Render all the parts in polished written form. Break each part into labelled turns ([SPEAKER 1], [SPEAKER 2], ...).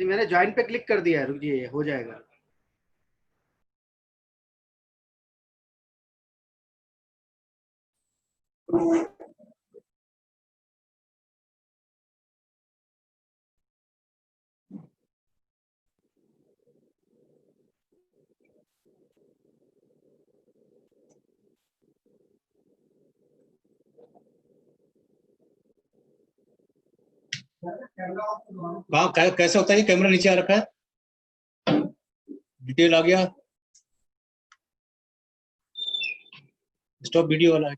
[SPEAKER 1] नहीं, मैंने ज्वाइन पे क्लिक कर दिया है, रुकिए हो जाएगा।
[SPEAKER 2] कहाँ कैसे होता है ये? कैमरा नीचे आ रखा है, डिटेल आ गया, स्टॉप वीडियो वाला है।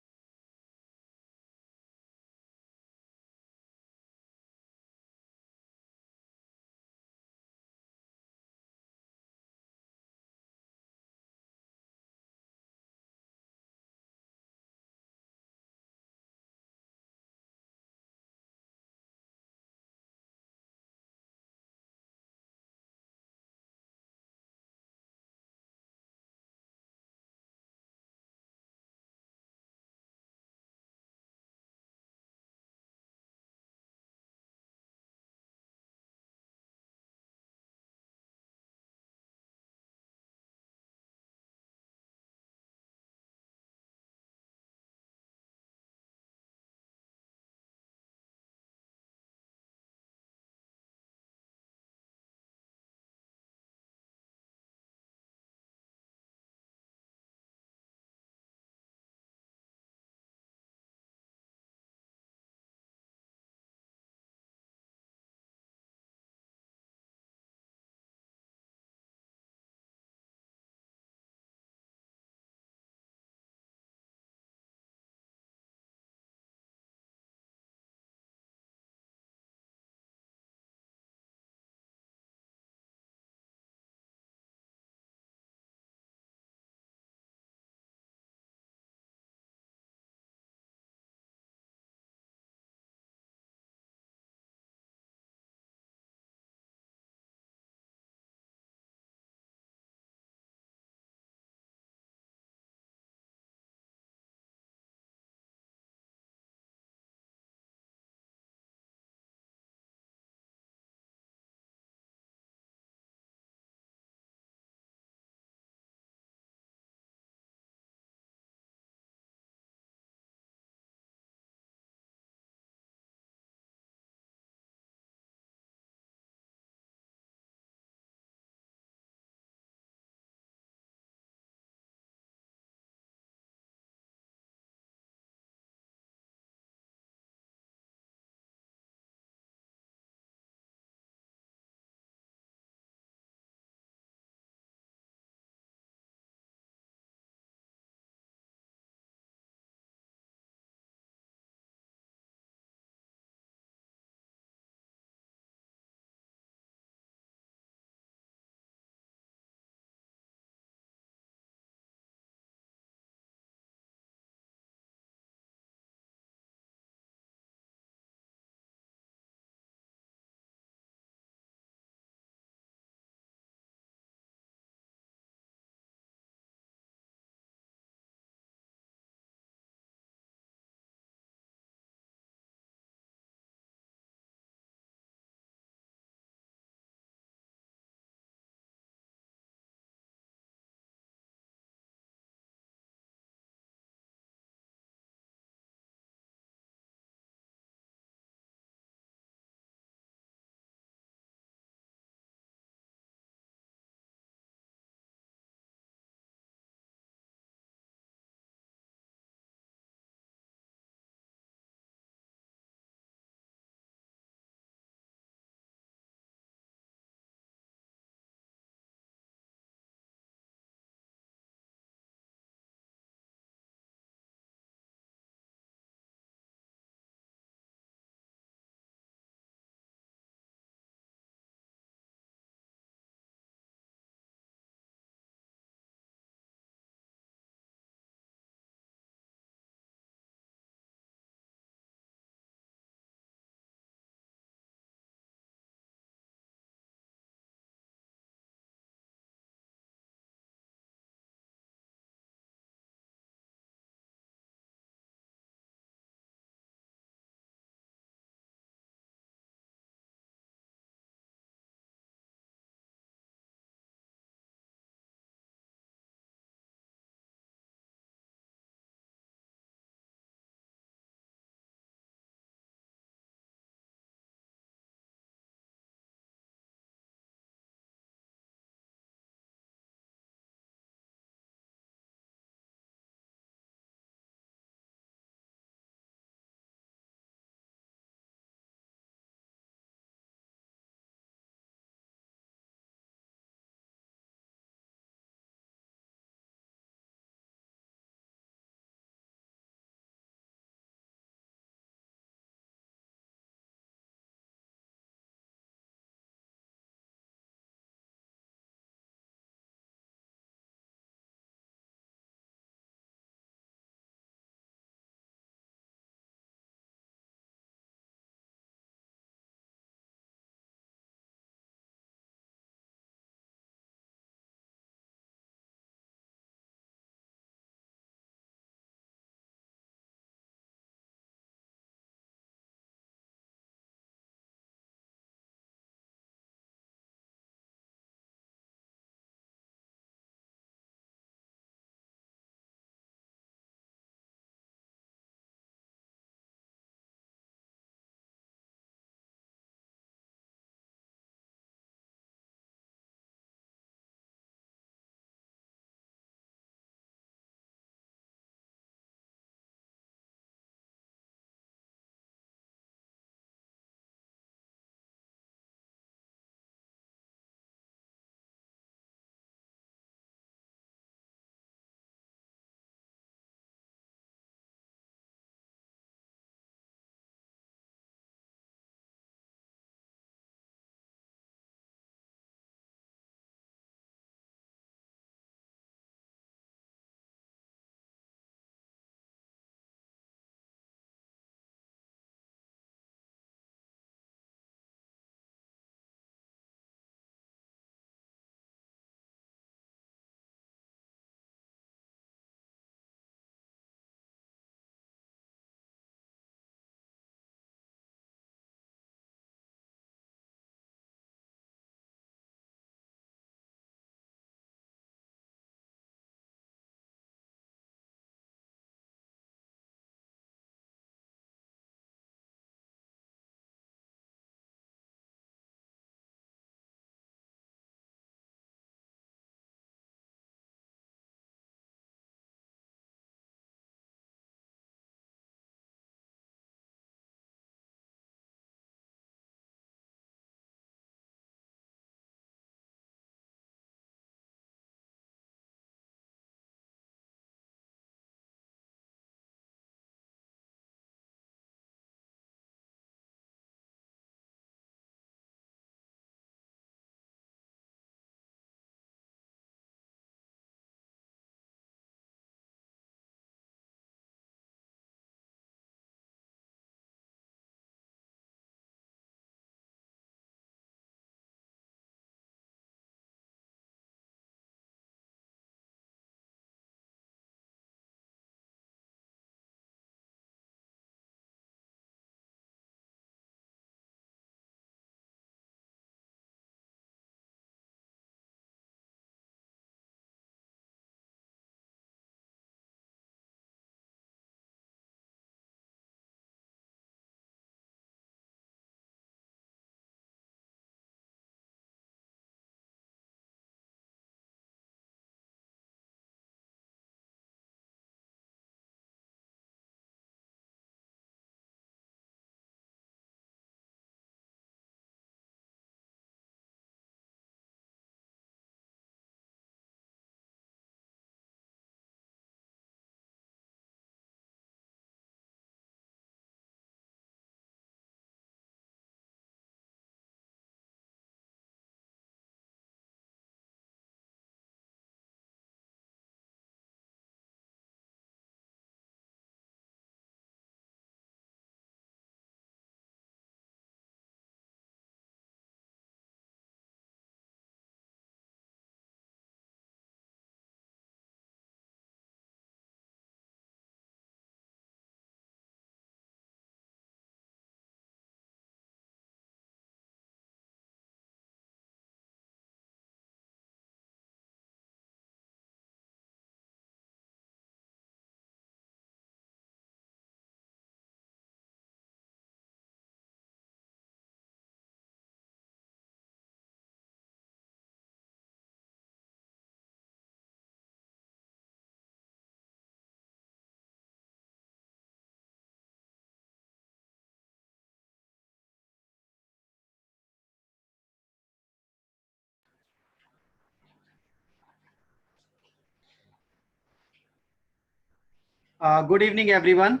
[SPEAKER 1] Good evening, everyone.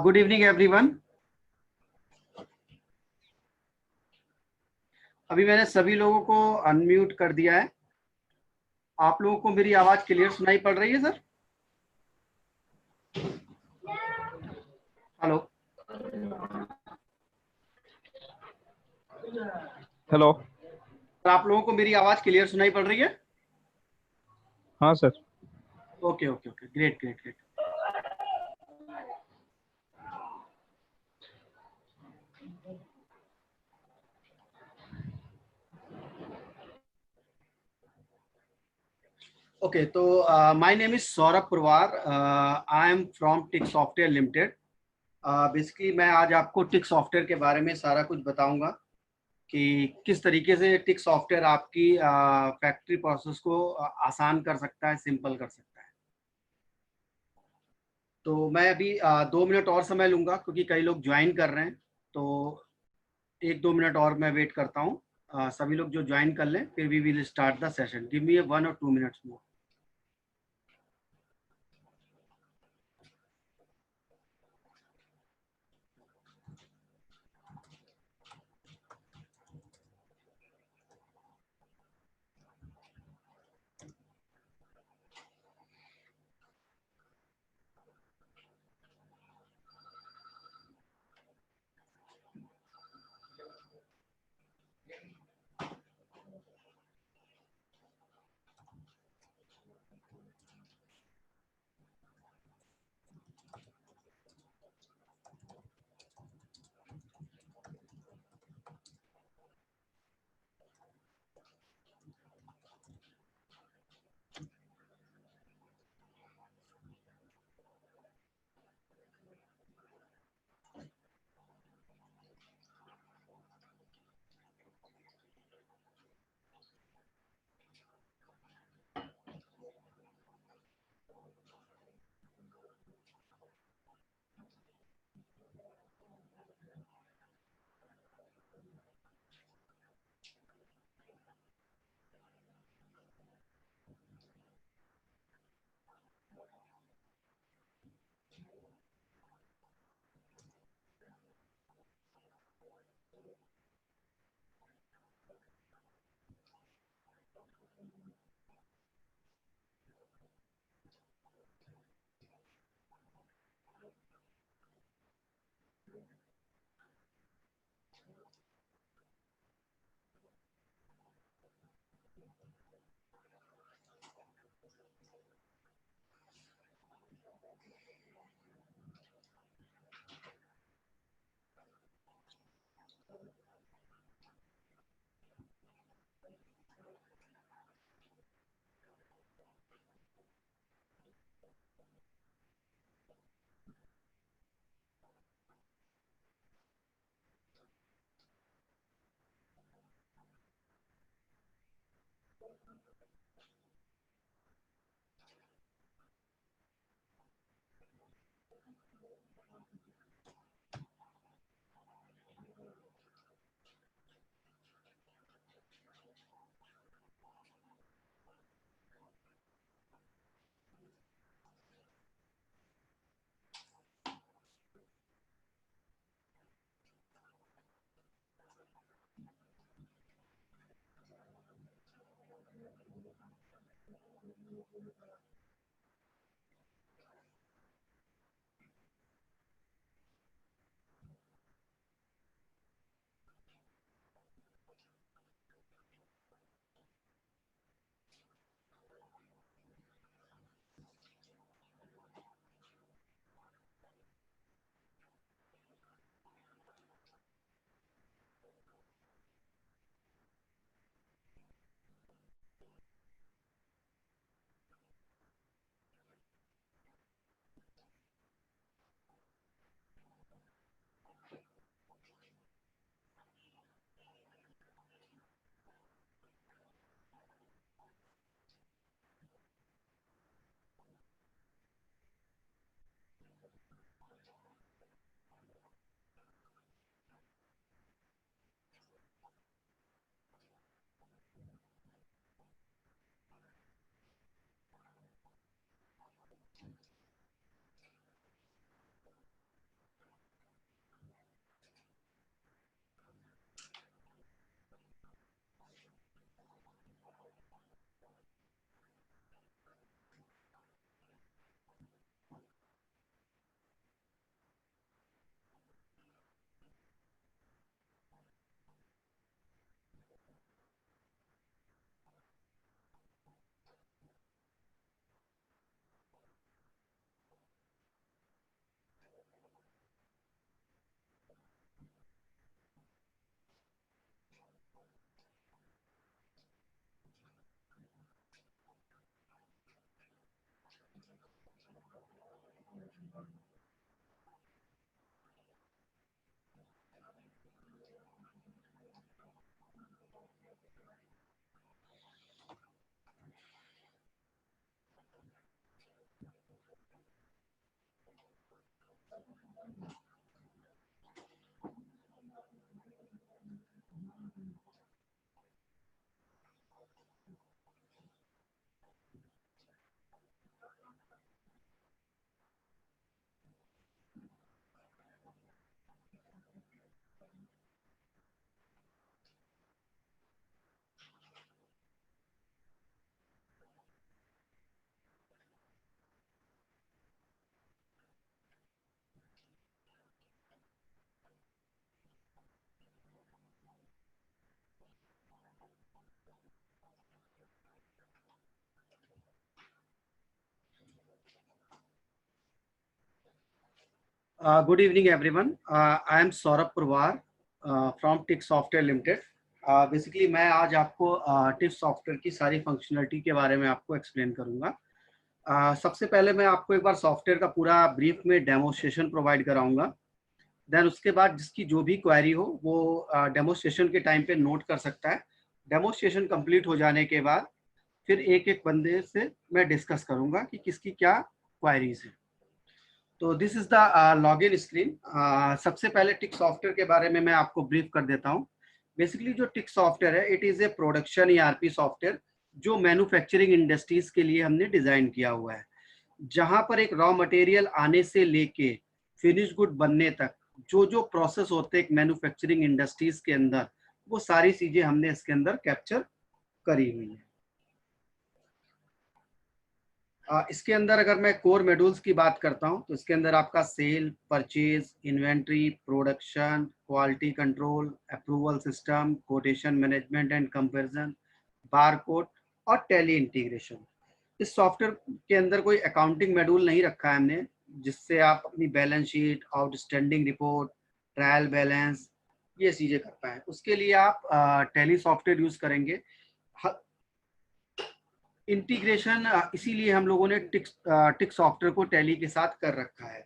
[SPEAKER 1] Good evening, everyone. अभी मैंने सभी लोगों को अनम्यूट कर दिया है। आप लोगों को मेरी आवाज क्लियर सुनाई पड़ रही है सर? Hello
[SPEAKER 3] hello.
[SPEAKER 1] सर, आप लोगों को मेरी आवाज क्लियर सुनाई पड़ रही है?
[SPEAKER 3] हाँ sir.
[SPEAKER 1] Okay okay okay, great great great. Okay, so my name is Saurabh Purwar. I am from TIC Software Limited. Basically मैं आज आपको टिक सॉफ्टवेयर के बारे में सारा कुछ बताऊंगा कि किस तरीके से टिक सॉफ्टवेयर आपकी फैक्ट्री प्रोसेस को आसान कर सकता है, सिंपल कर सकता है। तो मैं अभी 2 मिनट और समय लूंगा क्योंकि कई लोग ज्वाइन कर रहे हैं, तो 1-2 मिनट और मैं वेट करता हूँ। सभी लोग जो ज्वाइन कर लें, फिर we will start the session. Give me 1 or 2 minutes more. Good evening, everyone. I am Saurabh Purwar from TIC Software Limited. Basically मैं आज आपको TIC सॉफ्टवेयर की सारी फंक्शनलिटी के बारे में आपको एक्सप्लेन करूंगा. सबसे पहले मैं आपको एक बार सॉफ्टवेयर का पूरा ब्रीफ में डेमोस्ट्रेशन प्रोवाइड कराऊंगा. देन उसके बाद जिसकी जो भी क्वेरी हो वो डेमोस्ट्रेशन के टाइम पे नोट कर सकता है. डेमोस्ट्रेशन कंप्लीट हो जाने के बाद फिर एक एक बंदे से मैं डिस्कस करूंगा कि किसकी क्या क्वेरीज है. तो this is the login screen. सबसे पहले टिक सॉफ्टवेयर के बारे में मैं आपको ब्रीफ कर देता हूँ. बेसिकली जो टिक सॉफ्टवेयर है it is a production ERP software जो मैन्युफैक्चरिंग इंडस्ट्रीज के लिए हमने डिजाइन किया हुआ है, जहां पर एक रॉ मटेरियल आने से लेके फिनिश गुड बनने तक जो जो प्रोसेस होते हैं एक मैन्युफैक्चरिंग इंडस्ट्रीज के अंदर, वो सारी चीजें हमने इसके अंदर कैप्चर करी हुई है. इसके अंदर अगर मैं कोर मॉड्यूल्स की बात करता हूं तो इसके अंदर आपका sale, purchase, inventory, production, quality control, approval system, quotation management and comparison, barcode और टैली इंटीग्रेशन. इस सॉफ्टवेयर के अंदर कोई अकाउंटिंग मॉड्यूल नहीं रखा है हमने, जिससे आप अपनी balance sheet, outstanding report, trial balance ये चीजें कर पाए. उसके लिए आप टैली सॉफ्टवेयर यूज करेंगे. इंटीग्रेशन इसीलिए हम लोगों ने टिक सॉफ्टवेयर को टैली के साथ कर रखा है,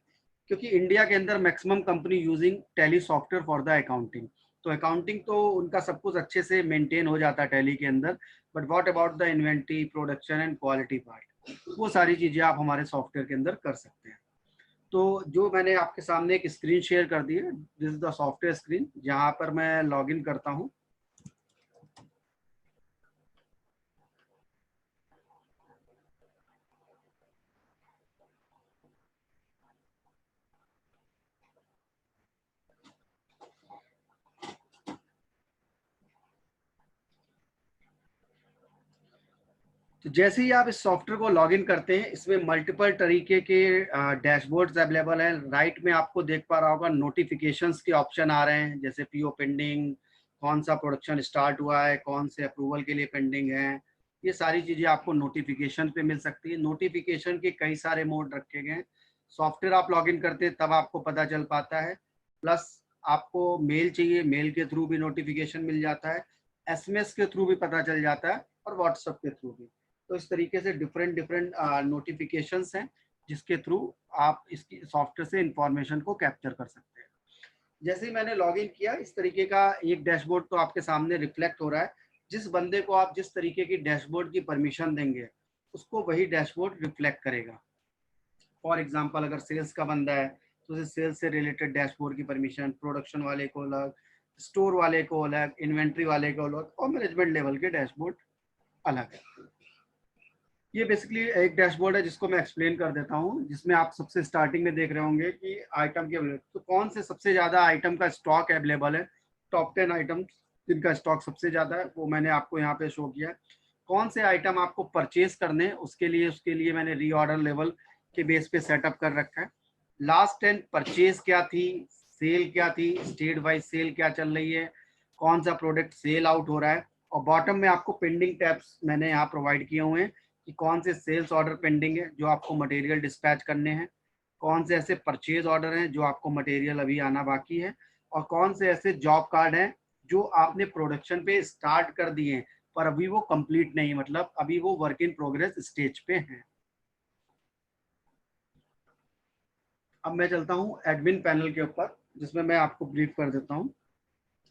[SPEAKER 1] क्योंकि इंडिया के अंदर maximum company using tally software for the accounting. तो अकाउंटिंग तो उनका सब कुछ अच्छे से मेंटेन हो जाता है टैली के अंदर, but what about the inventory, production and quality part, वो सारी चीजें आप हमारे सॉफ्टवेयर के अंदर कर सकते हैं. तो जो मैंने आपके सामने एक स्क्रीन शेयर कर दी है, this is the software screen, जहाँ पर मैं लॉग इन करता हूँ. तो जैसे ही आप इस सॉफ्टवेयर को लॉगिन करते हैं, इसमें मल्टीपल तरीके के डैशबोर्ड्स अवेलेबल हैं. राइट में आपको देख पा रहा होगा नोटिफिकेशंस के ऑप्शन आ रहे हैं, जैसे पीओ पेंडिंग, कौन सा प्रोडक्शन स्टार्ट हुआ है, कौन से अप्रूवल के लिए पेंडिंग है. ये सारी चीज़ें आपको नोटिफिकेशन पे मिल सकती है. नोटिफिकेशन के कई सारे मोड रखे गए हैं. सॉफ्टवेयर आप लॉगिन करते हैं तब आपको पता चल पाता है. प्लस आपको मेल चाहिए, मेल के थ्रू भी नोटिफिकेशन मिल जाता है, एसएमएस के थ्रू भी पता चल जाता है और व्हाट्सएप के थ्रू भी. तो इस तरीके से डिफरेंट डिफरेंट नोटिफिकेशंस हैं जिसके थ्रू आप इसकी सॉफ्टवेयर से इंफॉर्मेशन को कैप्चर कर सकते हैं. जैसे ही मैंने लॉगिन किया, इस तरीके का एक डैशबोर्ड तो आपके सामने रिफ्लेक्ट हो रहा है. जिस बंदे को आप जिस तरीके की डैशबोर्ड की परमिशन देंगे उसको वही डैशबोर्ड रिफ्लेक्ट करेगा. फॉर एग्जाम्पल अगर सेल्स का बंदा है तो उसे सेल्स से रिलेटेड डैशबोर्ड की परमिशन, प्रोडक्शन वाले को अलग, स्टोर वाले को अलग, इन्वेंट्री वाले को अलग और मैनेजमेंट लेवल के डैशबोर्ड अलग है. ये बेसिकली एक डैशबोर्ड है जिसको मैं एक्सप्लेन कर देता हूँ, जिसमें आप सबसे स्टार्टिंग में देख रहे होंगे कि आइटम के तो कौन से सबसे ज़्यादा आइटम का स्टॉक अवेलेबल है. टॉप 10 आइटम जिनका स्टॉक सबसे ज़्यादा है वो मैंने आपको यहाँ पे शो किया है. कौन से आइटम आपको परचेज करने हैं उसके लिए मैंने रीऑर्डर लेवल के बेस पे सेटअप कर रखा है. लास्ट 10 परचेज क्या थी, सेल क्या थी, स्टेट वाइज सेल क्या चल रही है, कौन सा प्रोडक्ट सेल आउट हो रहा है. और बॉटम में आपको पेंडिंग टैब्स मैंने यहाँ प्रोवाइड किए हुए हैं कि कौन से सेल्स ऑर्डर पेंडिंग है जो आपको मटेरियल डिस्पैच करने हैं, कौन से ऐसे परचेज ऑर्डर हैं जो आपको मटेरियल अभी आना बाकी है, और कौन से ऐसे जॉब कार्ड हैं जो आपने प्रोडक्शन पे स्टार्ट कर दिए हैं पर अभी वो कंप्लीट नहीं, मतलब अभी वो वर्क इन प्रोग्रेस स्टेज पे हैं. अब मैं चलता हूँ एडमिन पैनल के ऊपर, जिसमें मैं आपको ब्रीफ कर देता हूँ.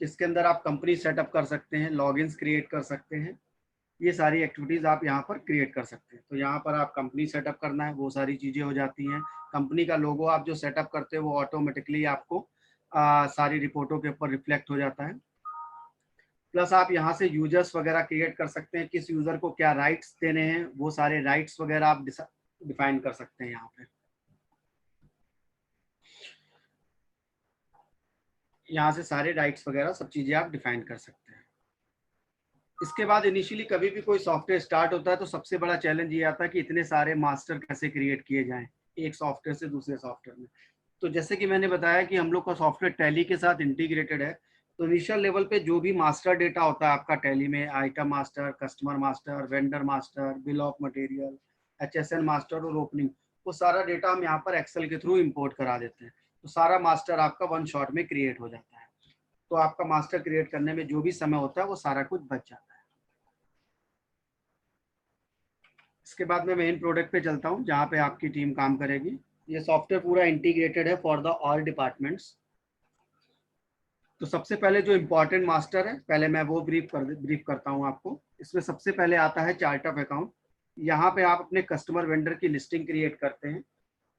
[SPEAKER 1] इसके अंदर आप कंपनी सेटअप कर सकते हैं, लॉगिन्स क्रिएट कर सकते हैं, ये सारी एक्टिविटीज आप यहाँ पर क्रिएट कर सकते हैं. तो यहाँ पर आप कंपनी सेटअप करना है, वो सारी चीजें हो जाती हैं. कंपनी का लोगो आप जो सेटअप करते हैं वो ऑटोमेटिकली आपको सारी रिपोर्टों के ऊपर रिफ्लेक्ट हो जाता है. प्लस आप यहाँ से यूजर्स वगैरह क्रिएट कर सकते हैं, किस यूजर को क्या राइट्स देने हैं, वो सारे राइट्स वगैरह आप डिफाइन कर सकते हैं. यहाँ से सारे राइट्स वगैरह सब चीजें आप डिफाइन कर सकते हैं. इसके बाद इनिशियली कभी भी कोई सॉफ्टवेयर स्टार्ट होता है तो सबसे बड़ा चैलेंज ये आता है कि इतने सारे मास्टर कैसे क्रिएट किए जाएं एक सॉफ्टवेयर से दूसरे सॉफ्टवेयर में. तो जैसे कि मैंने बताया कि हम लोग का सॉफ्टवेयर टैली के साथ इंटीग्रेटेड है. तो इनिशियल लेवल पे जो भी मास्टर डेटा होता है आपका टैली में, item master, customer master, vendor master, bill of material, HSN master और ओपनिंग, वो सारा डेटा हम यहाँ पर एक्सेल के थ्रू इम्पोर्ट करा देते हैं. तो सारा मास्टर आपका वन शॉट में क्रिएट हो जाता है। तो आपका मास्टर क्रिएट करने में जो भी समय होता है वो सारा कुछ बच जाता है। इसके बाद मैं मेन प्रोडक्ट पे चलता हूँ जहाँ पे आपकी टीम काम करेगी। ये सॉफ्टवेयर पूरा इंटीग्रेटेड है फॉर द ऑल डिपार्टमेंट्स। तो सबसे पहले जो इम्पोर्टेंट मास्टर है, पहले मैं वो ब्रीफ करता हूँ आपको। इसमें सबसे पहले आता है चार्ट ऑफ अकाउंट। यहाँ पे आप अपने कस्टमर वेंडर की लिस्टिंग क्रिएट करते हैं।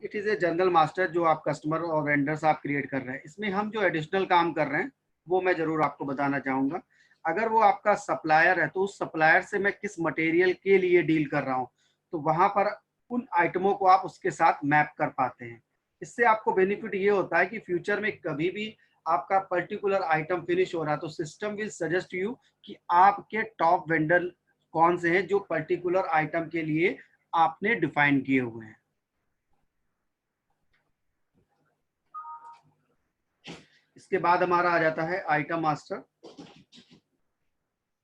[SPEAKER 1] It is a general master जो आप कस्टमर और वेंडर्स आप क्रिएट कर रहे हैं। इसमें हम जो एडिशनल काम कर रहे हैं वो मैं जरूर आपको बताना चाहूँगा। अगर वो आपका सप्लायर है तो उस सप्लायर से मैं किस मटेरियल के लिए डील कर रहा हूँ, तो वहाँ पर उन आइटमों को आप उसके साथ मैप कर पाते हैं। इससे आपको बेनिफिट ये होता है कि फ्यूचर में कभी भी आपका पर्टिकुलर आइटम फिनिश हो रहा है तो सिस्टम विल सजेस्ट यू कि आपके टॉप वेंडर कौन से हैं जो पर्टिकुलर आइटम के लिए आपने डिफाइन किए हुए हैं। इसके बाद हमारा आ जाता है आइटम मास्टर,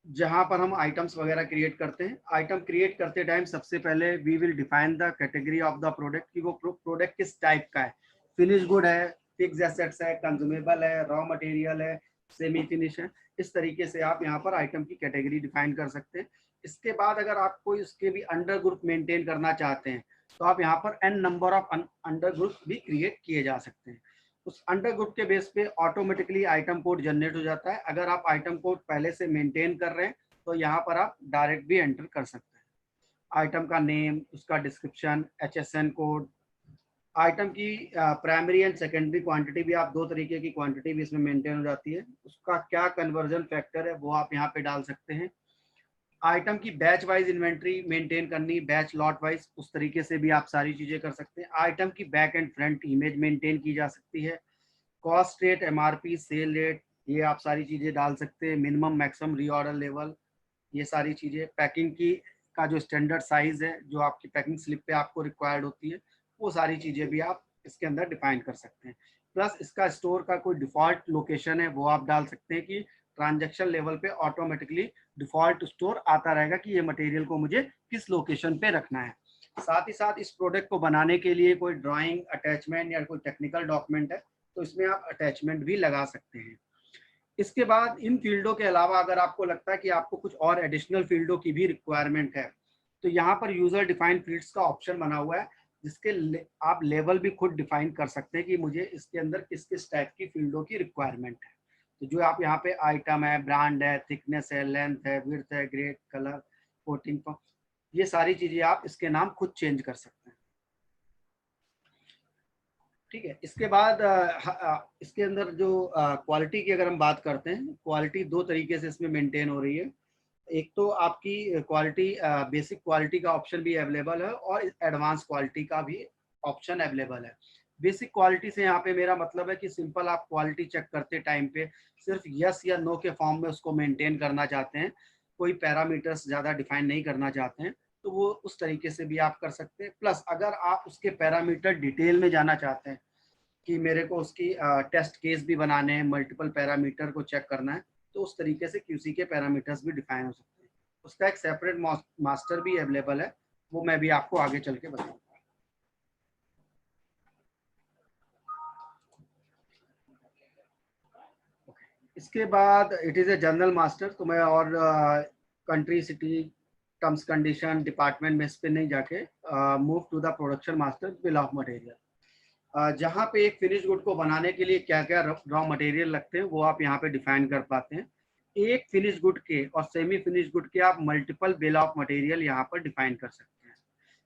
[SPEAKER 1] जहां पर हम आइटम्स वगैरह क्रिएट करते हैं। आइटम क्रिएट करते टाइम सबसे पहले we will define the category of the product कि वो प्रोडक्ट किस टाइप का है। फिनिश गुड है, फिक्स एसेट्स है, कंज्यूमेबल है, रॉ मटेरियल है, सेमी फिनिश है। इस तरीके से आप यहाँ पर आइटम की कैटेगरी डिफाइन कर सकते हैं। इसके बाद अगर आप कोई उसके भी अंडर ग्रुप मेंटेन करना चाहते हैं तो आप यहाँ पर n number of under group भी क्रिएट किए जा सकते हैं। उस अंडर ग्रुप के बेस पे ऑटोमेटिकली आइटम कोड जनरेट हो जाता है। अगर आप आइटम कोड पहले से मेंटेन कर रहे हैं तो यहाँ पर आप डायरेक्ट भी एंटर कर सकते हैं। आइटम का नेम, उसका डिस्क्रिप्शन, HSN कोड, आइटम की प्राइमरी एंड सेकेंडरी क्वांटिटी भी, आप दो तरीके की क्वांटिटी भी इसमें मेंटेन हो जाती है। उसका क्या कन्वर्जन फैक्टर है वो आप यहाँ पे डाल सकते हैं। आइटम की बैच वाइज इन्वेंट्री मेंटेन करनी, बैच लॉट वाइज, उस तरीके से भी आप सारी चीजें कर सकते हैं। आइटम की back and front image maintain की जा सकती है। Cost rate, MRP, cell rate, ये आप सारी चीजें डाल सकते हैं। मिनिमम मैक्सिमम रीऑर्डर लेवल, ये सारी चीजें। पैकिंग की का जो स्टैंडर्ड साइज है जो आपकी पैकिंग स्लिप पे आपको रिक्वायर्ड होती है, वो सारी चीजें भी आप इसके अंदर डिफाइन कर सकते हैं। प्लस इसका स्टोर का कोई डिफॉल्ट लोकेशन है वो आप डाल सकते हैं कि ट्रांजैक्शन लेवल पे ऑटोमेटिकली डिफॉल्ट स्टोर आता रहेगा कि ये मटेरियल को मुझे किस लोकेशन पे रखना है। साथ ही साथ इस प्रोडक्ट को बनाने के लिए कोई ड्राइंग, अटैचमेंट या कोई टेक्निकल डॉक्यूमेंट है तो इसमें आप अटैचमेंट भी लगा सकते हैं। इसके बाद इन फील्डों के अलावा अगर आपको लगता है कि आपको कुछ और एडिशनल फील्डों की भी रिक्वायरमेंट है तो यहाँ पर यूजर डिफाइंड फील्ड्स का ऑप्शन बना हुआ है, जिसके आप लेवल भी खुद डिफाइन कर सकते हैं कि मुझे इसके अंदर किस किस टाइप की फील्डों की रिक्वायरमेंट है। तो जो आप यहाँ पे आइटम है, ब्रांड है, थिकनेस है, लेंथ है, विड्थ है, ग्रेड, कलर, कोटिंग, ये सारी चीजें आप इसके नाम खुद चेंज कर सकते हैं। ठीक है। इसके बाद इसके अंदर जो क्वालिटी की अगर हम बात करते हैं, क्वालिटी दो तरीके से इसमें मेंटेन हो रही है। एक तो आपकी क्वालिटी, बेसिक क्वालिटी का ऑप्शन भी अवेलेबल है और एडवांस क्वालिटी का भी ऑप्शन अवेलेबल है। बेसिक क्वालिटी से यहाँ पे मेरा मतलब है कि सिंपल आप क्वालिटी चेक करते टाइम पे सिर्फ यस या नो के फॉर्म में उसको मेंटेन करना चाहते हैं, कोई पैरामीटर्स ज़्यादा डिफाइन नहीं करना चाहते हैं, तो वो उस तरीके से भी आप कर सकते हैं। प्लस अगर आप उसके पैरामीटर डिटेल में जाना चाहते हैं कि मेरे को उसकी टेस्ट केस भी बनाने हैं, मल्टीपल पैरामीटर को चेक करना है, तो उस तरीके से QC के पैरामीटर्स भी डिफाइन हो सकते हैं। उसका एक सेपरेट मास्टर भी अवेलेबल है, वो मैं भी आपको आगे चल के बताऊंगा। इसके बाद it is a general master, तो मैं और country, city, terms condition, department में इस पे नहीं जाके move to the production master, bill of material. जहाँ पे एक फिनिश गुड को बनाने के लिए क्या क्या रॉ मटेरियल लगते हैं वो आप यहाँ पे डिफाइन कर पाते हैं। एक फिनिश गुड के और सेमी फिनिश गुड के आप मल्टीपल बिल ऑफ मटेरियल यहाँ पर डिफाइन कर सकते हैं।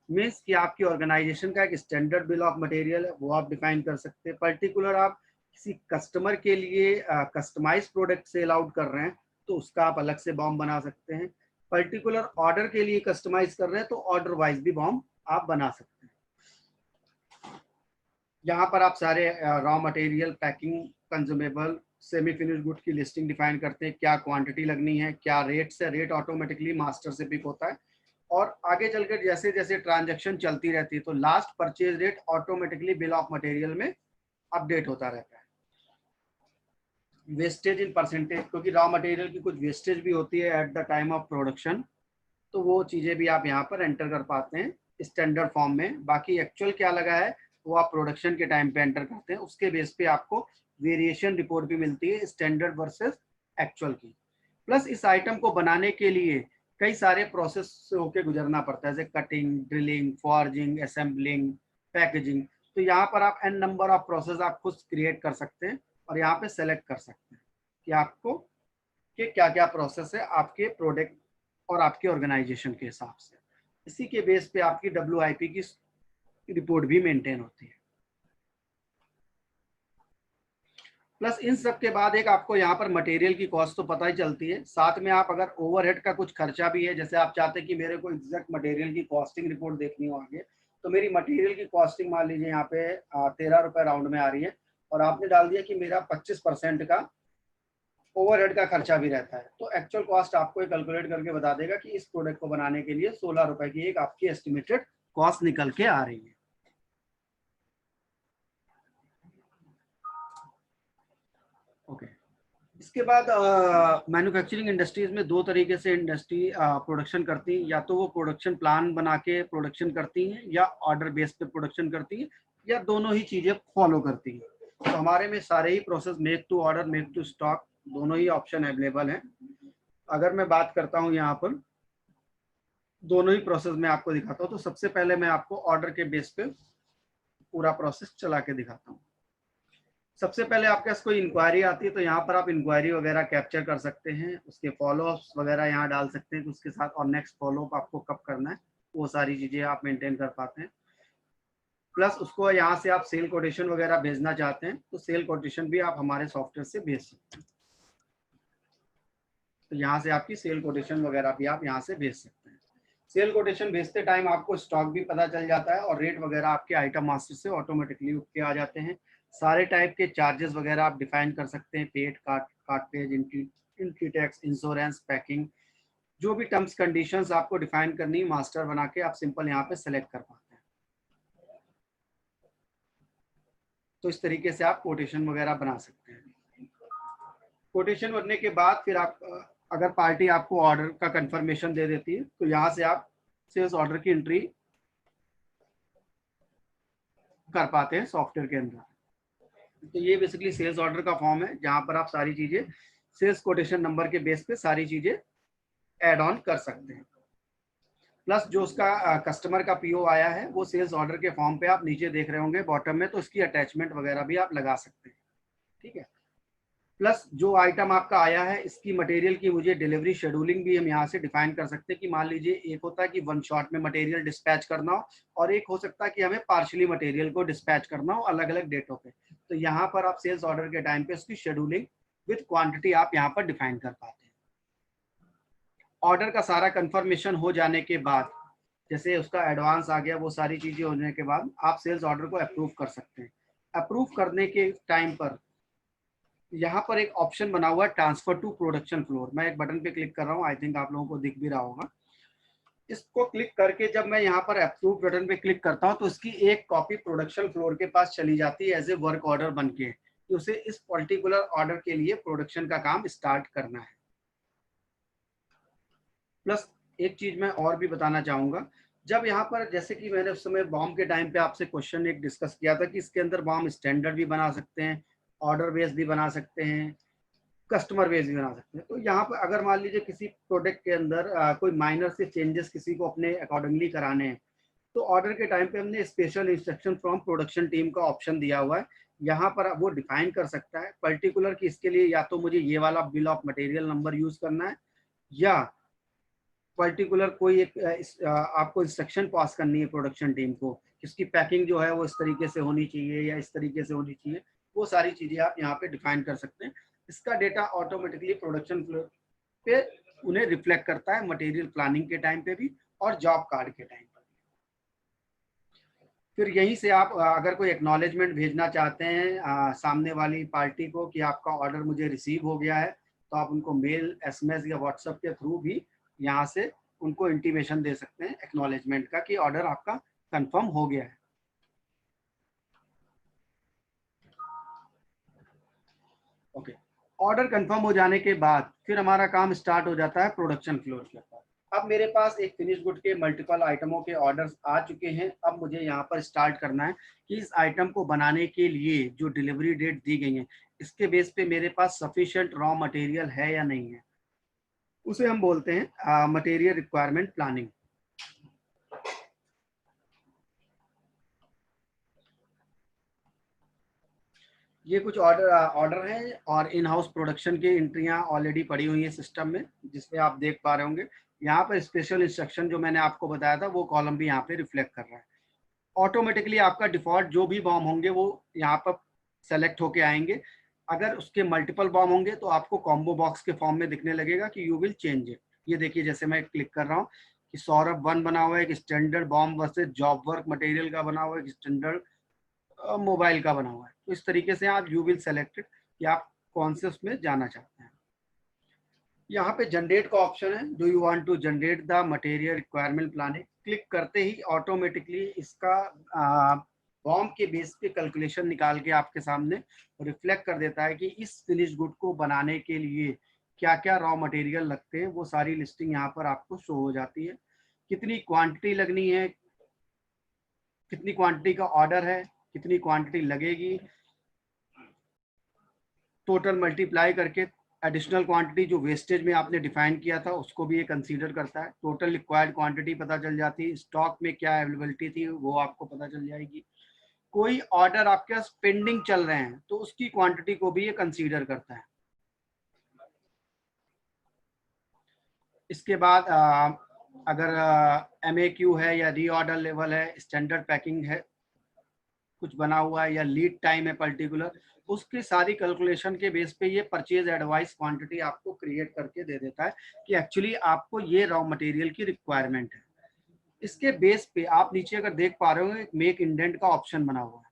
[SPEAKER 1] मीन्स कि आपकी ऑर्गेनाइजेशन का एक स्टैंडर्ड बिल ऑफ मटेरियल है वो आप डिफाइन कर सकते हैं। पर्टिकुलर आप किसी कस्टमर के लिए कस्टमाइज प्रोडक्ट सेल आउट कर रहे हैं तो उसका आप अलग से बॉम्ब बना सकते हैं। पर्टिकुलर ऑर्डर के लिए कस्टमाइज कर रहे हैं तो ऑर्डर वाइज भी बॉम्ब आप बना सकते हैं। यहाँ पर आप सारे raw material, packing, consumable, semi finish good की लिस्टिंग डिफाइन करते हैं, क्या क्वांटिटी लगनी है, क्या रेट से, रेट ऑटोमेटिकली मास्टर से पिक होता है। और आगे चलकर जैसे जैसे ट्रांजैक्शन चलती रहती है तो last purchase rate automatically bill of material में अपडेट होता रहता है। वेस्टेज इन परसेंटेज, क्योंकि रॉ मटेरियल की कुछ वेस्टेज भी होती है at the time of production, तो वो चीज़ें भी आप यहाँ पर एंटर कर पाते हैं स्टैंडर्ड फॉर्म में। बाकी एक्चुअल क्या लगा है वो आप प्रोडक्शन के टाइम पे एंटर करते हैं, उसके बेस पे आपको वेरिएशन रिपोर्ट भी मिलती है स्टैंडर्ड वर्सेस एक्चुअल की। प्लस इस आइटम को बनाने के लिए कई सारे प्रोसेस से होके गुजरना पड़ता है, जैसे cutting, drilling, forging, assembling, packaging. तो यहाँ पर आप एन नंबर ऑफ प्रोसेस आप खुद क्रिएट कर सकते हैं और यहाँ पे सेलेक्ट कर सकते हैं कि आपको कि क्या क्या प्रोसेस है आपके प्रोडक्ट और आपके ऑर्गेनाइजेशन के हिसाब से। इसी के बेस पे आपकी WIP की रिपोर्ट भी मेंटेन होती है। प्लस इन सब के बाद एक आपको यहाँ पर मटेरियल की कॉस्ट तो पता ही चलती है, साथ में आप अगर ओवरहेड का कुछ खर्चा भी है, जैसे आप चाहते हैं कि मेरे को एग्जैक्ट मटेरियल की कॉस्टिंग रिपोर्ट देखनी हो आगे, तो मेरी मटेरियल की कॉस्टिंग मान लीजिए यहाँ पे 13 रुपए राउंड में आ रही है और आपने डाल दिया कि मेरा 25% का ओवरहेड का खर्चा भी रहता है, तो एक्चुअल कॉस्ट आपको कैलकुलेट करके बता देगा कि इस प्रोडक्ट को बनाने के लिए 16 रुपए की एक आपकी एस्टिमेटेड कॉस्ट निकल के आ रही है। ओके, इसके बाद मैन्युफैक्चरिंग इंडस्ट्रीज में दो तरीके से इंडस्ट्री प्रोडक्शन करती है, या तो वो प्रोडक्शन प्लान बना के प्रोडक्शन करती हैं या ऑर्डर बेस पे प्रोडक्शन करती है, या दोनों ही चीजें फॉलो करती हैं। तो हमारे में सारे ही process make to order, make to stock, दोनों ही ऑप्शन अवेलेबल हैं। अगर मैं बात करता हूँ यहाँ पर दोनों ही प्रोसेस में आपको दिखाता हूँ, तो सबसे पहले मैं आपको ऑर्डर के बेस पे पूरा प्रोसेस चला के दिखाता हूँ। सबसे पहले आपके पास कोई इंक्वायरी आती है तो यहाँ पर आप इंक्वायरी वगैरह कैप्चर कर सकते हैं, उसके फॉलोअप्स वगैरह यहाँ डाल सकते हैं कि उसके साथ और नेक्स्ट फॉलोअप आपको कब करना है, वो सारी चीज़ें आप मेंटेन कर पाते हैं। प्लस उसको यहाँ से आप सेल कोटेशन वगैरह भेजना चाहते हैं तो सेल कोटेशन भी आप हमारे सॉफ्टवेयर से भेज सकते हैं। तो यहाँ से आपकी सेल कोटेशन वगैरह भी आप यहाँ से भेज सकते हैं। सेल कोटेशन भेजते टाइम आपको स्टॉक भी पता चल जाता है और रेट वगैरह आपके आइटम मास्टर से ऑटोमेटिकली उठ के आ जाते हैं। सारे टाइप के चार्जेस वगैरह आप डिफाइन कर सकते हैं, paid, cartage, entry tax, insurance, packing, जो भी टर्म्स कंडीशंस आपको डिफाइन करनी है मास्टर बना के आप सिंपल यहाँ पे सेलेक्ट कर पाते हैं। तो इस तरीके से आप कोटेशन वगैरह बना सकते हैं। कोटेशन बनने के बाद फिर आप अगर पार्टी आपको ऑर्डर का कंफर्मेशन दे देती है तो यहाँ से आप सेल्स ऑर्डर की एंट्री कर पाते हैं सॉफ्टवेयर के अंदर। तो ये बेसिकली सेल्स ऑर्डर का फॉर्म है जहाँ पर आप सारी चीजें सेल्स कोटेशन नंबर के बेस पे सारी चीजें ऐड ऑन कर सकते हैं। प्लस जो उसका कस्टमर का PO आया है वो सेल्स ऑर्डर के फॉर्म पे आप नीचे देख रहे होंगे बॉटम में, तो इसकी अटैचमेंट वगैरह भी आप लगा सकते हैं। ठीक है, प्लस जो आइटम आपका आया है इसकी मटेरियल की मुझे डिलीवरी शेड्यूलिंग भी हम यहाँ से डिफाइन कर सकते हैं कि मान लीजिए एक होता है कि 1 शॉट में मटेरियल डिस्पैच करना हो और एक हो सकता है कि हमें पार्शली मटेरियल को डिस्पैच करना हो अलग अलग डेटों पे। तो यहाँ पर आप सेल्स ऑर्डर के टाइम पे उसकी शेड्यूलिंग विद क्वांटिटी आप यहाँ पर डिफाइन कर पाते हैं। ऑर्डर का सारा कंफर्मेशन हो जाने के बाद, जैसे उसका एडवांस आ गया, वो सारी चीजें होने के बाद आप सेल्स ऑर्डर को अप्रूव कर सकते हैं। अप्रूव करने के टाइम पर यहाँ पर एक ऑप्शन बना हुआ है ट्रांसफर टू प्रोडक्शन फ्लोर। मैं एक बटन पे क्लिक कर रहा हूँ, आई थिंक आप लोगों को दिख भी रहा होगा। इसको क्लिक करके जब मैं यहाँ पर अप्रूव बटन पे क्लिक करता हूँ तो इसकी एक कॉपी प्रोडक्शन फ्लोर के पास चली जाती है एज ए वर्क ऑर्डर बन के, कि उसे इस पर्टिकुलर ऑर्डर के लिए प्रोडक्शन का काम स्टार्ट करना है। प्लस एक चीज मैं और भी बताना चाहूंगा, जब यहाँ पर जैसे कि मैंने उस समय बॉम्ब के टाइम पे आपसे क्वेश्चन एक डिस्कस किया था कि इसके अंदर बॉम्ब स्टैंडर्ड भी बना सकते हैं, ऑर्डर बेस भी बना सकते हैं, कस्टमर बेस भी बना सकते हैं। तो यहाँ पर अगर मान लीजिए किसी प्रोडक्ट के अंदर कोई माइनर से चेंजेस किसी को अपने अकॉर्डिंगली कराने हैं तो ऑर्डर के टाइम पे हमने special instruction from production team का ऑप्शन दिया हुआ है। यहाँ पर वो डिफाइन कर सकता है पर्टिकुलर कि इसके लिए या तो मुझे ये वाला bill of material number use करना है या पर्टिकुलर कोई एक आपको इंस्ट्रक्शन पास करनी है प्रोडक्शन टीम को, इसकी पैकिंग जो है वो इस तरीके से होनी चाहिए या इस तरीके से होनी चाहिए। वो सारी चीजें आप यहाँ पे डिफाइन कर सकते हैं। इसका डेटा ऑटोमेटिकली प्रोडक्शन फ्लोर पे उन्हें रिफ्लेक्ट करता है मटेरियल प्लानिंग के टाइम पे भी और जॉब कार्ड के टाइम पर। फिर यहीं से आप अगर कोई एक्नॉलेजमेंट भेजना चाहते हैं सामने वाली पार्टी को कि आपका ऑर्डर मुझे रिसीव हो गया है, तो आप उनको मेल, SMS या व्हाट्सएप के थ्रू भी यहाँ से उनको इंटीमेशन दे सकते हैं एक्नॉलेजमेंट का कि ऑर्डर आपका कंफर्म हो गया है। ओके, ऑर्डर कंफर्म हो जाने के बाद फिर हमारा काम स्टार्ट हो जाता है प्रोडक्शन फ्लोर के ऊपर। अब मेरे पास एक फिनिश गुड के मल्टीपल आइटमों के ऑर्डर्स आ चुके हैं। अब मुझे यहाँ पर स्टार्ट करना है कि इस आइटम को बनाने के लिए जो डिलीवरी डेट दी गई है, इसके बेस पे मेरे पास सफिशिएंट रॉ मटेरियल है या नहीं है। उसे हम बोलते हैं मटेरियल रिक्वायरमेंट प्लानिंग। ये कुछ ऑर्डर हैं और इन हाउस प्रोडक्शन की एंट्रियां ऑलरेडी पड़ी हुई हैं सिस्टम में, जिसमें आप देख पा रहे होंगे। यहाँ पर स्पेशल इंस्ट्रक्शन जो मैंने आपको बताया था वो कॉलम भी यहाँ पे रिफ्लेक्ट कर रहा है। ऑटोमेटिकली आपका डिफॉल्ट जो भी बॉम्ब होंगे वो यहाँ पर सेलेक्ट होके आएंगे। अगर उसके मल्टीपल बॉम्ब होंगे तो आपको कॉम्बो बॉक्स के फॉर्म में दिखने लगेगा कि यू विल चेंज इट। ये देखिए, जैसे मैं क्लिक कर रहा हूँ कि सौरभ 1 बना हुआ है, एक standard bomb versus job work material का बना हुआ है, एक स्टैंडर्ड मोबाइल का बना हुआ है। तो इस तरीके से आप यू विल सेलेक्टेड कि आप कौन से उसमें जाना चाहते हैं। यहाँ पे जनरेट का ऑप्शन है, do you want to generate the material requirement planning. Click करते ही ऑटोमेटिकली इसका बॉम्ब के बेस पे कैलकुलेशन निकाल के आपके सामने रिफ्लेक्ट कर देता है कि इस फिनिश गुड को बनाने के लिए क्या क्या रॉ मटेरियल लगते हैं। वो सारी लिस्टिंग यहाँ पर आपको शो हो जाती है, कितनी क्वांटिटी लगनी है, कितनी क्वांटिटी का ऑर्डर है, कितनी क्वांटिटी लगेगी, टोटल मल्टीप्लाई करके एडिशनल क्वांटिटी जो वेस्टेज में आपने डिफाइन किया था उसको भी ये कंसीडर करता है। टोटल रिक्वायर्ड क्वांटिटी पता चल जाती है, स्टॉक में क्या अवेलेबिलिटी थी वो आपको पता चल जाएगी। कोई ऑर्डर आपके पास पेंडिंग चल रहे हैं तो उसकी क्वांटिटी को भी ये कंसीडर करता है। इसके बाद अगर MAQ है या रीऑर्डर लेवल है, स्टैंडर्ड पैकिंग है कुछ बना हुआ है या लीड टाइम है पर्टिकुलर, उसकी सारी कैलकुलेशन के बेस पे ये परचेज एडवाइस क्वांटिटी आपको क्रिएट करके दे देता है कि एक्चुअली आपको ये रॉ मटेरियल की रिक्वायरमेंट है। इसके बेस पे आप नीचे अगर देख पा रहे हो एक मेक इंडेंट का ऑप्शन बना हुआ है।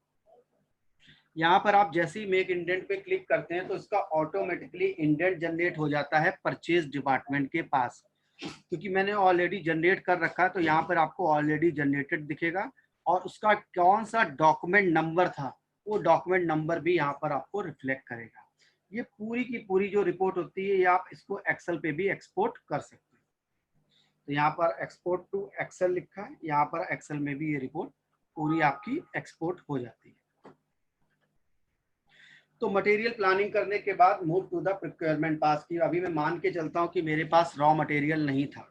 [SPEAKER 1] यहाँ पर आप जैसे ही मेक इंडेंट पे क्लिक करते हैं तो इसका ऑटोमेटिकली इंडेंट जनरेट हो जाता है परचेज डिपार्टमेंट के पास। क्योंकि मैंने ऑलरेडी जनरेट कर रखा है तो यहाँ पर आपको ऑलरेडी जनरेटेड दिखेगा और उसका कौन सा डॉक्यूमेंट नंबर था वो डॉक्यूमेंट नंबर भी यहाँ पर आपको रिफ्लेक्ट करेगा। ये पूरी की पूरी जो रिपोर्ट होती है ये आप इसको एक्सेल पे भी एक्सपोर्ट कर सकते हैं। तो यहाँ पर एक्सपोर्ट टू एक्सेल लिखा है, यहाँ पर एक्सेल में भी ये रिपोर्ट पूरी आपकी एक्सपोर्ट हो जाती है। तो मटेरियल प्लानिंग करने के बाद मूव टू द प्रोक्योरमेंट पास की। अभी मैं मान के चलता हूँ कि मेरे पास रॉ मटेरियल नहीं था,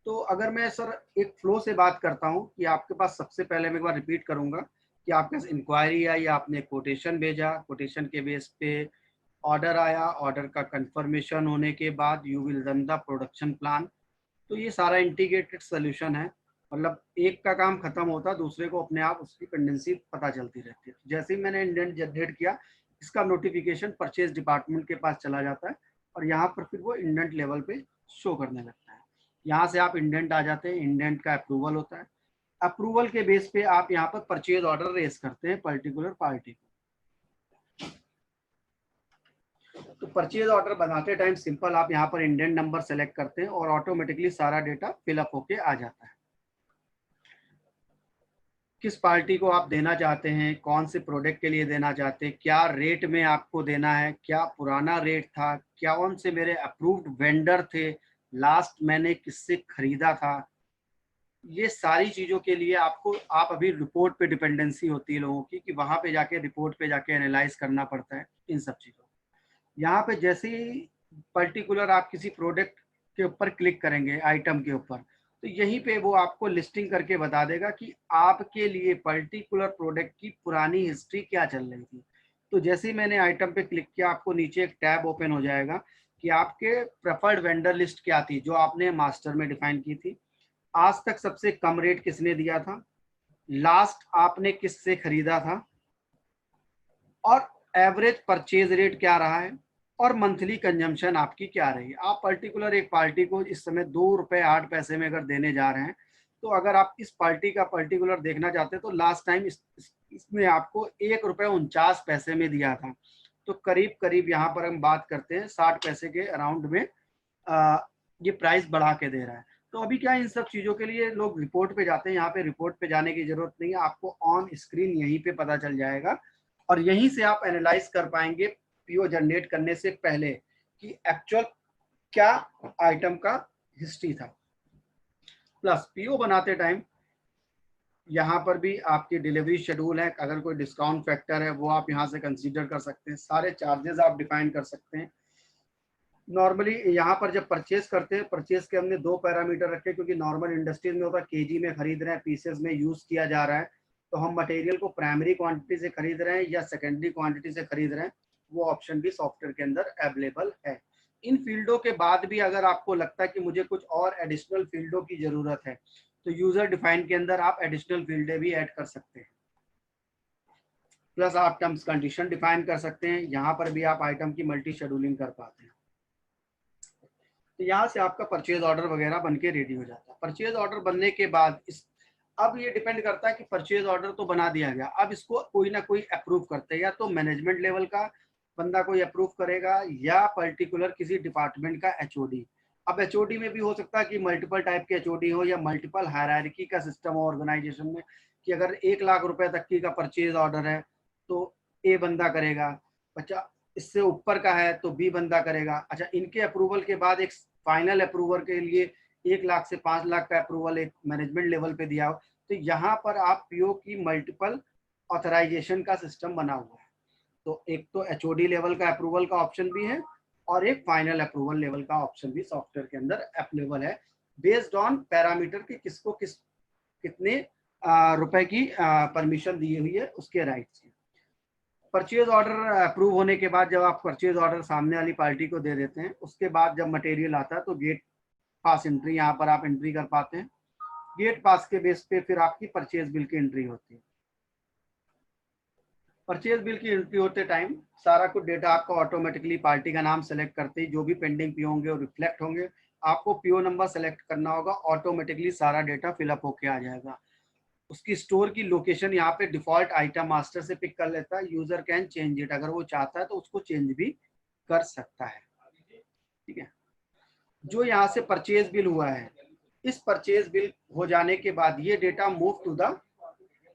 [SPEAKER 1] तो अगर मैं सर एक फ्लो से बात करता हूँ कि आपके पास सबसे पहले मैं एक बार रिपीट करूंगा कि आपके पास इंक्वायरी आई, आपने कोटेशन भेजा, कोटेशन के बेस पे ऑर्डर आया, ऑर्डर का कंफर्मेशन होने के बाद you will run the production plan. तो ये सारा इंटीग्रेटेड सोल्यूशन है, मतलब एक का काम खत्म होता दूसरे को अपने आप उसकी पेंडेंसी पता चलती रहती है। जैसे ही मैंने इंडेंट जनरेट किया इसका नोटिफिकेशन परचेज डिपार्टमेंट के पास चला जाता है और यहाँ पर फिर वो इंडेंट लेवल पे शो करने लगता है। यहाँ से आप इंडेंट आ जाते हैं, इंडेंट का अप्रूवल होता है। अप्रूवल के बेस पे आप यहाँ पर परचेज ऑर्डर रेस करते हैं पर्टिकुलर पार्टी को। तो परचेज ऑर्डर बनाते टाइम सिंपल आप यहाँ पर इंडेंट नंबर सेलेक्ट करते हैं और ऑटोमेटिकली सारा डेटा फिलअप होके आ जाता है। किस पार्टी को आप देना चाहते हैं, कौन से प्रोडक्ट के लिए देना चाहते हैं, क्या रेट में आपको देना है, क्या पुराना रेट था, क्या कौन से मेरे अप्रूव्ड वेंडर थे, लास्ट मैंने किससे खरीदा था, ये सारी चीज़ों के लिए आपको आप अभी रिपोर्ट पे डिपेंडेंसी होती है लोगों की कि वहाँ पे जाके रिपोर्ट पे जाके एनालाइज करना पड़ता है इन सब चीज़ों। यहाँ पे जैसे ही पर्टिकुलर आप किसी प्रोडक्ट के ऊपर क्लिक करेंगे आइटम के ऊपर तो यहीं पे वो आपको लिस्टिंग करके बता देगा कि आपके लिए पर्टिकुलर प्रोडक्ट की पुरानी हिस्ट्री क्या चल रही थी। तो जैसे ही मैंने आइटम पे क्लिक किया आपको नीचे एक टैब ओपन हो जाएगा कि आपके प्रेफर्ड वेंडर लिस्ट क्या थी जो आपने मास्टर में डिफाइन की थी, आज तक सबसे कम रेट किसने दिया था, लास्ट आपने किससे खरीदा था, और एवरेज परचेज रेट क्या रहा है, और मंथली कंजम्पशन आपकी क्या रही है। आप पर्टिकुलर एक पार्टी को इस समय 2 रुपए 8 पैसे में अगर देने जा रहे हैं तो अगर आप इस पार्टी का पर्टिकुलर देखना चाहते हैं तो लास्ट टाइम इसमें आपको 1 रुपए 49 पैसे में दिया था। तो करीब करीब यहाँ पर हम बात करते हैं 60 पैसे के अराउंड में ये प्राइस बढ़ा के दे रहा है। तो अभी क्या इन सब चीज़ों के लिए लोग रिपोर्ट पे जाते हैं, यहाँ पे रिपोर्ट पे जाने की जरूरत नहीं है, आपको ऑन स्क्रीन यहीं पे पता चल जाएगा और यहीं से आप एनालाइज कर पाएंगे पीओ जनरेट करने से पहले कि एक्चुअल क्या आइटम का हिस्ट्री था। प्लस पीओ बनाते टाइम यहाँ पर भी आपकी डिलीवरी शेड्यूल है, अगर कोई डिस्काउंट फैक्टर है वो आप यहाँ से कंसीडर कर सकते हैं, सारे चार्जेस आप डिफाइन कर सकते हैं। नॉर्मली यहाँ पर जब परचेज करते हैं, परचेज के हमने 2 पैरामीटर रखे, क्योंकि नॉर्मल इंडस्ट्रीज में होता है केजी में खरीद रहे हैं, पीसेज में यूज किया जा रहा है, तो हम मटेरियल को प्राइमरी क्वांटिटी से खरीद रहे हैं या सेकेंडरी क्वांटिटी से खरीद रहे हैं, वो ऑप्शन भी सॉफ्टवेयर के अंदर अवेलेबल है। इन फील्डों के बाद भी अगर आपको लगता है कि मुझे कुछ और एडिशनल फील्डों की जरूरत है, तो यूजर डिफाइन के अंदर आप एडिशनल फील्डें भी ऐड कर सकते हैं। प्लस आप टर्म्स कंडीशन डिफाइन कर सकते हैं, यहाँ पर भी आप आइटम की मल्टी शेड्यूलिंग कर पाते हैं। तो यहाँ से आपका परचेज ऑर्डर वगैरह बन के रेडी हो जाता है। परचेज ऑर्डर बनने के बाद अब ये डिपेंड करता है कि परचेज ऑर्डर तो बना दिया गया, अब इसको कोई ना कोई अप्रूव करते हैं, या तो मैनेजमेंट लेवल का बंदा कोई अप्रूव करेगा या पर्टिकुलर किसी डिपार्टमेंट का एचओडी। अब एचओडी में भी हो सकता है कि मल्टीपल टाइप के एचओडी हो या मल्टीपल हायरार्की का सिस्टम हो ऑर्गेनाइजेशन में, कि अगर 1 लाख रुपए तक की का परचेज ऑर्डर है तो ए बंदा करेगा, अच्छा इससे ऊपर का है तो बी बंदा करेगा। अच्छा, इनके अप्रूवल के बाद एक फाइनल अप्रूवल के लिए 1 लाख से 5 लाख का अप्रूवल एक मैनेजमेंट लेवल पे दिया हो, तो यहाँ पर आप पीओ की मल्टीपल ऑथराइजेशन का सिस्टम बना हुआ है। तो एक तो एचओडी लेवल का अप्रूवल का ऑप्शन भी है और एक फाइनल अप्रूवल लेवल का ऑप्शन भी सॉफ्टवेयर के अंदर अवेलेबल है, बेस्ड ऑन पैरामीटर की किसको कितने रुपए की परमिशन दी हुई है उसके राइट्स। परचेज ऑर्डर अप्रूव होने के बाद जब आप परचेज ऑर्डर सामने वाली पार्टी को दे देते हैं, उसके बाद जब मटेरियल आता है तो गेट पास एंट्री यहाँ पर आप एंट्री कर पाते हैं। गेट पास के बेस पे फिर आपकी परचेज बिल की एंट्री होती है। परचेज बिल की एंट्री होते टाइम सारा कुछ डेटा आपका ऑटोमेटिकली पार्टी का नाम सेलेक्ट करते ही जो भी पेंडिंग पीओ होंगे वो रिफ्लेक्ट होंगे, आपको पीओ नंबर सेलेक्ट करना होगा, ऑटोमेटिकली सारा डेटा फिलअप होके आ जाएगा। उसकी स्टोर की लोकेशन यहाँ पे डिफॉल्ट आइटम मास्टर से पिक कर लेता है, यूजर कैन चेंज इट, अगर वो चाहता है तो उसको चेंज भी कर सकता है। ठीक है, जो यहाँ से परचेज बिल हुआ है, इस परचेज बिल हो जाने के बाद ये data move to the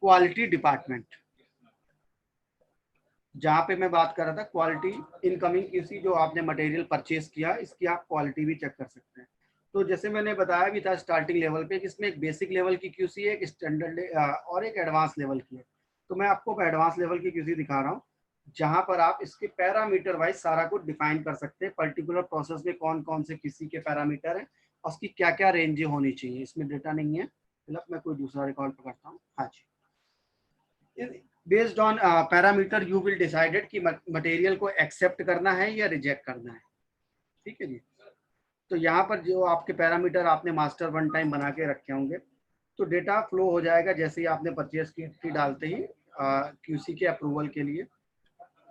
[SPEAKER 1] quality department, जहाँ पे मैं बात कर रहा था क्वालिटी इनकमिंग क्यूसी, जो आपने मटेरियल परचेज किया इसकी आप क्वालिटी भी चेक कर सकते हैं। तो जैसे मैंने बताया भी था स्टार्टिंग लेवल पे, जिसमें एक बेसिक लेवल की क्यूसी है, एक स्टैंडर्ड और एक एडवांस लेवल की है। तो मैं आपको एडवांस लेवल की क्यूसी दिखा रहा हूँ, जहाँ पर आप इसके पैरामीटर वाइज सारा कुछ डिफाइन कर सकते हैं, पर्टिकुलर प्रोसेस में कौन कौन से किसी के पैरामीटर है और उसकी क्या क्या रेंज होनी चाहिए। इसमें डेटा नहीं है, फिलहाल मैं कोई दूसरा रिकॉर्ड पकड़ता हूँ। हाँ जी, based on parameter you will decided कि मटेरियल को एक्सेप्ट करना है या रिजेक्ट करना है। ठीक है जी, तो यहाँ पर जो आपके पैरामीटर आपने मास्टर वन टाइम बना के रखे होंगे, तो डेटा फ्लो हो जाएगा जैसे ही आपने परचेज की एंट्री डालते ही क्यूसी के अप्रूवल के लिए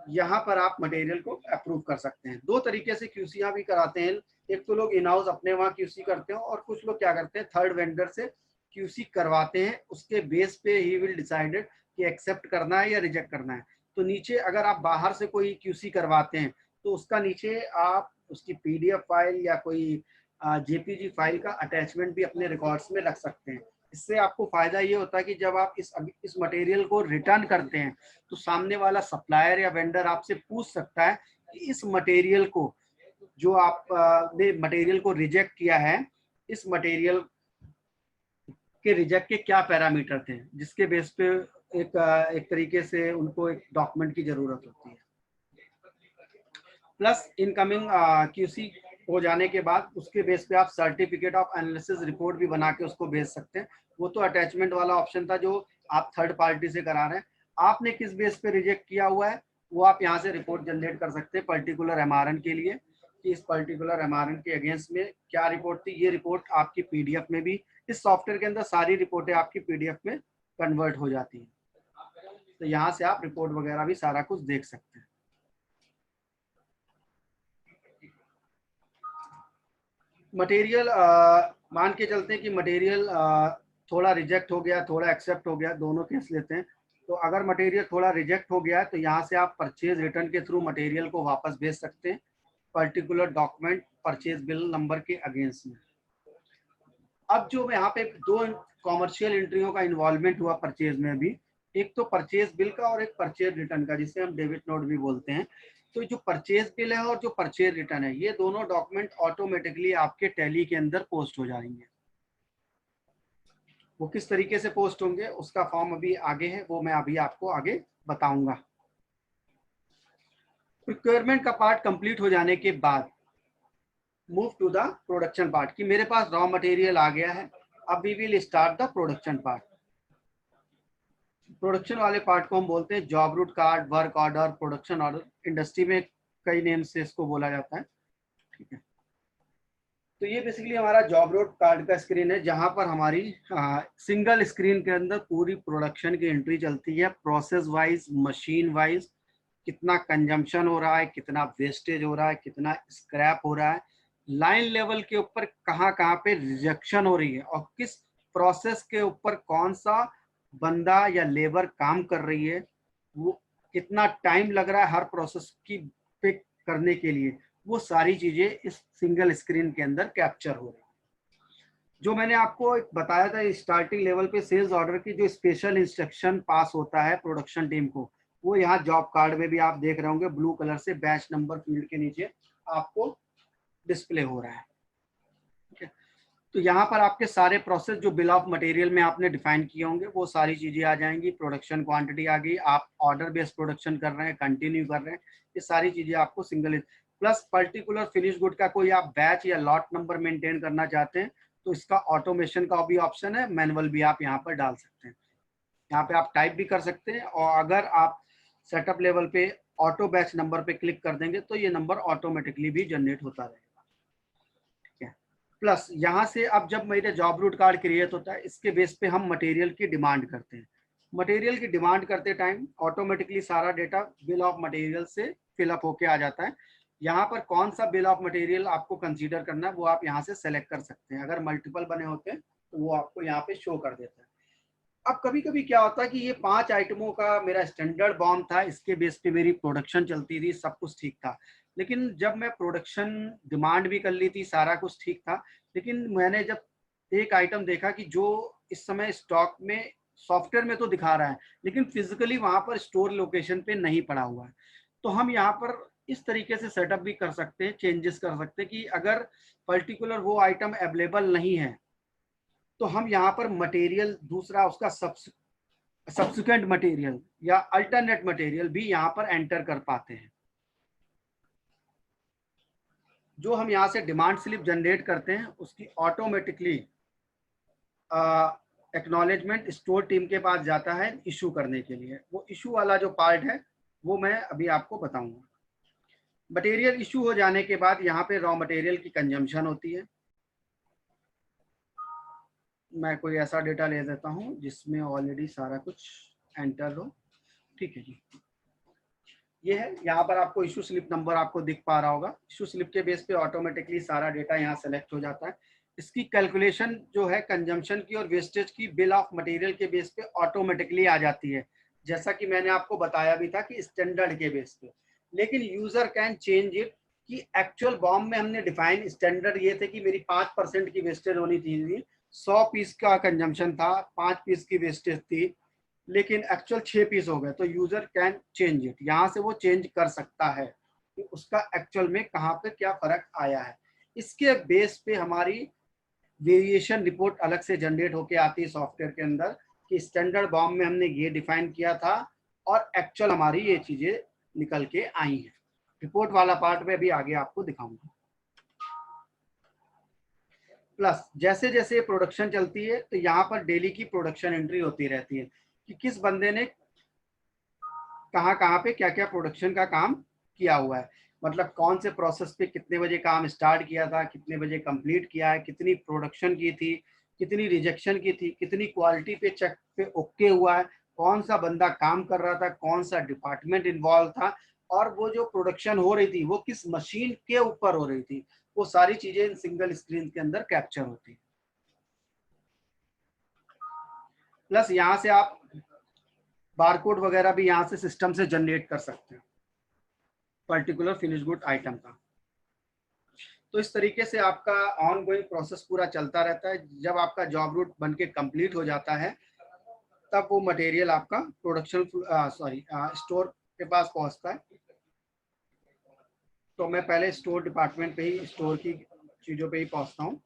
[SPEAKER 1] यहाँ पर आप मटेरियल को अप्रूव कर सकते हैं। 2 तरीके से क्यूसी भी कराते हैं, एक तो लोग इन हाउस अपने वहाँ क्यूसी करते हैं और कुछ लोग क्या करते हैं थर्ड वेंडर से क्यूसी करवाते हैं, उसके बेस पे ही विल डिसाइडेड कि एक्सेप्ट करना है या रिजेक्ट करना है। तो नीचे अगर आप बाहर से कोई क्यूसी करवाते हैं तो उसका नीचे आप उसकी पीडीएफ फाइल या कोई जेपीजी फाइल का अटैचमेंट भी अपने रिकॉर्ड्स में रख सकते हैं। इससे आपको फायदा ये होता है कि जब आप इस मटेरियल को रिटर्न करते हैं तो सामने वाला सप्लायर या वेंडर आपसे पूछ सकता है कि इस मटेरियल को जो आपने मटेरियल को रिजेक्ट किया है, इस मटेरियल के रिजेक्ट के क्या पैरामीटर थे, जिसके बेस पे एक तरीके से उनको एक डॉक्यूमेंट की जरूरत होती है। प्लस इनकमिंग क्यूसी हो जाने के बाद उसके बेस पे आप सर्टिफिकेट ऑफ एनालिसिस रिपोर्ट भी बना के उसको भेज सकते हैं। वो तो अटैचमेंट वाला ऑप्शन था जो आप थर्ड पार्टी से करा रहे हैं। आपने किस बेस पे रिजेक्ट किया हुआ है वो आप यहाँ से रिपोर्ट जनरेट कर सकते हैं पर्टिकुलर एमआरएन के लिए, कि इस पर्टिकुलर एमआरएन के अगेंस्ट में क्या रिपोर्ट थी। ये रिपोर्ट आपकी पीडीएफ में भी, इस सॉफ्टवेयर के अंदर सारी रिपोर्टें आपकी पीडीएफ में कन्वर्ट हो जाती हैं, तो यहाँ से आप रिपोर्ट वगैरह भी सारा कुछ देख सकते हैं। मटेरियल मान के चलते हैं कि मटेरियल थोड़ा रिजेक्ट हो गया, थोड़ा एक्सेप्ट हो गया, दोनों केस लेते हैं। तो अगर मटेरियल थोड़ा रिजेक्ट हो गया है तो यहाँ से आप परचेज रिटर्न के थ्रू मटेरियल को वापस भेज सकते हैं particular document purchase bill number के अगेंस्ट में। अब जो यहाँ पे 2 कॉमर्शियल एंट्रियों का इन्वॉल्वमेंट हुआ परचेज में भी, एक तो परचेज बिल का और एक परचेज रिटर्न का, जिसे हम डेबिट नोट भी बोलते हैं। तो जो परचेज बिल है और जो परचेज रिटर्न है, ये दोनों डॉक्यूमेंट ऑटोमेटिकली आपके टैली के अंदर पोस्ट हो जाएंगे। वो किस तरीके से पोस्ट होंगे उसका फॉर्म अभी आगे है, वो मैं अभी आपको आगे बताऊंगा। प्रिक्योरमेंट का पार्ट कंप्लीट हो जाने के बाद move to the production part, कि मेरे पास रॉ मटेरियल आ गया है, अब we will start the production part. Production वाले पार्ट को हम बोलते हैं job route card, work order, production order. Industry में कई नेम से इसको बोला जाता है, ठीक है। तो ये बेसिकली हमारा जॉब रूट कार्ड का स्क्रीन है, जहां पर हमारी सिंगल स्क्रीन के अंदर पूरी प्रोडक्शन की एंट्री चलती है, प्रोसेस वाइज, मशीन वाइज, कितना कंजम्पशन हो रहा है, कितना वेस्टेज हो रहा है, कितना स्क्रैप हो रहा है, लाइन लेवल के ऊपर कहाँ कहाँ पे रिजेक्शन हो रही है, और किस प्रोसेस के ऊपर कौन सा बंदा या लेबर काम कर रही है, वो कितना टाइम लग रहा है हर प्रोसेस की पिक करने के लिए, वो सारी चीजें इस सिंगल स्क्रीन के अंदर कैप्चर हो रही है। जो मैंने आपको एक बताया था स्टार्टिंग लेवल पे सेल्स ऑर्डर की जो स्पेशल इंस्ट्रक्शन पास होता है प्रोडक्शन टीम को, वो यहाँ जॉब कार्ड में भी आप देख रहे होंगे, ब्लू कलर से बैच नंबर फील्ड के नीचे आपको डिस्प्ले हो रहा है, ठीक है। तो यहाँ पर आपके सारे प्रोसेस जो बिल ऑफ मटेरियल में आपने डिफाइन किए होंगे वो सारी चीजें आ जाएंगी, प्रोडक्शन क्वांटिटी आ गई, आप ऑर्डर बेस्ड प्रोडक्शन कर रहे हैं, कंटिन्यू कर रहे हैं, ये सारी चीजें आपको single, plus particular finish good का कोई आप बैच या लॉट नंबर मेंटेन करना चाहते हैं तो इसका ऑटोमेशन का भी ऑप्शन है, मैनुअल भी आप यहाँ पर डाल सकते हैं, यहाँ पे आप टाइप भी कर सकते हैं, और अगर आप सेटअप लेवल पे ऑटो बैच नंबर पे क्लिक कर देंगे तो ये नंबर ऑटोमेटिकली भी जनरेट होता रहेगा, ठीक है। प्लस यहाँ से अब जब मेरे जॉब रूट कार्ड क्रिएट होता है, इसके बेस पे हम मटेरियल की डिमांड करते हैं, मटेरियल की डिमांड करते टाइम ऑटोमेटिकली सारा डेटा बिल ऑफ मटेरियल से फिलअप होके आ जाता है। यहाँ पर कौन सा बिल ऑफ मटेरियल आपको कंसीडर करना है वो आप यहाँ से सेलेक्ट कर सकते हैं, अगर मल्टीपल बने होते हैं तो वो आपको यहाँ पे शो कर देता है। अब कभी कभी क्या होता है कि ये 5 आइटमों का मेरा स्टैंडर्ड बॉम्ब था, इसके बेस पे मेरी प्रोडक्शन चलती थी, सब कुछ ठीक था, लेकिन जब मैं प्रोडक्शन डिमांड भी कर ली थी, सारा कुछ ठीक था, लेकिन मैंने जब एक आइटम देखा कि जो इस समय स्टॉक में सॉफ्टवेयर में तो दिखा रहा है लेकिन फिजिकली वहां पर स्टोर लोकेशन पे नहीं पड़ा हुआ है, तो हम यहाँ पर इस तरीके से सेटअप भी कर सकते हैं, चेंजेस कर सकते हैं कि अगर पर्टिकुलर वो आइटम अवेलेबल नहीं है तो हम यहाँ पर मटेरियल दूसरा उसका सब्सिक्वेंट मटेरियल या अल्टरनेट मटेरियल भी यहाँ पर एंटर कर पाते हैं। जो हम यहाँ से डिमांड स्लिप जनरेट करते हैं उसकी ऑटोमेटिकली एक्नॉलेजमेंट स्टोर टीम के पास जाता है इशू करने के लिए, वो इशू वाला जो पार्ट है वो मैं अभी आपको बताऊंगा। मटेरियल इशू हो जाने के बाद यहाँ पे रॉ मटेरियल की कंजम्पशन होती है, मैं कोई ऐसा डेटा ले देता हूँ जिसमें ऑलरेडी सारा कुछ एंटर हो, ठीक है जी। ये है, यहाँ पर आपको इशू स्लिप नंबर आपको दिख पा रहा होगा, इशू स्लिप के बेस पे ऑटोमेटिकली सारा डेटा यहाँ सेलेक्ट हो जाता है। इसकी कैलकुलेशन जो है कंजम्पशन की और वेस्टेज की बिल ऑफ मटेरियल के बेस पे ऑटोमेटिकली आ जाती है, जैसा कि मैंने आपको बताया भी था कि स्टैंडर्ड के बेस पे, लेकिन यूजर कैन चेंज इट कि एक्चुअल बॉम्ब में हमने डिफाइन स्टैंडर्ड ये थे कि मेरी 5% की वेस्टेज होनी थी, 100 पीस का कंजम्पशन था, 5 पीस की वेस्टेज थी, लेकिन एक्चुअल 6 पीस हो गए, तो यूजर कैन चेंज इट, यहाँ से वो चेंज कर सकता है कि उसका एक्चुअल में कहाँ पे क्या फर्क आया है। इसके बेस पे हमारी वेरिएशन रिपोर्ट अलग से जनरेट होके आती है सॉफ्टवेयर के अंदर कि स्टैंडर्ड बॉम्ब में हमने ये डिफाइन किया था और एक्चुअल हमारी ये चीजें निकल के आई हैं। रिपोर्ट वाला पार्ट में भी आगे आपको दिखाऊंगा। प्लस जैसे जैसे प्रोडक्शन चलती है तो यहाँ पर डेली की प्रोडक्शन एंट्री होती रहती है कि किस बंदे ने कहाँ कहाँ पे क्या क्या प्रोडक्शन का काम किया हुआ है, मतलब कौन से प्रोसेस पे कितने बजे काम स्टार्ट किया था, कितने बजे कंप्लीट किया है, कितनी प्रोडक्शन की थी, कितनी रिजेक्शन की थी, कितनी क्वालिटी पे चेक पे ओके हुआ है, कौन सा बंदा काम कर रहा था, कौन सा डिपार्टमेंट इन्वॉल्व था, और वो जो प्रोडक्शन हो रही थी वो किस मशीन के ऊपर हो रही थी, वो सारी चीजें इन सिंगल स्क्रीन के अंदर कैप्चर होती है। प्लस यहाँ से आप बारकोड वगैरह भी यहाँ से सिस्टम से जनरेट कर सकते हैं पर्टिकुलर फिनिश गुड आइटम का। तो इस तरीके से आपका ऑन गोइंग प्रोसेस पूरा चलता रहता है। जब आपका जॉब रूट बन के कंप्लीट हो जाता है तब वो मटेरियल आपका प्रोडक्शन स्टोर के पास पहुंचता है। तो मैं पहले स्टोर डिपार्टमेंट पे ही, स्टोर की चीज़ों पे ही पहुंचता हूँ।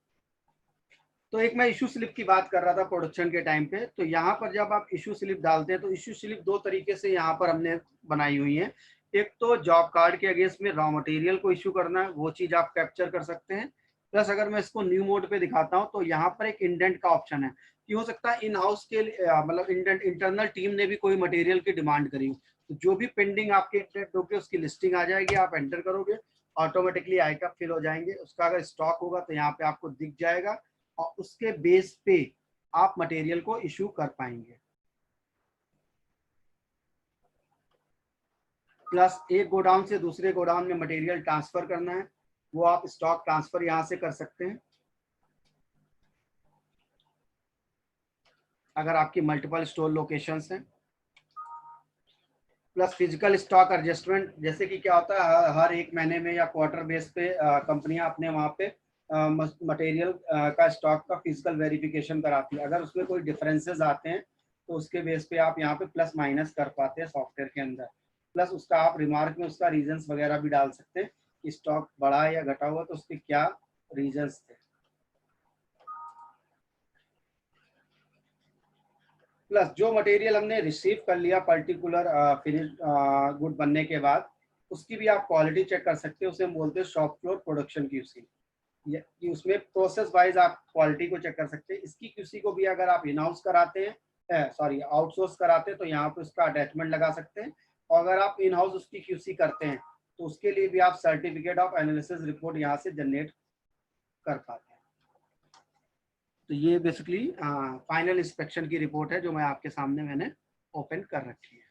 [SPEAKER 1] तो एक मैं इशू स्लिप की बात कर रहा था प्रोडक्शन के टाइम पे। तो यहाँ पर जब आप इशू स्लिप डालते हैं तो इशू स्लिप दो तरीके से यहाँ पर हमने बनाई हुई है। एक तो जॉब कार्ड के अगेंस्ट में रॉ मटेरियल को इशू करना है, वो चीज आप कैप्चर कर सकते हैं। प्लस अगर मैं इसको न्यू मोड पे दिखाता हूँ तो यहाँ पर एक इंडेंट का ऑप्शन है कि हो सकता है इन हाउस के मतलब इंटरनल टीम ने भी कोई मटेरियल की डिमांड करी हो, तो जो भी पेंडिंग आपके इंडेंट होके उसकी लिस्टिंग आ जाएगी, आप एंटर करोगे ऑटोमेटिकली आइटम फिल हो जाएंगे। उसका अगर स्टॉक होगा तो यहाँ पे आपको दिख जाएगा और उसके बेस पे आप मटेरियल को इशू कर पाएंगे। प्लस एक गोडाउन से दूसरे गोडाउन में मटेरियल ट्रांसफर करना है, वो आप स्टॉक ट्रांसफर यहां से कर सकते हैं अगर आपकी मल्टीपल स्टोर लोकेशंस हैं। प्लस फिजिकल स्टॉक एडजस्टमेंट, जैसे कि क्या होता है हर एक महीने में या क्वार्टर बेस पे कंपनियां अपने वहां पे मटेरियल का स्टॉक का फिजिकल वेरिफिकेशन कराती है। अगर उसमें कोई डिफरेंसेस आते हैं तो उसके बेस पे आप यहाँ पे प्लस माइनस कर पाते हैं सॉफ्टवेयर के अंदर। प्लस उसका आप रिमार्क में उसका रीजंस वगैरह भी डाल सकते हैं कि स्टॉक बढ़ा या घटा हुआ तो उसके क्या रीजंस थे। प्लस जो मटेरियल हमने रिसीव कर लिया पर्टिकुलर फिनिश गुड बनने के बाद, उसकी भी आप क्वालिटी चेक कर सकते हैं। उसे हम बोलते हैं शॉप फ्लोर प्रोडक्शन क्यूसी, कि उसमें प्रोसेस वाइज आप क्वालिटी को चेक कर सकते हैं। इसकी क्यूसी को भी अगर आप इन हाउस कराते हैं, सॉरी आउटसोर्स कराते हैं, तो यहाँ पे उसका अटैचमेंट लगा सकते हैं। और अगर आप इन हाउस उसकी क्यूसी करते हैं तो उसके लिए भी आप सर्टिफिकेट ऑफ एनालिसिस रिपोर्ट यहाँ से जनरेट कर पाते हैं। तो ये बेसिकली फाइनल इंस्पेक्शन की रिपोर्ट है जो मैं आपके सामने मैंने ओपन कर रखी है।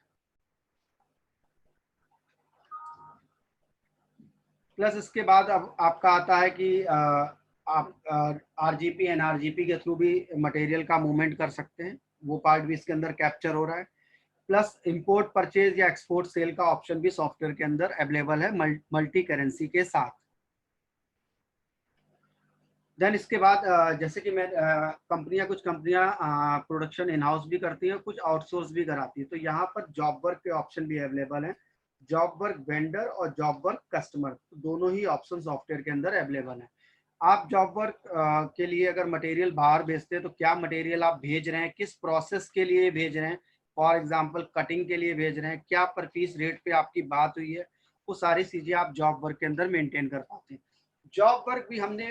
[SPEAKER 1] प्लस इसके बाद अब आपका आता है कि आप आरजीपी एनआरजीपी के थ्रू भी मटेरियल का मूवमेंट कर सकते हैं, वो पार्ट भी इसके अंदर कैप्चर हो रहा है। प्लस इंपोर्ट परचेज या एक्सपोर्ट सेल का ऑप्शन भी सॉफ्टवेयर के अंदर अवेलेबल है मल्टी करेंसी के साथ। देन इसके बाद जैसे कि मैं कुछ कंपनियां प्रोडक्शन इन हाउस भी करती हैं, कुछ आउटसोर्स भी कराती है। तो यहाँ पर जॉब वर्क के ऑप्शन भी अवेलेबल है, जॉब वर्क वेंडर और जॉब वर्क कस्टमर, दोनों ही ऑप्शन सॉफ्टवेयर के अंदर अवेलेबल है। आप जॉब वर्क के लिए अगर मटेरियल बाहर भेजते हैं तो क्या मटेरियल आप भेज रहे हैं, किस प्रोसेस के लिए भेज रहे हैं, फॉर एग्जाम्पल कटिंग के लिए भेज रहे हैं, क्या पर पीस रेट पे आपकी बात हुई है, वो सारी चीजें आप जॉब वर्क के अंदर मेंटेन कर पाते हैं। जॉब वर्क भी हमने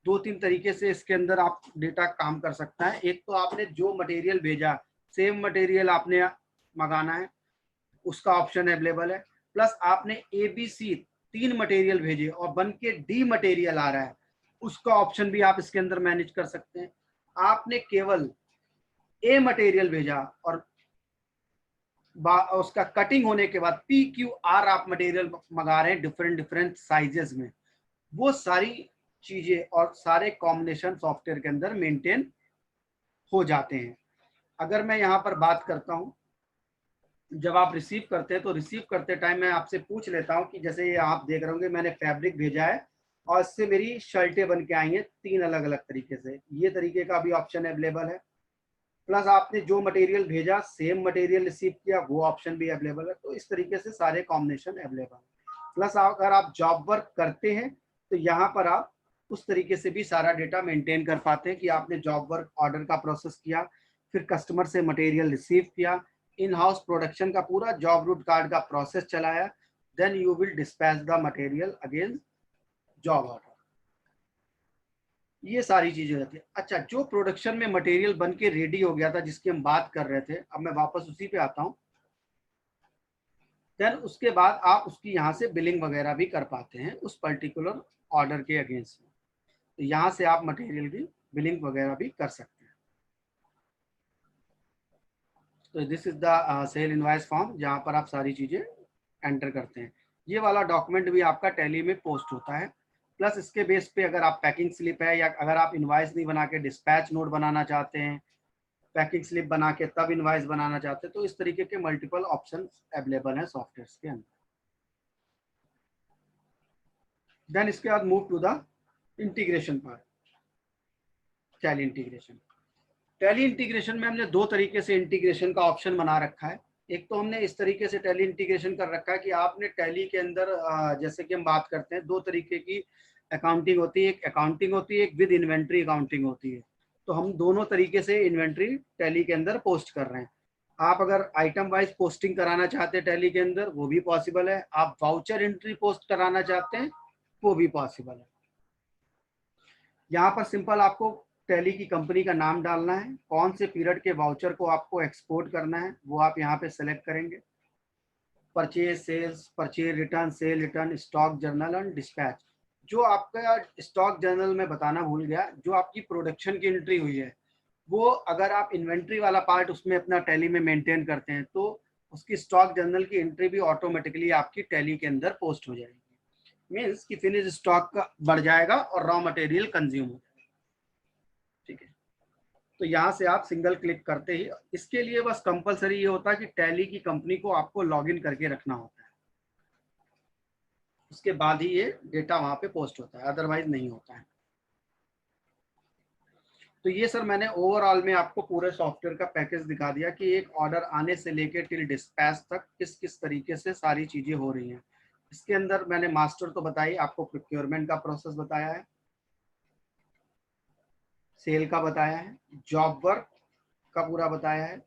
[SPEAKER 1] दो तीन तरीके से इसके अंदर आप डेटा काम कर सकता है। एक तो आपने जो मटेरियल भेजा सेम मटेरियल आपने मंगाना है, उसका ऑप्शन अवेलेबल है। प्लस आपने ABC 3 मटेरियल भेजे और बन के D मटेरियल आ रहा है, उसका ऑप्शन भी आप इसके अंदर मैनेज कर सकते हैं। आपने केवल A मटेरियल भेजा और उसका कटिंग होने के बाद PQR आप मटेरियल मंगा रहे हैं डिफरेंट साइजेस में, वो सारी चीजें और सारे कॉम्बिनेशन सॉफ्टवेयर के अंदर मेंटेन हो जाते हैं। अगर मैं यहाँ पर बात करता हूँ, जब आप रिसीव करते हैं तो रिसीव करते टाइम मैं आपसे पूछ लेता हूँ कि जैसे ये आप देख रहे होंगे मैंने फैब्रिक भेजा है और इससे मेरी शर्टें बन के आई हैं 3 अलग अलग तरीके से, ये तरीके का भी ऑप्शन अवेलेबल है। प्लस आपने जो मटेरियल भेजा सेम मटेरियल रिसीव किया, वो ऑप्शन भी अवेलेबल है। तो इस तरीके से सारे कॉम्बिनेशन अवेलेबल है। प्लस अगर आप जॉब वर्क करते हैं तो यहाँ पर आप उस तरीके से भी सारा डेटा मेंटेन कर पाते हैं कि आपने जॉब वर्क ऑर्डर का प्रोसेस किया, फिर कस्टमर से मटेरियल रिसीव किया, इन हाउस प्रोडक्शन का पूरा जॉब रूट कार्ड का प्रोसेस चलाया, then you will dispatch the material against job order. ये सारी चीजें रहती है। अच्छा, जो प्रोडक्शन में मटेरियल बन के रेडी हो गया था जिसकी हम बात कर रहे थे, अब मैं वापस उसी पे आता हूँ। देन उसके बाद आप उसकी यहाँ से बिलिंग वगैरह भी कर पाते हैं उस पर्टिकुलर ऑर्डर के अगेंस्ट में। तो यहाँ से आप मटेरियल की बिलिंग वगैरह भी कर सकते हैं। तो this is the sale invoice form, जहाँ पर आप सारी चीजें एंटर करते हैं। ये वाला डॉक्यूमेंट भी आपका टैली में पोस्ट होता है। प्लस इसके बेस पे अगर आप पैकिंग स्लिप है या अगर आप इनवॉइस नहीं बना के डिस्पैच नोट बनाना चाहते हैं, पैकिंग स्लिप बना के तब इनवॉइस बनाना चाहते हैं, तो इस तरीके के मल्टीपल ऑप्शन अवेलेबल हैं सॉफ्टवेयर के अंदर। देन इसके बाद move to the integration part, Tally integration. Tally integration में हमने दो तरीके से इंटीग्रेशन का ऑप्शन बना रखा है। एक तो हमने इस तरीके से टैली इंटीग्रेशन कर रखा है कि आपने टैली के अंदर जैसे कि हम बात करते हैं दो तरीके की अकाउंटिंग होती है, एक अकाउंटिंग होती है, एक विद इन्वेंट्री अकाउंटिंग होती है। तो हम दोनों तरीके से इन्वेंट्री टैली के अंदर पोस्ट कर रहे हैं। आप अगर आइटम वाइज पोस्टिंग कराना चाहते हैं टैली के अंदर, वो भी पॉसिबल है। आप वाउचर एंट्री पोस्ट कराना चाहते हैं, वो भी पॉसिबल है। यहाँ पर सिंपल आपको टैली की कंपनी का नाम डालना है, कौन से पीरियड के वाउचर को आपको एक्सपोर्ट करना है वो आप यहाँ पे सेलेक्ट करेंगे। Purchase sales, purchase return, sale return, stock journal and dispatch. जो आपका स्टॉक जर्नल में बताना भूल गया, जो आपकी प्रोडक्शन की एंट्री हुई है, वो अगर आप इन्वेंट्री वाला पार्ट उसमें अपना टैली में मेंटेन करते हैं तो उसकी स्टॉक जर्नल की एंट्री भी ऑटोमेटिकली आपकी टैली के अंदर पोस्ट हो जाएगी। मीन्स कि फिनिश स्टॉक का बढ़ जाएगा और रॉ मटेरियल कंज्यूम हो जाएगा। ठीक है, तो यहाँ से आप सिंगल क्लिक करते ही, इसके लिए बस कंपलसरी ये होता है कि टैली की कंपनी को आपको लॉगिन करके रखना होता है, उसके बाद ही ये डेटा वहाँ पे पोस्ट होता है, अदरवाइज नहीं होता है। तो ये सर मैंने ओवरऑल में आपको पूरे सॉफ्टवेयर का पैकेज दिखा दिया कि एक ऑर्डर आने से लेके टिल डिस्पैच तक किस किस तरीके से सारी चीजें हो रही हैं। इसके अंदर मैंने मास्टर तो बताई, आपको प्रोक्योरमेंट का प्रोसेस बताया है, सेल का बताया है, जॉब वर्क का पूरा बताया है।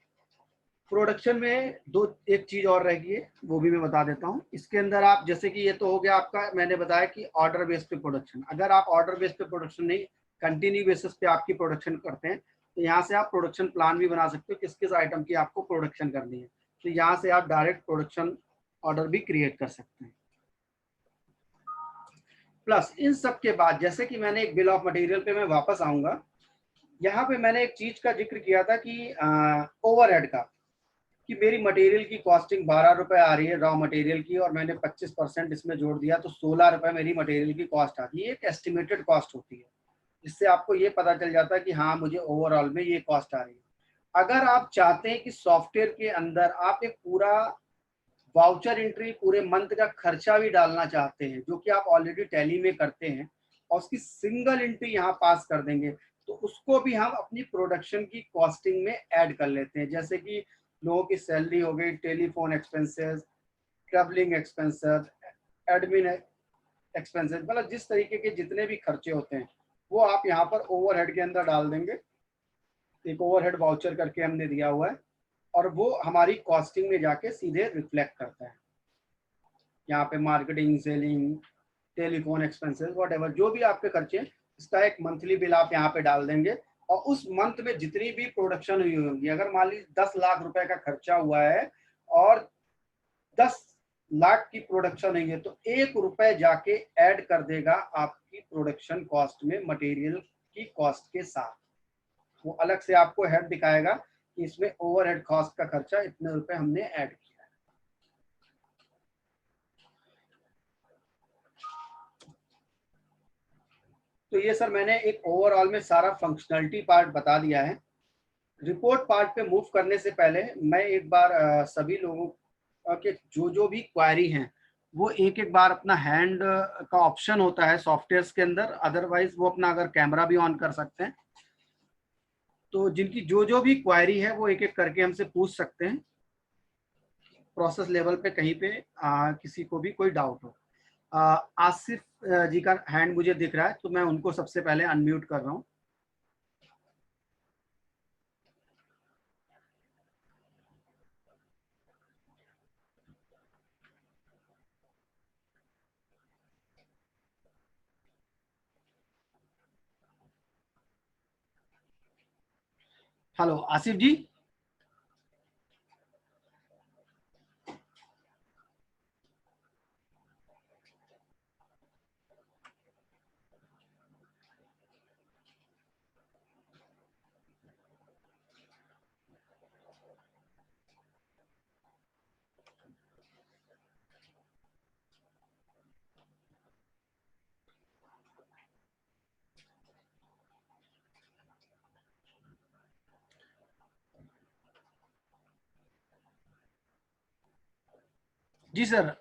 [SPEAKER 1] प्रोडक्शन में दो एक चीज और रह गई है, वो भी मैं बता देता हूँ। इसके अंदर आप जैसे कि ये तो हो गया आपका, मैंने बताया कि ऑर्डर बेस पे प्रोडक्शन। अगर आप ऑर्डर बेस पे प्रोडक्शन नहीं, कंटिन्यू बेसिस पे आपकी प्रोडक्शन करते हैं, तो यहाँ से आप प्रोडक्शन प्लान भी बना सकते हो किस किस आइटम की आपको प्रोडक्शन करनी है। तो यहाँ से आप डायरेक्ट प्रोडक्शन ऑर्डर भी क्रिएट कर सकते हैं। प्लस इन सब के बाद, जैसे कि मैंने एक बिल ऑफ मटेरियल पे मैं वापस आऊंगा, यहाँ पे मैंने एक चीज का जिक्र किया था कि ओवरहेड का, कि मेरी मटेरियल की कॉस्टिंग 12 रुपए आ रही है रॉ मटेरियल की, और मैंने 25% इसमें जोड़ दिया तो 16 रुपए मेरी मटेरियल की कॉस्ट आती है। एक एस्टिमेटेड कॉस्ट होती है, जिससे आपको ये पता चल जाता है कि हाँ मुझे ओवरऑल में ये कॉस्ट आ रही है। अगर आप चाहते हैं कि सॉफ्टवेयर के अंदर आप एक पूरा वाउचर एंट्री पूरे मंथ का खर्चा भी डालना चाहते हैं, जो कि आप ऑलरेडी टैली में करते हैं, और उसकी सिंगल एंट्री यहाँ पास कर देंगे, तो उसको भी हम अपनी प्रोडक्शन की कॉस्टिंग में ऐड कर लेते हैं। जैसे कि लोगों की सैलरी हो गई, telephone expenses, travelling expenses, admin expenses, मतलब जिस तरीके के जितने भी खर्चे होते हैं वो आप यहाँ पर ओवरहेड के अंदर डाल देंगे। एक ओवरहेड वाउचर करके हमने दिया हुआ है, और वो हमारी कॉस्टिंग में जाके सीधे रिफ्लेक्ट करता है। यहाँ पे marketing, selling, telephone expenses, whatever जो भी आपके खर्चे हैं, इसका एक मंथली बिल आप यहाँ पे डाल देंगे। और उस मंथ में जितनी भी प्रोडक्शन हुई होगी, अगर मान लीजिए 10 लाख रुपए का खर्चा हुआ है और 10 लाख की प्रोडक्शन हुई है, तो 1 रुपए जाके ऐड कर देगा आपकी प्रोडक्शन कॉस्ट में मटेरियल की कॉस्ट के साथ। वो अलग से आपको हेड दिखाएगा कि इसमें ओवरहेड कॉस्ट का खर्चा इतने रुपए हमने ऐड किया। तो ये सर मैंने एक ओवरऑल में सारा फंक्शनलिटी पार्ट बता दिया है। रिपोर्ट पार्ट पे मूव करने से पहले मैं एक बार सभी लोगों के जो जो भी क्वारी हैं वो एक एक बार अपना हैंड का ऑप्शन होता है सॉफ्टवेयर के अंदर, अदरवाइज वो अपना अगर कैमरा भी ऑन कर सकते हैं। तो जिनकी जो जो भी क्वारी है वो एक एक करके हमसे पूछ सकते हैं, प्रोसेस लेवल पे कहीं पे किसी को भी कोई डाउट हो। आसिफ जी का हैंड मुझे दिख रहा है, तो मैं उनको सबसे पहले अनम्यूट कर रहा हूँ। हेलो आसिफ जी। जी सर।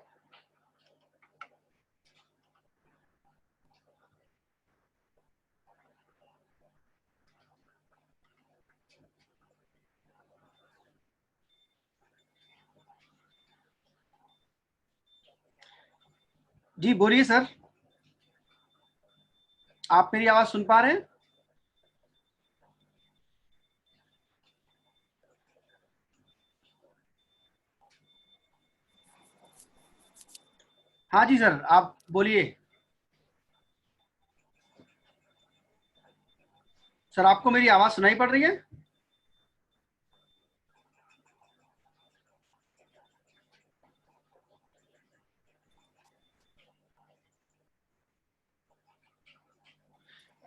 [SPEAKER 1] जी बोलिए सर। आप मेरी आवाज सुन पा रहे हैं? हाँ जी सर, आप बोलिए। सर आपको मेरी आवाज सुनाई पड़ रही है?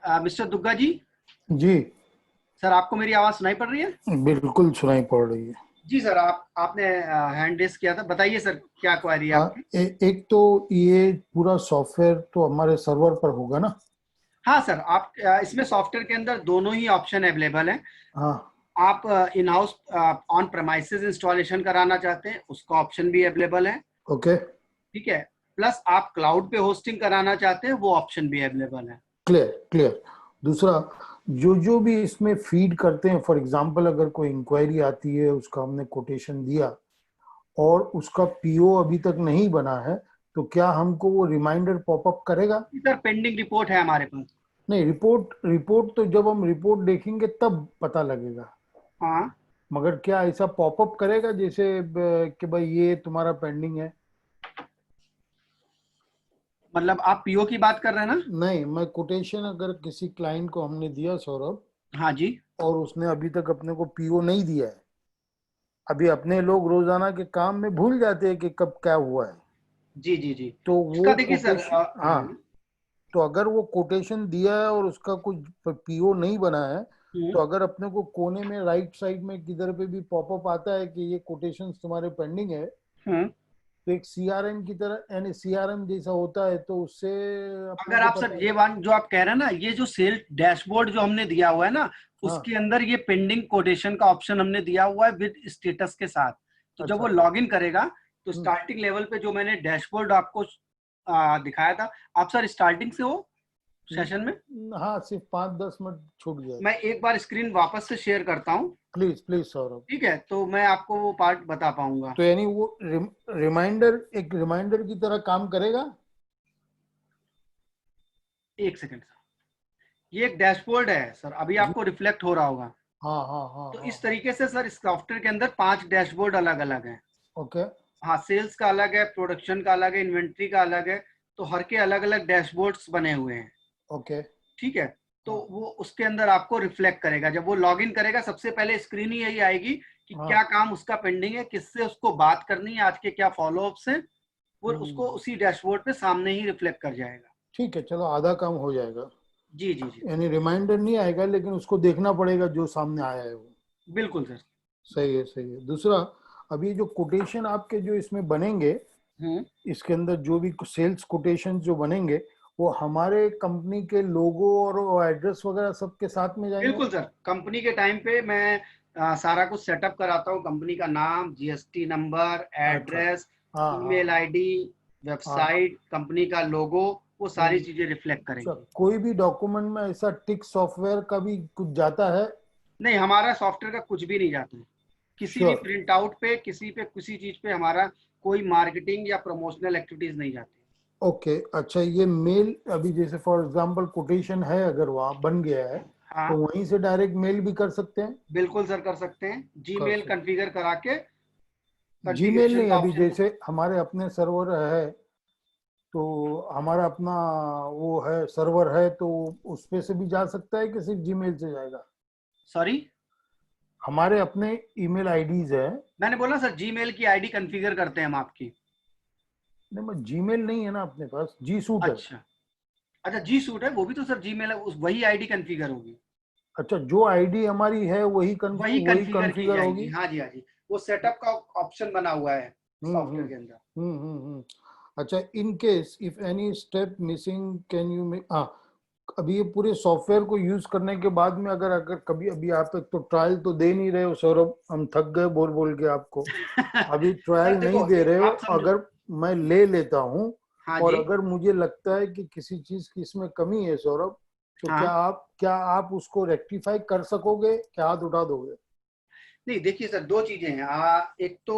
[SPEAKER 1] मिस्टर दुग्गा जी,
[SPEAKER 4] जी
[SPEAKER 1] सर आपको मेरी आवाज सुनाई पड़ रही है?
[SPEAKER 4] बिल्कुल सुनाई पड़ रही है।
[SPEAKER 1] जी सर, आपने हैंड रेस किया था, बताइए सर क्या क्वेरी है
[SPEAKER 4] हाँ,
[SPEAKER 1] आपकी?
[SPEAKER 4] एक तो ये पूरा सॉफ्टवेयर तो हमारे सर्वर पर होगा ना?
[SPEAKER 1] हाँ सर, आप इसमें सॉफ्टवेयर के अंदर दोनों ही ऑप्शन अवेलेबल हैं।
[SPEAKER 4] हाँ,
[SPEAKER 1] आप in house on premises installation कराना चाहते हैं, उसका ऑप्शन भी अवेलेबल है।
[SPEAKER 4] ओके,
[SPEAKER 1] ठीक है, प्लस आप क्लाउड पे होस्टिंग कराना चाहते हैं, वो ऑप्शन भी अवेलेबल है।
[SPEAKER 4] Clear clear. दूसरा, जो जो भी इसमें फीड करते हैं, फॉर एग्जांपल अगर कोई इंक्वायरी आती है, उसका हमने कोटेशन दिया और उसका पीओ अभी तक नहीं बना है, तो क्या हमको वो रिमाइंडर पॉपअप करेगा?
[SPEAKER 1] सर पेंडिंग रिपोर्ट है हमारे पास।
[SPEAKER 4] नहीं, रिपोर्ट तो जब हम रिपोर्ट देखेंगे तब पता लगेगा,
[SPEAKER 1] हाँ,
[SPEAKER 4] मगर क्या ऐसा पॉपअप करेगा जैसे कि भाई ये तुम्हारा पेंडिंग है?
[SPEAKER 1] मतलब आप पीओ की बात कर रहे हैं ना?
[SPEAKER 4] नहीं, मैं कोटेशन अगर किसी क्लाइंट को हमने दिया सौरभ,
[SPEAKER 1] हाँ जी।
[SPEAKER 4] और उसने अभी तक अपने को पीओ नहीं दिया है, अभी अपने लोग रोजाना के काम में भूल जाते हैं कि कब क्या हुआ है,
[SPEAKER 1] जी जी जी।
[SPEAKER 4] तो
[SPEAKER 1] उसका
[SPEAKER 4] वो
[SPEAKER 1] देखिए सर,
[SPEAKER 4] कोटेशन, हाँ, तो अगर वो कोटेशन दिया है और उसका कुछ पीओ नहीं बना है, तो अगर अपने को कोने में राइट साइड में किधर पे भी पॉपअप आता है कि ये कोटेशन तुम्हारे पेंडिंग है, तो एक सीआरएम की तरह, यानी सीआरएम जैसा होता है, तो उससे अपने
[SPEAKER 1] अगर
[SPEAKER 4] को
[SPEAKER 1] आप सर
[SPEAKER 4] पता।
[SPEAKER 1] ये बात जो आप कह रहे हैं ना, ये जो सेल डैशबोर्ड जो हमने दिया हुआ है ना,
[SPEAKER 4] हाँ,
[SPEAKER 1] उसके अंदर ये पेंडिंग कोटेशन का ऑप्शन हमने दिया हुआ है विद स्टेटस के साथ। तो जब
[SPEAKER 4] अच्छा।
[SPEAKER 1] वो लॉग इन करेगा तो
[SPEAKER 4] हम्म,
[SPEAKER 1] स्टार्टिंग लेवल पे जो मैंने डैशबोर्ड आपको दिखाया था, आप सर स्टार्टिंग से हो सेशन में?
[SPEAKER 4] हाँ, सिर्फ 5-10 मिनट छूट गया
[SPEAKER 1] मैं
[SPEAKER 4] था।
[SPEAKER 1] एक बार स्क्रीन वापस से शेयर करता हूँ।
[SPEAKER 4] Please please Saurabh.
[SPEAKER 1] ठीक है, तो मैं आपको वो पार्ट बता पाऊंगा।
[SPEAKER 4] तो यानी वो रिमाइंडर, एक रिमाइंडर की तरह काम करेगा?
[SPEAKER 1] एक सेकंड सर, ये एक डैशबोर्ड है सर, अभी
[SPEAKER 4] जी,
[SPEAKER 1] आपको रिफ्लेक्ट हो रहा होगा।
[SPEAKER 4] हाँ हाँ हाँ
[SPEAKER 1] तो
[SPEAKER 4] हाँ
[SPEAKER 1] इस
[SPEAKER 4] हाँ।
[SPEAKER 1] तरीके से सर इस सॉफ्टवेयर के अंदर 5 डैशबोर्ड अलग अलग हैं।
[SPEAKER 4] ओके
[SPEAKER 1] हाँ, सेल्स का अलग है, प्रोडक्शन का अलग है, इन्वेंट्री का अलग है। तो हर के अलग अलग डैशबोर्ड्स बने हुए हैं।
[SPEAKER 4] ओके।
[SPEAKER 1] ठीक है, तो
[SPEAKER 4] हाँ
[SPEAKER 1] वो उसके अंदर आपको रिफ्लेक्ट करेगा। जब वो लॉग इन करेगा, सबसे पहले स्क्रीन ही यही आएगी कि
[SPEAKER 4] हाँ।
[SPEAKER 1] क्या काम उसका पेंडिंग है, किससे उसको बात करनी है, आज के क्या फॉलोअप्स हैं, वो उसको
[SPEAKER 4] हम्म,
[SPEAKER 1] उसी डैशबोर्ड पे सामने ही रिफ्लेक्ट कर जाएगा।
[SPEAKER 4] ठीक है, चलो आधा काम हो जाएगा।
[SPEAKER 1] जी जी जी,
[SPEAKER 4] यानी रिमाइंडर नहीं आएगा, लेकिन उसको देखना पड़ेगा जो सामने आया है वो।
[SPEAKER 1] बिल्कुल सर।
[SPEAKER 4] सही है, सही है। दूसरा, अभी जो कोटेशन आपके जो इसमें बनेंगे,
[SPEAKER 1] हम्म,
[SPEAKER 4] इसके अंदर जो भी सेल्स कोटेशन जो बनेंगे, वो हमारे कंपनी के लोगो और एड्रेस वगैरह सबके साथ में जाएंगे?
[SPEAKER 1] बिल्कुल सर। कंपनी के टाइम पे मैं सारा कुछ सेटअप कराता हूँ। कंपनी का नाम, जीएसटी नंबर,
[SPEAKER 4] अच्छा।
[SPEAKER 1] एड्रेस,
[SPEAKER 4] हाँ हाँ
[SPEAKER 1] ईमेल आईडी,
[SPEAKER 4] हाँ।
[SPEAKER 1] वेबसाइट, कंपनी का लोगो, वो सारी
[SPEAKER 4] हम्म,
[SPEAKER 1] चीजें रिफ्लेक्ट
[SPEAKER 4] अच्छा,
[SPEAKER 1] करेंगी।
[SPEAKER 4] कोई भी डॉक्यूमेंट में ऐसा टिक सॉफ्टवेयर का भी कुछ जाता है?
[SPEAKER 1] नहीं, हमारा सॉफ्टवेयर का कुछ भी नहीं जाता है। किसी भी
[SPEAKER 4] श्योर।
[SPEAKER 1] प्रिंट आउट पे, किसी चीज पे हमारा कोई मार्केटिंग या प्रमोशनल एक्टिविटीज नहीं जाती।
[SPEAKER 4] ओके, अच्छा, ये मेल अभी जैसे फॉर एग्जांपल कोटेशन है, अगर वहाँ बन गया है, तो
[SPEAKER 1] हाँ,
[SPEAKER 4] वहीं से डायरेक्ट मेल भी कर सकते हैं?
[SPEAKER 1] बिल्कुल सर, कर सकते हैं।
[SPEAKER 4] कर
[SPEAKER 1] जीमेल
[SPEAKER 4] सकते।
[SPEAKER 1] कॉन्फ़िगर करा के
[SPEAKER 4] जीमेल
[SPEAKER 1] कॉन्फ़िगरेशन
[SPEAKER 4] नहीं,
[SPEAKER 1] का
[SPEAKER 4] अभी
[SPEAKER 1] ऑप्शन।
[SPEAKER 4] जैसे हमारे अपने सर्वर है, तो हमारा अपना वो है, सर्वर है, तो उस पे से भी जा सकता है कि सिर्फ जीमेल से जाएगा?
[SPEAKER 1] सॉरी,
[SPEAKER 4] हमारे अपने ईमेल आईडीज है।
[SPEAKER 1] मैंने बोला सर जीमेल की आईडी कॉन्फ़िगर करते हैं हम आपकी।
[SPEAKER 4] नहीं, मैं जीमेल नहीं है ना अपने पास, जी सूट है।
[SPEAKER 1] अच्छा, अच्छा, जी सूट है, वो भी तो सर जीमेल है, उस वही आईडी कॉन्फ़िगर होगी।
[SPEAKER 4] अच्छा, जो आईडी हमारी है वही
[SPEAKER 1] वही
[SPEAKER 4] वही
[SPEAKER 1] कॉन्फ़िगर की
[SPEAKER 4] कॉन्फ़िगर
[SPEAKER 1] जाएगी।
[SPEAKER 4] होगी?
[SPEAKER 1] हाँ जी, हाँ जी, वो सेटअप का ऑप्शन बना हुआ है
[SPEAKER 4] हम्म
[SPEAKER 1] सॉफ्टवेयर
[SPEAKER 4] हम्म
[SPEAKER 1] के अंदर।
[SPEAKER 4] हम्म। अच्छा, in case if any step missing can you make, हाँ, अभी ये पूरे सॉफ्टवेयर को यूज करने के बाद में अगर अगर कभी, अभी आप एक तो ट्रायल तो दे नहीं रहे हो सौरभ, हम थक गए बोल बोल के आपको। अभी ट्रायल
[SPEAKER 1] सर
[SPEAKER 4] नहीं
[SPEAKER 1] देखो,
[SPEAKER 4] दे रहे हो,
[SPEAKER 1] आप समझो।
[SPEAKER 4] अगर मैं ले लेता हूँ
[SPEAKER 1] हाँ
[SPEAKER 4] और
[SPEAKER 1] जी।
[SPEAKER 4] अगर मुझे लगता है कि किसी चीज की इसमें कमी है सौरभ, तो
[SPEAKER 1] हाँ,
[SPEAKER 4] क्या आप उसको रेक्टिफाई कर सकोगे? क्या हाथ उठा दोगे?
[SPEAKER 1] नहीं देखिए सर, दो चीजें हैं। एक तो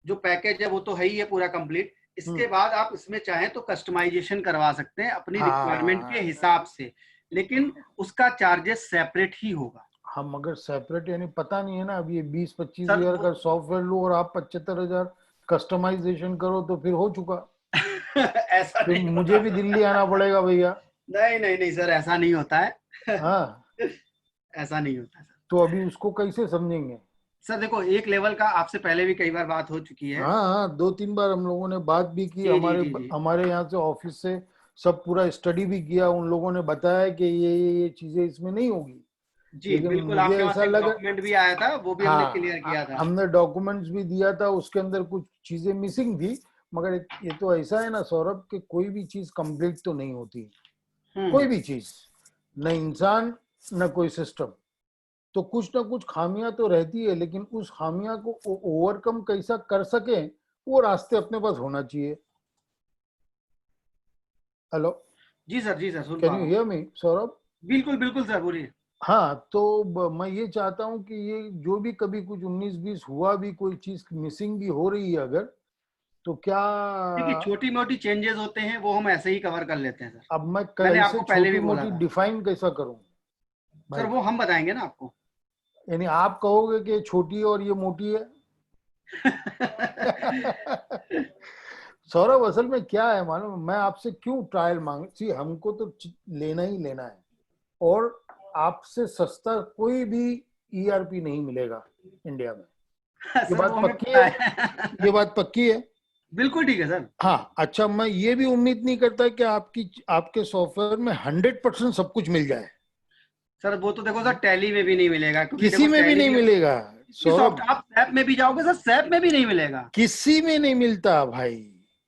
[SPEAKER 1] जो पैकेज है वो तो है ही है पूरा कंप्लीट। इसके बाद आप इसमें चाहें तो कस्टमाइजेशन करवा सकते हैं अपनी
[SPEAKER 4] हाँ।
[SPEAKER 1] रिक्वायरमेंट के हिसाब से, लेकिन उसका चार्जेस सेपरेट ही होगा।
[SPEAKER 4] हम अगर सेपरेट यानी पता नहीं है ना, अब ये 20-25
[SPEAKER 1] सर,
[SPEAKER 4] हजार का सॉफ्टवेयर लो और आप 75,000 कस्टमाइजेशन करो तो फिर हो चुका।
[SPEAKER 1] ऐसा
[SPEAKER 4] फिर
[SPEAKER 1] नहीं
[SPEAKER 4] मुझे
[SPEAKER 1] होता।
[SPEAKER 4] भी दिल्ली आना पड़ेगा भैया।
[SPEAKER 1] नहीं नहीं नहीं सर, ऐसा नहीं होता है।
[SPEAKER 4] हाँ,
[SPEAKER 1] ऐसा नहीं होता सर।
[SPEAKER 4] तो अभी उसको कैसे समझेंगे?
[SPEAKER 1] सर देखो, एक लेवल का आपसे पहले भी कई बार बात हो चुकी है।
[SPEAKER 4] हाँ हाँ, 2-3 बार हम लोगों ने बात भी की,
[SPEAKER 1] जी जी
[SPEAKER 4] हमारे
[SPEAKER 1] जी जी
[SPEAKER 4] हमारे यहाँ से ऑफिस से सब पूरा स्टडी भी किया, उन लोगों ने बताया कि ये चीजें इसमें नहीं होगी।
[SPEAKER 1] जी,
[SPEAKER 4] लेकिन
[SPEAKER 1] बिल्कुल।
[SPEAKER 4] मुझे
[SPEAKER 1] आपके वहां
[SPEAKER 4] ऐसा
[SPEAKER 1] से एक
[SPEAKER 4] लगा,
[SPEAKER 1] डॉक्यूमेंट भी आया था, वो भी हमने क्लियर किया
[SPEAKER 4] हाँ,
[SPEAKER 1] था।
[SPEAKER 4] हमने डॉक्यूमेंट्स भी दिया था, उसके अंदर कुछ चीजें मिसिंग थी। मगर ये तो ऐसा है ना सौरभ कि कोई भी चीज कंप्लीट तो नहीं होती, कोई भी चीज, न इंसान न कोई सिस्टम, तो कुछ ना कुछ खामियां तो रहती है, लेकिन उस खामियां को ओवरकम कैसा कर सके वो रास्ते अपने पास होना चाहिए। हेलो,
[SPEAKER 1] जी सर, जी सर, सुन
[SPEAKER 4] कैन
[SPEAKER 1] पा
[SPEAKER 4] यू
[SPEAKER 1] रहा हूँ।
[SPEAKER 4] Hear me Saurabh?
[SPEAKER 1] बिल्कुल बिल्कुल सर, बोलिए।
[SPEAKER 4] हाँ, तो मैं ये चाहता हूँ कि ये जो भी कभी कुछ 19-20 हुआ भी, कोई चीज मिसिंग भी हो रही है अगर, तो क्या,
[SPEAKER 1] देखिए, छोटी मोटी चेंजेस होते हैं, वो हम ऐसे ही कवर कर लेते हैं सर।
[SPEAKER 4] अब मैं
[SPEAKER 1] मैंने
[SPEAKER 4] कैसे
[SPEAKER 1] आपको पहले
[SPEAKER 4] छोटी
[SPEAKER 1] भी बोला
[SPEAKER 4] मोटी
[SPEAKER 1] था
[SPEAKER 4] डिफाइन कैसा करूं
[SPEAKER 1] सर,
[SPEAKER 4] भाई?
[SPEAKER 1] वो हम बताएंगे ना आपको।
[SPEAKER 4] यानी आप कहोगे कि ये छोटी है और ये मोटी है? सौरभ, असल में क्या है मालूम, मैं आपसे क्यों ट्रायल मांग, सी हमको तो लेना ही लेना है, और आपसे सस्ता कोई भी ईआरपी नहीं मिलेगा इंडिया में। ये
[SPEAKER 1] सर, वो
[SPEAKER 4] बात
[SPEAKER 1] हमें
[SPEAKER 4] पक्की
[SPEAKER 1] पता
[SPEAKER 4] है?
[SPEAKER 1] है।
[SPEAKER 4] ये बात पक्की है?
[SPEAKER 1] बिल्कुल ठीक है सर।
[SPEAKER 4] हाँ, अच्छा, मैं ये भी उम्मीद नहीं करता कि आपके सॉफ्टवेयर में 100% सब कुछ मिल जाए।
[SPEAKER 1] सर वो तो देखो सर, टैली में भी नहीं मिलेगा, क्योंकि
[SPEAKER 4] किसी
[SPEAKER 1] देखो
[SPEAKER 4] में भी
[SPEAKER 1] टैली
[SPEAKER 4] नहीं
[SPEAKER 1] भी
[SPEAKER 4] मिलेगा
[SPEAKER 1] की सॉफ्ट,
[SPEAKER 4] सौरभ,
[SPEAKER 1] आप सैप में भी जाओगे सर, सैप में भी नहीं मिलेगा।
[SPEAKER 4] किसी में नहीं मिलता भाई,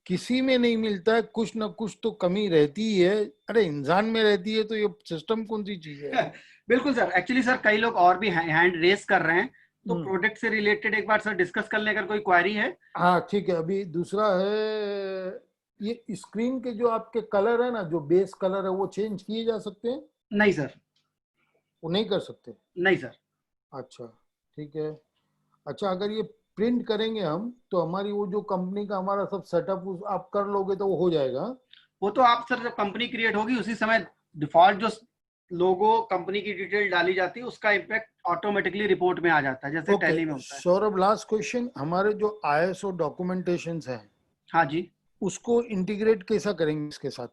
[SPEAKER 4] किसी में नहीं मिलता है। कुछ ना कुछ तो कमी रहती ही है। अरे इंसान में रहती है तो ये सिस्टम कौन सी चीज है?
[SPEAKER 1] बिल्कुल सर। एक्चुअली सर, कई लोग और भी हैंड रेस कर रहे हैं, तो
[SPEAKER 4] हम्म,
[SPEAKER 1] प्रोडक्ट से रिलेटेड एक बार सर डिस्कस कर लें, अगर कोई क्वारी है।
[SPEAKER 4] हाँ ठीक है। अभी दूसरा है, ये स्क्रीन के जो आपके कलर है ना, जो बेस कलर है, वो चेंज किए जा सकते हैं?
[SPEAKER 1] नहीं सर।
[SPEAKER 4] वो नहीं कर सकते?
[SPEAKER 1] नहीं सर।
[SPEAKER 4] अच्छा, ठीक है। अच्छा, अगर ये प्रिंट करेंगे हम, तो हमारी वो जो कंपनी का हमारा सब सेटअप आप कर लोगे तो वो हो जाएगा?
[SPEAKER 1] वो तो आप सर, जब कंपनी क्रिएट होगी उसी समय डिफॉल्ट जो लोगो कंपनी की डिटेल डाली जाती है, उसका इम्पैक्ट ऑटोमेटिकली रिपोर्ट में आ जाता है, जैसे
[SPEAKER 4] ओके
[SPEAKER 1] टैली में होता है।
[SPEAKER 4] सौरभ, लास्ट क्वेश्चन, हमारे जो आईएसओ डॉक्यूमेंटेशंस हैं,
[SPEAKER 1] हाँ जी।
[SPEAKER 4] उसको इंटीग्रेट कैसा करेंगे इसके साथ?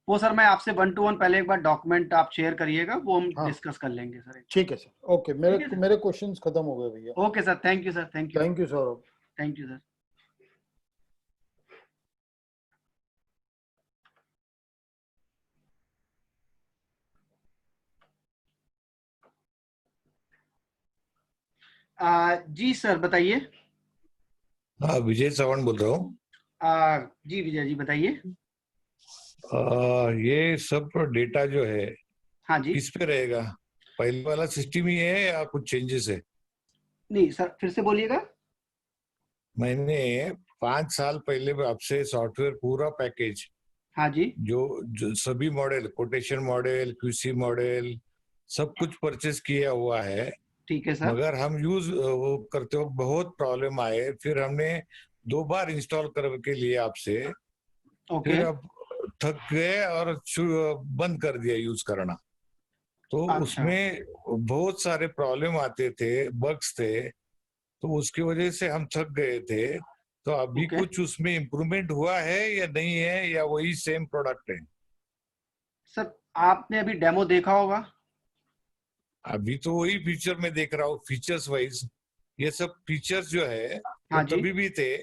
[SPEAKER 1] वो सर, मैं आपसे 1 to 1 पहले एक बार डॉक्यूमेंट आप शेयर करिएगा, वो हम
[SPEAKER 4] हाँ
[SPEAKER 1] डिस्कस कर लेंगे सर।
[SPEAKER 4] ठीक है सर, ओके,
[SPEAKER 1] ठीक है सर।
[SPEAKER 4] मेरे क्वेश्चंस खत्म हो गए भैया।
[SPEAKER 1] Okay sir, thank you sir, thank you.
[SPEAKER 4] Thank you Saurabh.
[SPEAKER 1] Thank you sir. जी सर, बताइए।
[SPEAKER 5] हाँ, विजय चौहान बोल रहा हूँ।
[SPEAKER 1] जी विजय जी, बताइए।
[SPEAKER 5] ये सब डेटा जो है
[SPEAKER 1] हाँ जी।
[SPEAKER 5] किस पे रहेगा? पहले वाला सिस्टम ही है या कुछ चेंजेस है?
[SPEAKER 1] नहीं सर, फिर से बोलिएगा।
[SPEAKER 5] मैंने 5 साल पहले आपसे सॉफ्टवेयर पूरा पैकेज,
[SPEAKER 1] हाँ जी।
[SPEAKER 5] जो सभी model, quotation model, QC model, सब कुछ परचेस किया हुआ है।
[SPEAKER 1] ठीक है सर।
[SPEAKER 5] मगर हम यूज वो करते वक्त बहुत प्रॉब्लम आए, फिर हमने 2 बार इंस्टॉल करके लिए आपसे,
[SPEAKER 1] ओके।
[SPEAKER 5] फिर अब थक गए और बंद कर दिया यूज करना। तो
[SPEAKER 1] अच्छा।
[SPEAKER 5] उसमें बहुत सारे प्रॉब्लम आते थे, बग्स थे, तो उसकी वजह से हम थक गए थे। तो अभी
[SPEAKER 1] ओके
[SPEAKER 5] कुछ उसमें इम्प्रूवमेंट हुआ है या नहीं है, या वही सेम प्रोडक्ट है?
[SPEAKER 1] सर, आपने अभी डेमो देखा होगा।
[SPEAKER 5] अभी तो वही फीचर में देख रहा हूँ, फीचर्स वाइज। ये सब फीचर्स जो है वो
[SPEAKER 1] हाँ जी।
[SPEAKER 5] तभी भी थे।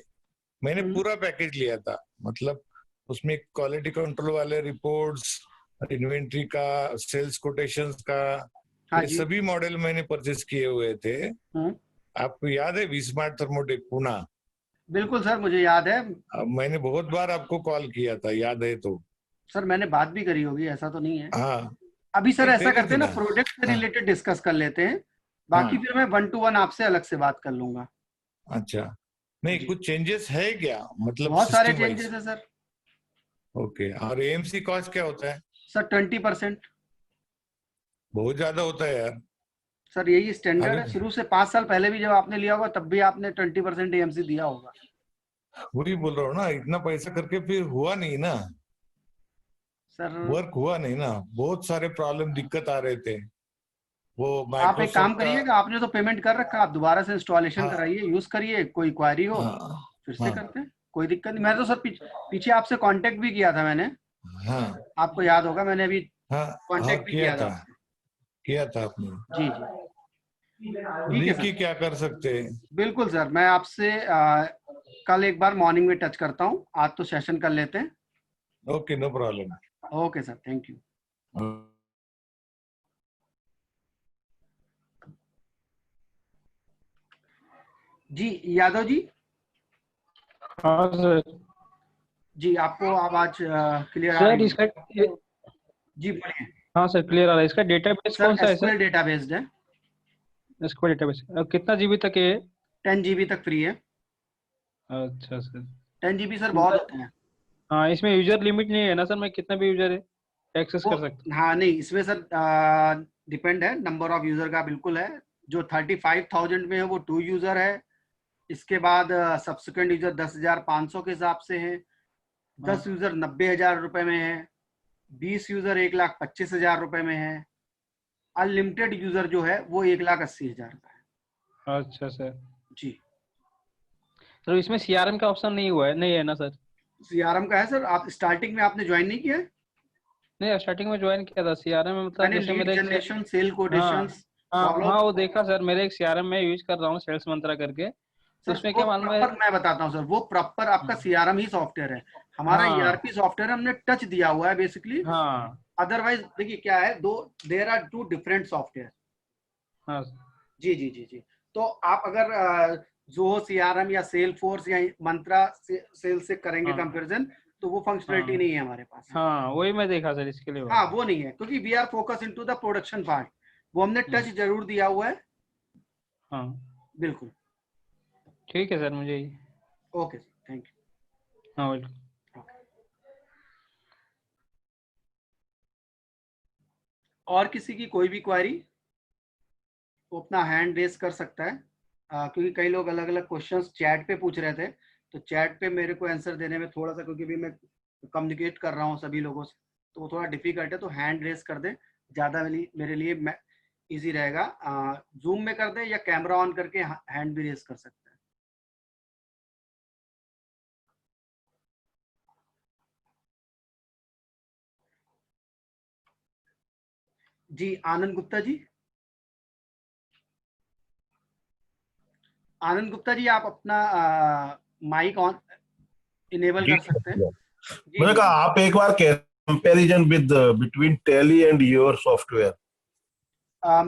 [SPEAKER 5] मैंने पूरा पैकेज लिया था, मतलब उसमें क्वालिटी कंट्रोल वाले रिपोर्ट्स, इन्वेंट्री का, सेल्स कोटेशंस का,
[SPEAKER 1] हाँ
[SPEAKER 5] ये
[SPEAKER 1] जी।
[SPEAKER 5] सभी मॉडल मैंने परचेज किए हुए थे।
[SPEAKER 1] हम्म।
[SPEAKER 5] आपको याद है वी-स्मार्ट थर्मोटेक पुणे?
[SPEAKER 1] बिल्कुल सर, मुझे याद है।
[SPEAKER 5] मैंने बहुत बार आपको कॉल किया था, याद है तो?
[SPEAKER 1] सर, मैंने बात भी करी होगी, ऐसा तो नहीं है।
[SPEAKER 5] हाँ,
[SPEAKER 1] अभी सर
[SPEAKER 5] नहीं
[SPEAKER 1] ऐसा
[SPEAKER 5] पहले
[SPEAKER 1] करते हैं
[SPEAKER 5] दिन।
[SPEAKER 1] ना, प्रोडक्ट से
[SPEAKER 5] हाँ
[SPEAKER 1] रिलेटेड डिस्कस कर लेते हैं। बाकी
[SPEAKER 5] हाँ,
[SPEAKER 1] फिर मैं 1 to 1 आपसे अलग से बात कर लूंगा।
[SPEAKER 5] अच्छा। नहीं,
[SPEAKER 1] जी।
[SPEAKER 5] कुछ चेंजेस है क्या, मतलब
[SPEAKER 1] बहुत सारे
[SPEAKER 5] सिस्टम
[SPEAKER 1] चेंजेस
[SPEAKER 5] वाइज?
[SPEAKER 1] है सर।
[SPEAKER 5] ओके, और एएमसी कॉस्ट क्या होता है?
[SPEAKER 1] सर 20%।
[SPEAKER 5] बहुत ज्यादा होता है यार।
[SPEAKER 1] सर यही स्टैंडर्ड है,
[SPEAKER 5] अगर
[SPEAKER 1] शुरू से 5 साल पहले भी जब आपने लिया होगा तब भी आपने 20% AMC दिया होगा।
[SPEAKER 5] वही बोल रहा हूँ ना, इतना पैसा करके फिर हुआ नहीं ना,
[SPEAKER 1] सर
[SPEAKER 5] वर्क हुआ नहीं ना, बहुत सारे प्रॉब्लम दिक्कत आ रहे थे। वो
[SPEAKER 1] आप एक काम
[SPEAKER 5] माइक्रोसॉफ्ट का।
[SPEAKER 1] करिएगा, आपने तो पेमेंट कर रखा, आप दोबारा से इंस्टॉलेशन
[SPEAKER 5] हाँ
[SPEAKER 1] कराइए, यूज करिए, कोई क्वारी हो
[SPEAKER 5] हाँ
[SPEAKER 1] फिर से
[SPEAKER 5] हाँ
[SPEAKER 1] करते हैं, कोई दिक्कत नहीं। मैं तो सर पीछे आपसे कांटेक्ट भी किया था मैंने,
[SPEAKER 5] हाँ
[SPEAKER 1] आपको याद होगा, मैंने अभी
[SPEAKER 5] हाँ हाँ,
[SPEAKER 1] कांटेक्ट भी
[SPEAKER 5] किया
[SPEAKER 1] किया था
[SPEAKER 5] था,
[SPEAKER 1] आपसे।
[SPEAKER 5] किया था आपने।
[SPEAKER 1] जी जी,
[SPEAKER 5] तो
[SPEAKER 1] ठीक है
[SPEAKER 5] देखिए
[SPEAKER 1] सर।
[SPEAKER 5] क्या कर सकते हैं।
[SPEAKER 1] बिल्कुल सर, मैं आपसे कल एक बार मॉर्निंग में टच करता हूँ, आज तो सेशन कर लेते हैं।
[SPEAKER 5] Okay, no problem.
[SPEAKER 1] Okay sir, thank you. जी यादव जी।
[SPEAKER 3] हाँ सर।
[SPEAKER 1] जी आपको आवाज क्लियर आ
[SPEAKER 3] सर
[SPEAKER 1] रही है?
[SPEAKER 3] इसका
[SPEAKER 1] जी बोलिए।
[SPEAKER 3] हाँ सर, क्लियर आ रहा है। इसका डेटाबेस
[SPEAKER 1] सर
[SPEAKER 3] कौन सा है सर?
[SPEAKER 1] एसक्यूएल डेटाबेस्ड है,
[SPEAKER 3] इसका डेटाबेस कितना जीबी तक है?
[SPEAKER 1] 10 GB तक फ्री है।
[SPEAKER 3] अच्छा सर।
[SPEAKER 1] 10 GB सर बहुत
[SPEAKER 3] मतलब
[SPEAKER 1] होते हैं।
[SPEAKER 3] हाँ, इसमें यूजर लिमिट नहीं है ना सर? मैं कितना भी यूजर है एक्सेस
[SPEAKER 1] वो
[SPEAKER 3] कर सकता
[SPEAKER 1] हाँ नहीं, इसमें सर डिपेंड है, नंबर ऑफ यूजर का बिल्कुल है। जो 35,000 में है वो 2 यूजर है। इसके बाद सब्सिक्वेंट यूजर 10,500 के हिसाब से है।
[SPEAKER 3] हूँ? हाँ।
[SPEAKER 1] 10 यूजर 90,000 रुपए में है। 20 यूजर 1,25,000 रुपए में है। अनलिमिटेड यूजर जो है वो 1,80,000 रुपए है।
[SPEAKER 3] अच्छा सर।
[SPEAKER 1] जी।
[SPEAKER 3] तो इसमें सीआरएम का ऑप्शन नहीं हुआ है, नहीं है ना सर?
[SPEAKER 1] सीआरएम का है सर, आप स्टार्टिंग में आपने ज्वाइन नहीं किया है?
[SPEAKER 3] नहीं, स्टार्टिंग में ज्वाइन किया था सीआरएम में, मतलब
[SPEAKER 1] मैंने
[SPEAKER 3] जैसे
[SPEAKER 1] लीड
[SPEAKER 3] मेरे एक
[SPEAKER 1] जनरेशन, सेल
[SPEAKER 3] हाँ
[SPEAKER 1] कोटेशंस,
[SPEAKER 3] हाँ
[SPEAKER 1] फॉलो।
[SPEAKER 3] हाँ, वो देखा सर, मेरे एक सीआरएम में यूज कर रहा हूँ, सेल्स मंत्रा करके। तो
[SPEAKER 1] सर
[SPEAKER 3] उसमें
[SPEAKER 1] वो
[SPEAKER 3] क्या मालूम है?
[SPEAKER 1] प्रॉपर मैं बताता हूँ सर, वो प्रॉपर आपका सीआरएम ही सॉफ्टवेयर है। हमारा
[SPEAKER 3] हाँ
[SPEAKER 1] ईआरपी सॉफ्टवेयर हमने टच दिया हुआ है बेसिकली।
[SPEAKER 3] हाँ
[SPEAKER 1] अदरवाइज देखिए क्या है, दो there are two different software.
[SPEAKER 3] हाँ
[SPEAKER 1] जी जी जी जी। तो आप अगर जो सीआरएम या सेल फोर्स या मंत्रा सेल से करेंगे
[SPEAKER 3] हाँ
[SPEAKER 1] कंपैरिजन, तो वो फंक्शनलिटी
[SPEAKER 3] हाँ
[SPEAKER 1] नहीं है हमारे पास।
[SPEAKER 3] हाँ, वही मैं देखा सर, इसके लिए
[SPEAKER 1] हाँ
[SPEAKER 3] बात।
[SPEAKER 1] वो नहीं है, क्योंकि we are focus into the production part. वो हमने टच
[SPEAKER 3] हम्म,
[SPEAKER 1] जरूर दिया हुआ है।
[SPEAKER 3] हाँ
[SPEAKER 1] बिल्कुल।
[SPEAKER 3] ठीक है सर, मुझे
[SPEAKER 1] ओके सर, थैंक
[SPEAKER 3] हाँ वेलकम।
[SPEAKER 1] यू। और किसी की कोई भी क्वेरी, वो अपना हैंड रेस कर सकता है। क्योंकि कई लोग अलग अलग क्वेश्चंस चैट पे पूछ रहे थे, तो चैट पे मेरे को आंसर देने में थोड़ा सा, क्योंकि भी मैं कम्युनिकेट कर रहा हूँ सभी लोगों से, तो वो थोड़ा डिफिकल्ट है। तो हैंड रेस कर दें, ज़्यादा मेरे लिए ईजी रहेगा। जूम में कर दें या कैमरा ऑन करके हैंड भी रेस कर सकते हैं। जी आनंद गुप्ता जी। आनंद गुप्ता जी, आप अपना माइक ऑन इनेबल
[SPEAKER 6] जी
[SPEAKER 1] कर सकते हैं। जी
[SPEAKER 6] मैंने
[SPEAKER 1] जी
[SPEAKER 6] कहा
[SPEAKER 1] जी।
[SPEAKER 6] आप एक बार comparison with between Tally and your software.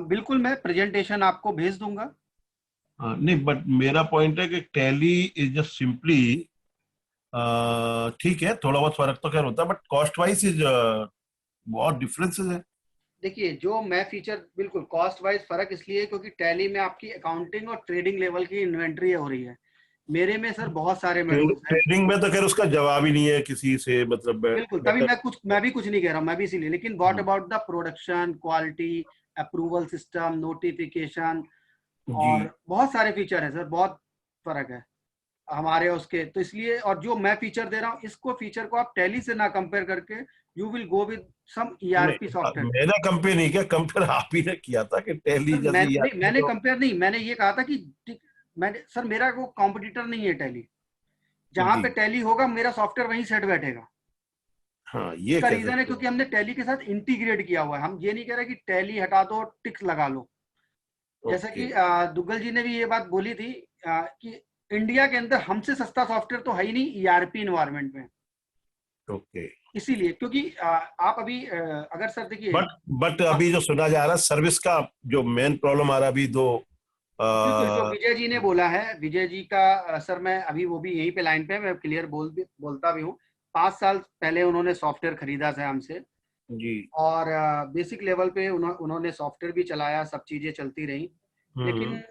[SPEAKER 1] बिल्कुल, मैं प्रेजेंटेशन आपको भेज दूंगा।
[SPEAKER 6] नहीं बट मेरा पॉइंट है कि टैली इज जस्ट सिंपली, ठीक है थोड़ा बहुत फर्क तो खैर होता है बट कॉस्ट वाइज इज बहुत डिफरेंसेस है।
[SPEAKER 1] देखिए, जो मैं फीचर, बिल्कुल कॉस्ट वाइज फर्क इसलिए है क्योंकि टैली में आपकी अकाउंटिंग और ट्रेडिंग लेवल की इन्वेंट्री हो रही है। मेरे में सर बहुत सारे मॉड्यूल्स हैं।
[SPEAKER 6] ट्रेडिंग में तो खैर उसका जवाब ही नहीं है किसी से, मतलब
[SPEAKER 1] बिल्कुल, तभी
[SPEAKER 6] बेटर।
[SPEAKER 1] मैं भी कुछ नहीं कह रहा हूँ, मैं भी इसीलिए। लेकिन what about the production, quality, approval system, notification,
[SPEAKER 6] जी
[SPEAKER 1] और बहुत सारे फीचर है सर, बहुत फर्क है हमारे उसके। तो इसलिए, और जो मैं फीचर दे रहा हूँ, इसको फीचर को आप टैली से ना कंपेयर करके, you will go with some ERP
[SPEAKER 6] नहीं,
[SPEAKER 1] सॉफ्टवेयर।
[SPEAKER 6] मैंने कंपेयर नहीं किया, कंपेयर आप ही ने किया था कि टैली
[SPEAKER 1] सर
[SPEAKER 6] जैसी यार
[SPEAKER 1] मैंने
[SPEAKER 6] तो।
[SPEAKER 1] कंपेयर नहीं, मैंने ये कहा था कि मैंने सर, मेरा वो कॉम्पिटिटर नहीं है टैली। जहां
[SPEAKER 6] जी
[SPEAKER 1] पे टैली होगा मेरा सॉफ्टवेयर वहीं सेट बैठेगा।
[SPEAKER 6] हाँ ये
[SPEAKER 1] इसका
[SPEAKER 6] कह
[SPEAKER 1] रीजन है
[SPEAKER 6] सकते
[SPEAKER 1] क्योंकि
[SPEAKER 6] हैं।
[SPEAKER 1] हमने टैली के साथ इंटीग्रेट किया हुआ है। हम ये नहीं कह रहे कि टैली हटा दो टिक्स लगा लो। जैसा
[SPEAKER 6] ओके
[SPEAKER 1] कि दुग्गल जी ने भी ये बात बोली थी कि इंडिया के अंदर हमसे सस्ता सॉफ्टवेयर तो है ही नहीं ईआरपी इन्वायरमेंट में।
[SPEAKER 6] ओके।
[SPEAKER 1] इसीलिए, क्योंकि आप अभी अगर सर देखिए,
[SPEAKER 6] बट अभी जो सुना जा रहा है सर्विस का जो मेन प्रॉब्लम आ रहा है अभी दो
[SPEAKER 1] बिल्कुल जो
[SPEAKER 6] आ,
[SPEAKER 1] विजय जी ने बोला है, विजय जी का सर, मैं अभी वो भी यहीं पे लाइन पे है, मैं क्लियर बोलता भी हूँ। 5 साल पहले उन्होंने सॉफ्टवेयर खरीदा था हमसे,
[SPEAKER 6] जी
[SPEAKER 1] और बेसिक लेवल पे उन्होंने सॉफ्टवेयर भी चलाया, सब चीजें चलती रही।
[SPEAKER 6] हम्म।
[SPEAKER 1] लेकिन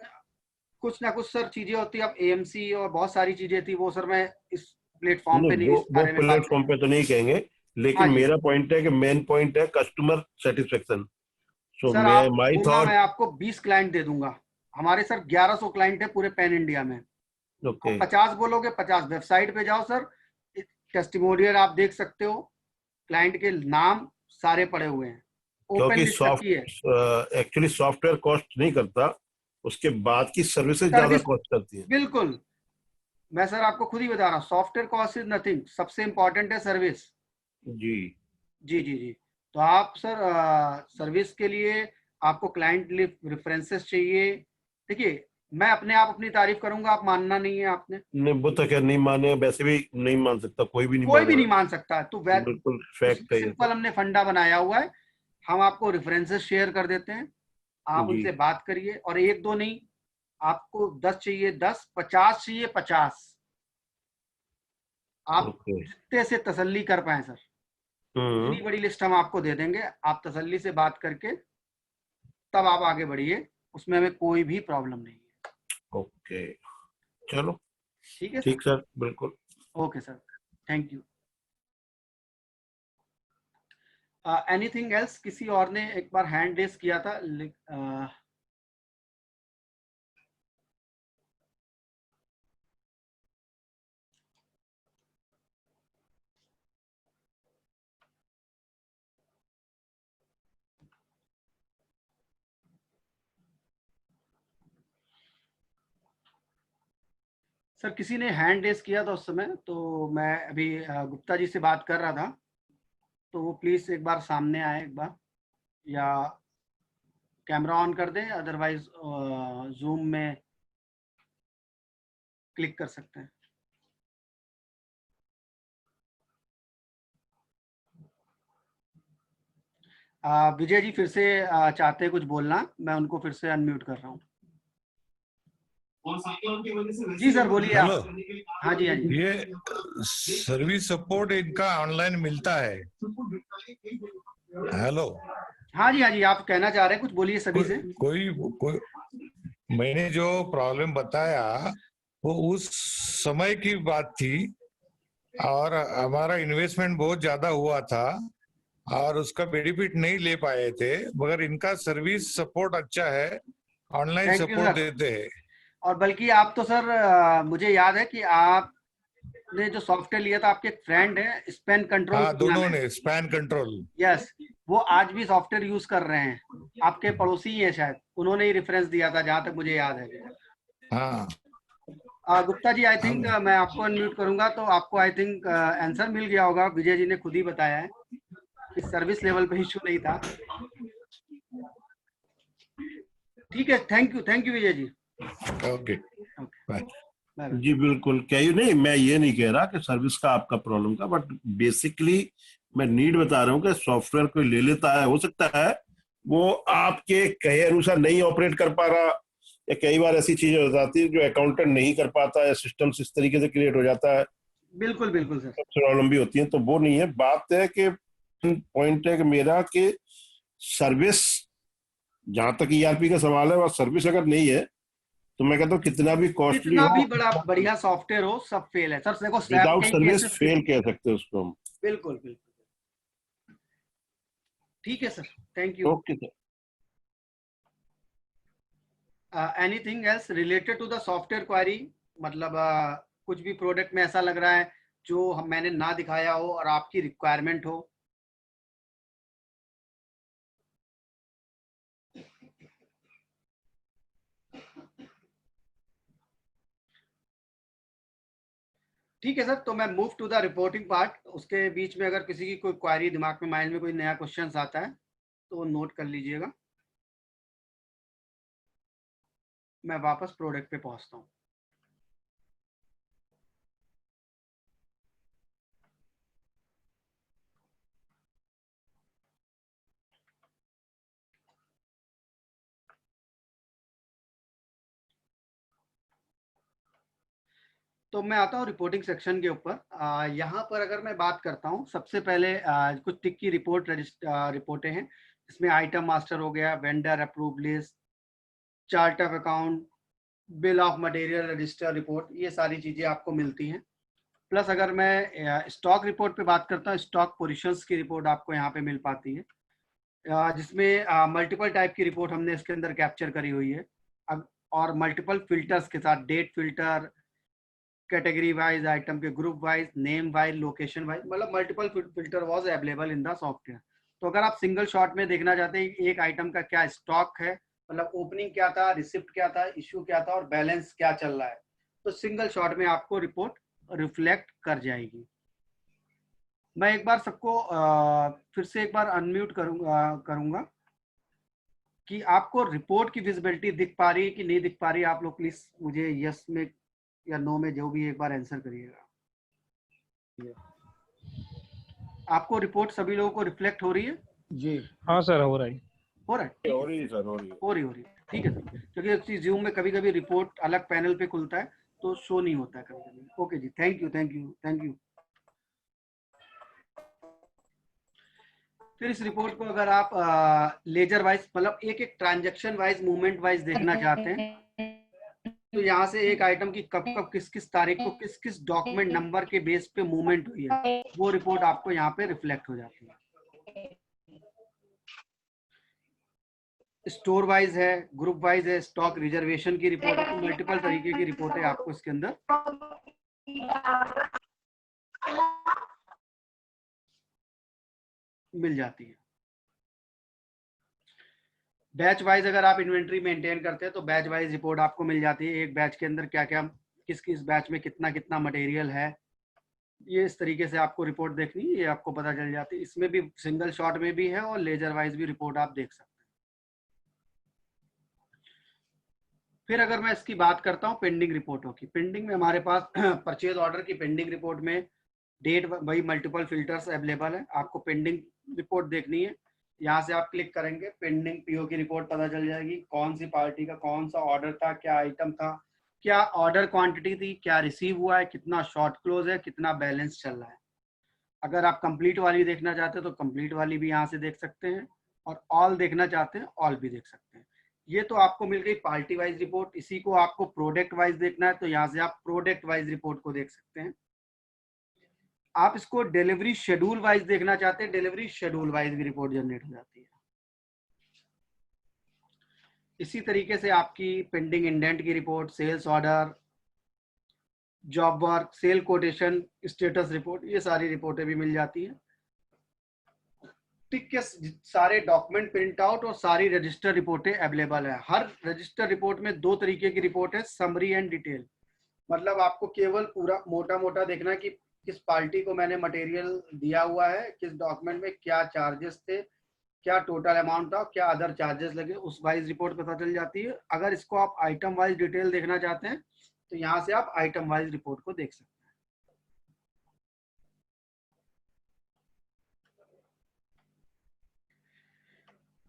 [SPEAKER 1] कुछ ना कुछ सर चीजें होती, अब एएमसी और बहुत सारी चीजें थी, वो सर मैं इस प्लेटफॉर्म
[SPEAKER 6] नहीं
[SPEAKER 1] पे नहीं
[SPEAKER 6] वो
[SPEAKER 1] इस
[SPEAKER 6] वो
[SPEAKER 1] बारे में बात
[SPEAKER 6] प्लेटफॉर्म
[SPEAKER 1] करूँ।
[SPEAKER 6] पे तो नहीं कहेंगे,
[SPEAKER 1] हाँ
[SPEAKER 6] लेकिन
[SPEAKER 1] जी
[SPEAKER 6] मेरा पॉइंट है कि मेन पॉइंट है कस्टमर सेटिस्फेक्शन। सो
[SPEAKER 1] सर,
[SPEAKER 6] मैं
[SPEAKER 1] आप
[SPEAKER 6] माई
[SPEAKER 1] बोलना,
[SPEAKER 6] थॉट।
[SPEAKER 1] मैं आपको 20 क्लाइंट दे दूंगा। हमारे सर 1100 क्लाइंट है पूरे पैन इंडिया में।
[SPEAKER 6] ओके
[SPEAKER 1] 50 बोलोगे 50। वेबसाइट पे जाओ सर, टेस्टिमोनियल आप देख सकते हो, क्लाइंट के नाम सारे पड़े हुए हैं, ओपन
[SPEAKER 6] क्योंकि
[SPEAKER 1] लिस्ट रखी है।
[SPEAKER 6] एक्चुअली सॉफ्टवेयर कॉस्ट नहीं करता, उसके बाद की सर्विसेज ज्यादा
[SPEAKER 1] सर्विस
[SPEAKER 6] कॉस्ट करती है।
[SPEAKER 1] बिल्कुल, मैं सर आपको खुद ही बता रहा हूँ, सॉफ्टवेयर कॉस्ट इज नथिंग, सबसे इंपॉर्टेंट है सर्विस।
[SPEAKER 6] जी
[SPEAKER 1] जी जी जी। तो आप सर सर्विस के लिए आपको क्लाइंट रेफरेंसेस चाहिए। देखिए, मैं अपने आप अपनी तारीफ करूंगा, आप मानना नहीं है आपने,
[SPEAKER 6] नहीं, वो तो खैर नहीं माने, वैसे भी नहीं मान सकता, कोई भी नहीं
[SPEAKER 1] कोई भी नहीं
[SPEAKER 6] मानेगा।
[SPEAKER 1] मान सकता। तो
[SPEAKER 6] बिल्कुल फैक्ट है ये
[SPEAKER 1] सिंपल
[SPEAKER 6] तो।
[SPEAKER 1] हमने फंडा बनाया हुआ है, हम आपको रेफरेंसेस शेयर कर देते हैं, आप
[SPEAKER 6] जी
[SPEAKER 1] उनसे बात करिए, और एक दो नहीं, आपको 10 चाहिए 10, 50 चाहिए 50, आप
[SPEAKER 6] ओके।
[SPEAKER 1] जितने से तसल्ली कर पाए सर, इतनी बड़ी लिस्ट हम आपको दे देंगे, आप तसल्ली से बात करके तब आप आगे बढ़िए, उसमें हमें कोई भी प्रॉब्लम नहीं है।
[SPEAKER 6] ओके चलो
[SPEAKER 1] ठीक है सर।
[SPEAKER 6] ठीक सर, बिल्कुल।
[SPEAKER 1] Okay sir, thank you. Anything else? किसी और ने एक बार हैंड रेस किया था, सर किसी ने हैंड रेस किया था उस समय, तो मैं अभी गुप्ता जी से बात कर रहा था, तो वो प्लीज एक बार सामने आए एक बार, या कैमरा ऑन कर दें, अदरवाइज जूम में क्लिक कर सकते हैं। विजय जी फिर से चाहते हैं कुछ बोलना, मैं उनको फिर से अनम्यूट कर रहा हूँ। जी सर बोलिए आप।
[SPEAKER 5] हेलो,
[SPEAKER 1] हाँ जी हाँ जी।
[SPEAKER 5] ये सर्विस सपोर्ट इनका ऑनलाइन मिलता है? हेलो,
[SPEAKER 1] हाँ जी आप कहना चाह रहे हैं कुछ, बोलिए सभी से।
[SPEAKER 5] कोई मैंने जो प्रॉब्लम बताया वो उस समय की बात थी, और हमारा इन्वेस्टमेंट बहुत ज्यादा हुआ था और उसका बेनिफिट नहीं ले पाए थे, मगर इनका सर्विस सपोर्ट अच्छा है, online
[SPEAKER 1] thank you
[SPEAKER 5] support
[SPEAKER 1] sir.
[SPEAKER 5] देते हैं।
[SPEAKER 1] और बल्कि आप तो सर मुझे याद है कि आपने जो सॉफ्टवेयर लिया था, आपके एक फ्रेंड है, स्पेन कंट्रोल
[SPEAKER 5] हाँ,
[SPEAKER 1] नाम
[SPEAKER 5] दोनों
[SPEAKER 1] है।
[SPEAKER 5] ने स्पैन कंट्रोल।
[SPEAKER 1] यस, वो आज भी सॉफ्टवेयर यूज कर रहे हैं, आपके पड़ोसी ही है शायद, उन्होंने ही रेफरेंस दिया था जहां तक मुझे याद है।
[SPEAKER 5] हाँ
[SPEAKER 1] गुप्ता जी आई थिंक
[SPEAKER 5] हम
[SPEAKER 1] मैं आपको अनम्यूट करूंगा, तो आपको आई थिंक आंसर मिल गया होगा, विजय जी ने खुद ही बताया है कि सर्विस लेवल पे इशू नहीं था। ठीक है, thank you Vijay ji.
[SPEAKER 5] Okay bye.
[SPEAKER 1] Bye.
[SPEAKER 6] जी बिल्कुल, क्या ही नहीं, मैं ये नहीं कह रहा कि सर्विस का आपका प्रॉब्लम था, बट बेसिकली मैं नीड बता रहा हूँ कि सॉफ्टवेयर कोई ले लेता है, हो सकता है वो आपके कहे अनुसार नहीं ऑपरेट कर पा रहा, या कई बार ऐसी चीजें हो जाती है जो अकाउंटेंट नहीं कर पाता, या सिस्टम इस तरीके से क्रिएट हो जाता है,
[SPEAKER 1] बिल्कुल बिल्कुल सर।
[SPEAKER 6] प्रॉब्लम भी होती है, तो वो नहीं है। बात है कि पॉइंट है कि मेरा कि सर्विस, जहां तक ईआरपी का सवाल है, वह सर्विस अगर नहीं है तो मैं कहता हूँ कितना भी कॉस्टली
[SPEAKER 1] कितना
[SPEAKER 6] हो,
[SPEAKER 1] भी बड़ा बढ़िया सॉफ्टवेयर हो, सब फेल है सर। देखो स्लैब
[SPEAKER 6] विदाउट
[SPEAKER 1] के
[SPEAKER 6] सर्विस
[SPEAKER 1] केसेस
[SPEAKER 6] फेल कह सकते हैं उसको हम।
[SPEAKER 1] बिल्कुल बिल्कुल। ठीक है sir, thank you.
[SPEAKER 6] Okay sir.
[SPEAKER 1] Anything else related to the software query? मतलब कुछ भी प्रोडक्ट में ऐसा लग रहा है जो मैंने ना दिखाया हो और आपकी रिक्वायरमेंट हो? ठीक है सर, तो मैं move to the reporting part. उसके बीच में अगर किसी की कोई क्वारी दिमाग में, माइंड में कोई नया क्वेश्चन आता है तो नोट कर लीजिएगा, मैं वापस प्रोडक्ट पे पहुंचता हूँ। तो मैं आता हूँ रिपोर्टिंग सेक्शन के ऊपर। यहाँ पर अगर मैं बात करता हूँ, सबसे पहले कुछ टिक की रिपोर्टें हैं, इसमें आइटम मास्टर हो गया, vendor approve list, chart of account, bill of material register report, ये सारी चीज़ें आपको मिलती हैं। प्लस अगर मैं स्टॉक रिपोर्ट पे बात करता हूँ, स्टॉक पोजीशंस की रिपोर्ट आपको यहाँ पे मिल पाती है, जिसमें मल्टीपल टाइप की रिपोर्ट हमने इसके अंदर कैप्चर करी हुई है, और मल्टीपल फिल्टर्स के साथ, date filter, category wise, item के group wise, name wise, location wise, मतलब multiple filter was available in the software. तो अगर आप सिंगल शॉट में देखना चाहते हैं एक आइटम का क्या स्टॉक है, मतलब ओपनिंग क्या था, रिसिप्ट क्या था, इश्यू क्या था और बैलेंस क्या चल रहा है, तो सिंगल शॉट में आपको रिपोर्ट रिफ्लेक्ट कर जाएगी। मैं एक बार सबको फिर से एक बार अनम्यूट करूंगा कि आपको रिपोर्ट की विजिबिलिटी दिख पा रही है कि नहीं दिख पा रही है। आप लोग प्लीज मुझे यस में या नो में जो भी एक बार आंसर करिएगा। आपको रिपोर्ट सभी लोगों को रिफ्लेक्ट हो रही है?
[SPEAKER 4] जी
[SPEAKER 3] हाँ सर, हो रहा है।
[SPEAKER 1] हो रहा है?
[SPEAKER 6] हो रही है सर, हो रही है।
[SPEAKER 1] हो रही है, ठीक है सर। क्योंकि ज़ूम में कभी कभी रिपोर्ट अलग पैनल पे खुलता है तो शो नहीं होता है कभी कभी। ओके जी, thank you thank you thank you. फिर इस रिपोर्ट को अगर आप लेजर वाइज, मतलब एक एक ट्रांजैक्शन वाइज, मूवमेंट वाइज देखना चाहते हैं, तो यहाँ से एक आइटम की कब कब किस किस तारीख को किस किस डॉक्यूमेंट नंबर के बेस पे मूवमेंट हुई है, वो रिपोर्ट आपको यहाँ पे रिफ्लेक्ट हो जाती है। स्टोर वाइज है, ग्रुप वाइज है, स्टॉक रिजर्वेशन की रिपोर्ट है, मल्टीपल तरीके की रिपोर्टें आपको इसके अंदर मिल जाती है। बैच वाइज अगर आप इन्वेंट्री मेंटेन करते हैं तो बैच वाइज रिपोर्ट आपको मिल जाती है। एक बैच के अंदर क्या क्या, किस किस बैच में कितना कितना मटेरियल है, ये इस तरीके से आपको रिपोर्ट देखनी है, ये आपको पता चल जाती है। इसमें भी सिंगल शॉट में भी है और लेजर वाइज भी रिपोर्ट आप देख सकते हैं। फिर अगर मैं इसकी बात करता हूँ पेंडिंग रिपोर्टों की, पेंडिंग में हमारे पास परचेज ऑर्डर की पेंडिंग रिपोर्ट में डेट वही मल्टीपल फिल्टर्स अवेलेबल है। आपको पेंडिंग रिपोर्ट देखनी है, यहाँ से आप क्लिक करेंगे, पेंडिंग पीओ की रिपोर्ट पता चल जाएगी, कौन सी पार्टी का कौन सा ऑर्डर था, क्या आइटम था, क्या ऑर्डर क्वांटिटी थी, क्या रिसीव हुआ है, कितना शॉर्ट क्लोज है, कितना बैलेंस चल रहा है। अगर आप कंप्लीट वाली देखना चाहते हैं तो कंप्लीट वाली भी यहाँ से देख सकते हैं, और ऑल देखना चाहते हैं ऑल भी देख सकते हैं। ये तो आपको मिल गई पार्टी वाइज रिपोर्ट। इसी को आपको प्रोडक्ट वाइज देखना है तो यहाँ से आप प्रोडक्ट वाइज रिपोर्ट को देख सकते हैं। आप इसको डिलीवरी शेड्यूल वाइज देखना चाहते हैं, डिलीवरी शेड्यूल वाइज भी रिपोर्ट जनरेट हो जाती है। इसी तरीके से आपकी पेंडिंग इंडेंट की report, sales order, job work, sale quotation, status report, ये सारी रिपोर्टें भी मिल जाती है। टिक के सारे डॉक्यूमेंट प्रिंट आउट और सारी रजिस्टर रिपोर्टें अवेलेबल है। हर रजिस्टर रिपोर्ट में दो तरीके की रिपोर्ट है, समरी एंड डिटेल। मतलब आपको केवल पूरा मोटा मोटा देखना है कि किस पार्टी को मैंने मटेरियल दिया हुआ है, किस डॉक्यूमेंट में क्या चार्जेस थे, क्या टोटल अमाउंट था, क्या अदर चार्जेस लगे, उस वाइज रिपोर्ट पता चल जाती है। अगर इसको आप आइटम वाइज डिटेल देखना चाहते हैं तो यहाँ से आप आइटम वाइज रिपोर्ट को देख सकते हैं।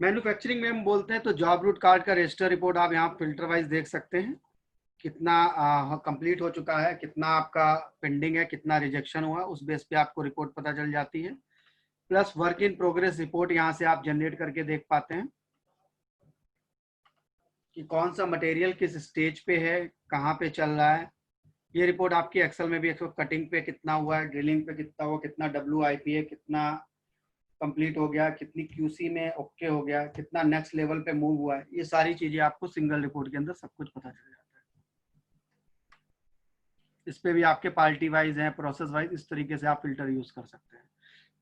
[SPEAKER 1] मैन्युफैक्चरिंग में हम बोलते हैं तो जॉब रूट कार्ड का रजिस्टर रिपोर्ट आप यहाँ फिल्टर वाइज देख सकते हैं, कितना कंप्लीट हो चुका है, कितना आपका पेंडिंग है, कितना रिजेक्शन हुआ, उस बेस पे आपको रिपोर्ट पता चल जाती है। Plus work in progress report यहाँ से आप जनरेट करके देख पाते हैं कि कौन सा मटेरियल किस स्टेज पे है, कहाँ पे चल रहा है। ये रिपोर्ट आपकी एक्सेल में भी कटिंग पे कितना हुआ है, ड्रिलिंग पे कितना हुआ, कितना WIP है, कितना कंप्लीट हो गया, कितनी QC में ओके हो गया, कितना नेक्स्ट लेवल पे मूव हुआ है। ये सारी चीजें आपको सिंगल रिपोर्ट के अंदर सब कुछ पता चल जाता है। इस पे भी आपके पार्टी वाइज है, प्रोसेस वाइज, इस तरीके से आप फिल्टर यूज कर सकते हैं।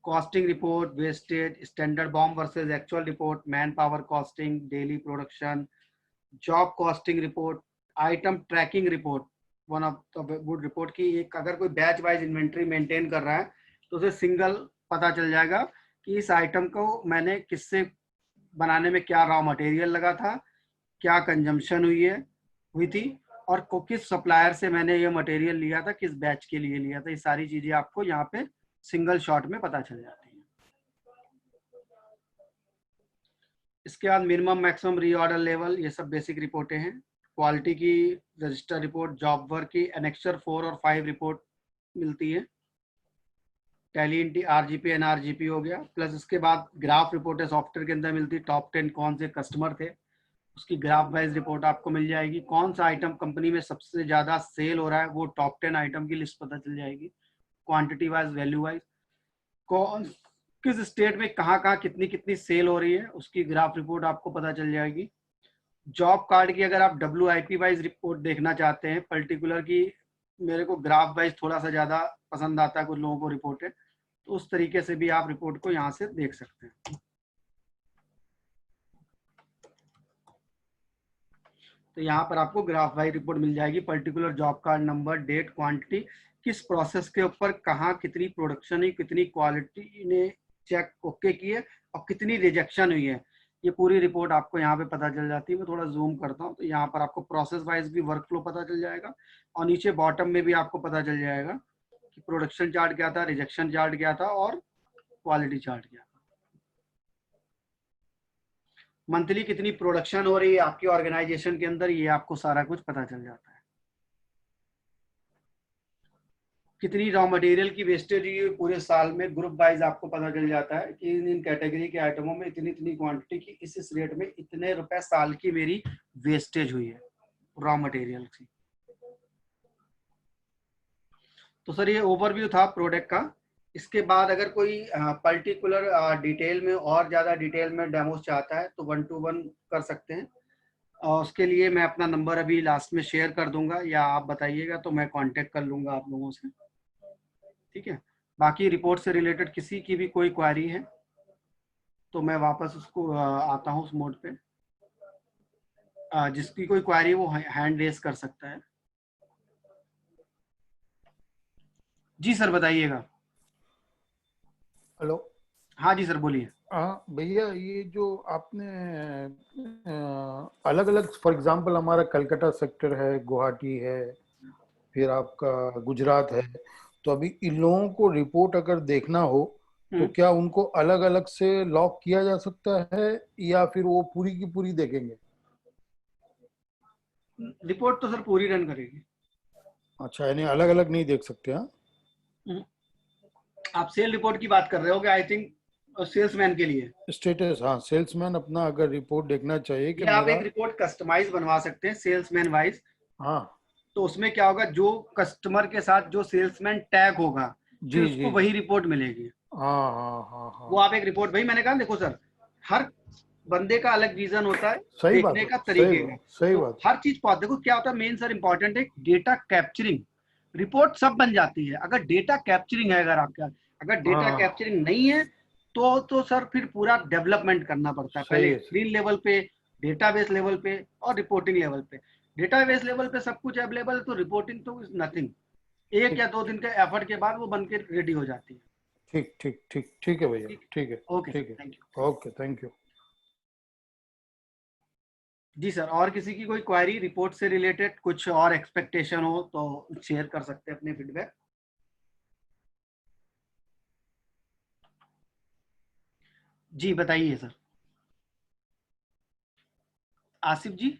[SPEAKER 1] Costing report, wastage, standard BOM versus actual report, man power costing, daily production, job costing report, item tracking report, one of the good report की। एक अगर कोई बैच वाइज इन्वेंट्री मेंटेन कर रहा है तो उसे सिंगल पता चल जाएगा कि इस आइटम को मैंने किससे बनाने में क्या रॉ मटेरियल लगा था, क्या कंजम्पशन हुई थी, और किस सप्लायर से मैंने ये मटेरियल लिया था, किस बैच के लिए लिया था। ये सारी चीजें आपको यहाँ पे सिंगल शॉट में पता चल जाती है। इसके बाद मिनिमम मैक्सिमम रीऑर्डर लेवल, ये सब बेसिक रिपोर्टें हैं। क्वालिटी की रजिस्टर रिपोर्ट, जॉब वर्क की एनेक्सर 4 और 5 रिपोर्ट मिलती है। टैली RGP NRGP हो गया। प्लस इसके बाद ग्राफ रिपोर्ट है सॉफ्टवेयर के अंदर मिलती है। टॉप 10 कौन से कस्टमर थे, उसकी ग्राफ वाइज रिपोर्ट आपको मिल जाएगी। कौन सा आइटम कंपनी में सबसे ज्यादा सेल हो रहा है, वो टॉप 10 आइटम की लिस्ट पता चल जाएगी। क्वांटिटी वाइज, वैल्यू वाइज, कौन किस स्टेट में कहाँ कहाँ कितनी कितनी सेल हो रही है, उसकी ग्राफ रिपोर्ट आपको पता चल जाएगी। जॉब कार्ड की अगर आप WIP वाइज रिपोर्ट देखना चाहते हैं, पर्टिकुलर की मेरे को ग्राफ वाइज थोड़ा सा ज़्यादा पसंद आता है कुछ लोगों को रिपोर्टेड, तो उस तरीके से भी आप रिपोर्ट को यहाँ से देख सकते हैं। तो यहाँ पर आपको ग्राफ वाइज रिपोर्ट मिल जाएगी, particular job card number, date, quantity, किस प्रोसेस के ऊपर कहाँ कितनी प्रोडक्शन हुई, कितनी क्वालिटी ने चेक ओके की है और कितनी रिजेक्शन हुई है, ये पूरी रिपोर्ट आपको यहाँ पे पता चल जाती है। मैं थोड़ा जूम करता हूँ तो यहाँ पर आपको प्रोसेस वाइज भी वर्क फ्लो पता चल जाएगा और नीचे बॉटम में भी आपको पता चल जाएगा कि प्रोडक्शन चार्ट क्या था, रिजेक्शन चार्ट क्या था और क्वालिटी चार्ट क्या था। मंथली कितनी प्रोडक्शन हो रही है आपकी ऑर्गेनाइजेशन के अंदर, ये आपको सारा कुछ पता चल जाता है। कितनी रॉ मटेरियल की वेस्टेज हुई है पूरे साल में, ग्रुप वाइज आपको पता चल जाता है कि इन कैटेगरी के आइटमों में इतनी इतनी क्वांटिटी की इस रेट में इतने रुपए साल की मेरी वेस्टेज हुई है रॉ मटेरियल की। तो सर ये ओवरव्यू था प्रोडक्ट का। इसके बाद अगर कोई पर्टिकुलर डिटेल में और ज़्यादा डिटेल में डेमोस चाहता है तो 1-to-1 कर सकते हैं, और उसके लिए मैं अपना नंबर अभी लास्ट में शेयर कर दूंगा या आप बताइएगा तो मैं कांटेक्ट कर लूंगा आप लोगों से, ठीक है। बाकी रिपोर्ट से रिलेटेड किसी की भी कोई क्वेरी है तो मैं वापस उसको आता हूँ उस मोड पे, जिसकी कोई क्वेरी वो हैंड रेस कर सकता है। जी सर बताइएगा।
[SPEAKER 4] हेलो।
[SPEAKER 1] हाँ जी सर बोलिए।
[SPEAKER 4] हाँ भैया, ये जो आपने अलग अलग, फॉर एग्जांपल हमारा कलकत्ता सेक्टर है, गुवाहाटी है, फिर आपका गुजरात है, तो अभी इन लोगों को रिपोर्ट अगर देखना हो तो क्या उनको अलग अलग से लॉक किया जा सकता है या फिर वो पूरी की पूरी देखेंगे?
[SPEAKER 1] रिपोर्ट तो सर पूरी रन करेगी।
[SPEAKER 4] अच्छा, यानी अलग अलग नहीं देख सकते? हाँ,
[SPEAKER 1] आप सेल रिपोर्ट की बात कर रहे हो आई थिंक, सेल्समैन के लिए
[SPEAKER 4] स्टेटस। हाँ, सेल्समैन अपना अगर रिपोर्ट देखना चाहिए कि
[SPEAKER 1] आप एक रिपोर्ट कस्टमाइज बनवा सकते हैं सेल्समैन वाइज।
[SPEAKER 4] हाँ,
[SPEAKER 1] तो उसमें क्या होगा, जो कस्टमर के साथ जो सेल्समैन टैग होगा
[SPEAKER 4] जी
[SPEAKER 1] उसको वही रिपोर्ट मिलेगी।
[SPEAKER 4] हाँ हाँ हाँ हाँ,
[SPEAKER 1] वो आप एक रिपोर्ट, भाई मैंने कहा देखो सर, हर बंदे का अलग विजन होता है
[SPEAKER 4] सही बात
[SPEAKER 1] देखने
[SPEAKER 4] है,
[SPEAKER 1] का तरीके का।
[SPEAKER 4] सही
[SPEAKER 1] तो
[SPEAKER 4] बात।
[SPEAKER 1] हर चीज देखो क्या होता है, मेन सर इंपॉर्टेंट है डेटा कैप्चरिंग। रिपोर्ट सब बन जाती है अगर डेटा कैप्चरिंग है, अगर आपका अगर डेटा
[SPEAKER 4] हाँ,
[SPEAKER 1] कैप्चरिंग नहीं है तो सर फिर पूरा डेवलपमेंट करना पड़ता है,
[SPEAKER 4] सही
[SPEAKER 1] पहले
[SPEAKER 4] है।
[SPEAKER 1] स्क्रीन लेवल पे, डेटाबेस लेवल पे और रिपोर्टिंग लेवल पे। डेटाबेस लेवल पे सब कुछ अवेलेबल है तो रिपोर्टिंग तो इज नथिंग, एक या 2 दिन के एफर्ट के बाद वो बनके रेडी हो जाती है।
[SPEAKER 4] ठीक ठीक ठीक ठीक है भैया, ठीक है,
[SPEAKER 1] ओके
[SPEAKER 4] ठीक है,
[SPEAKER 1] thank you.
[SPEAKER 4] Okay, thank you.
[SPEAKER 1] जी सर, और किसी की कोई क्वेरी रिपोर्ट से रिलेटेड कुछ और एक्सपेक्टेशन हो तो शेयर कर सकते हैं अपने फीडबैक। जी बताइए सर। आसिफ जी।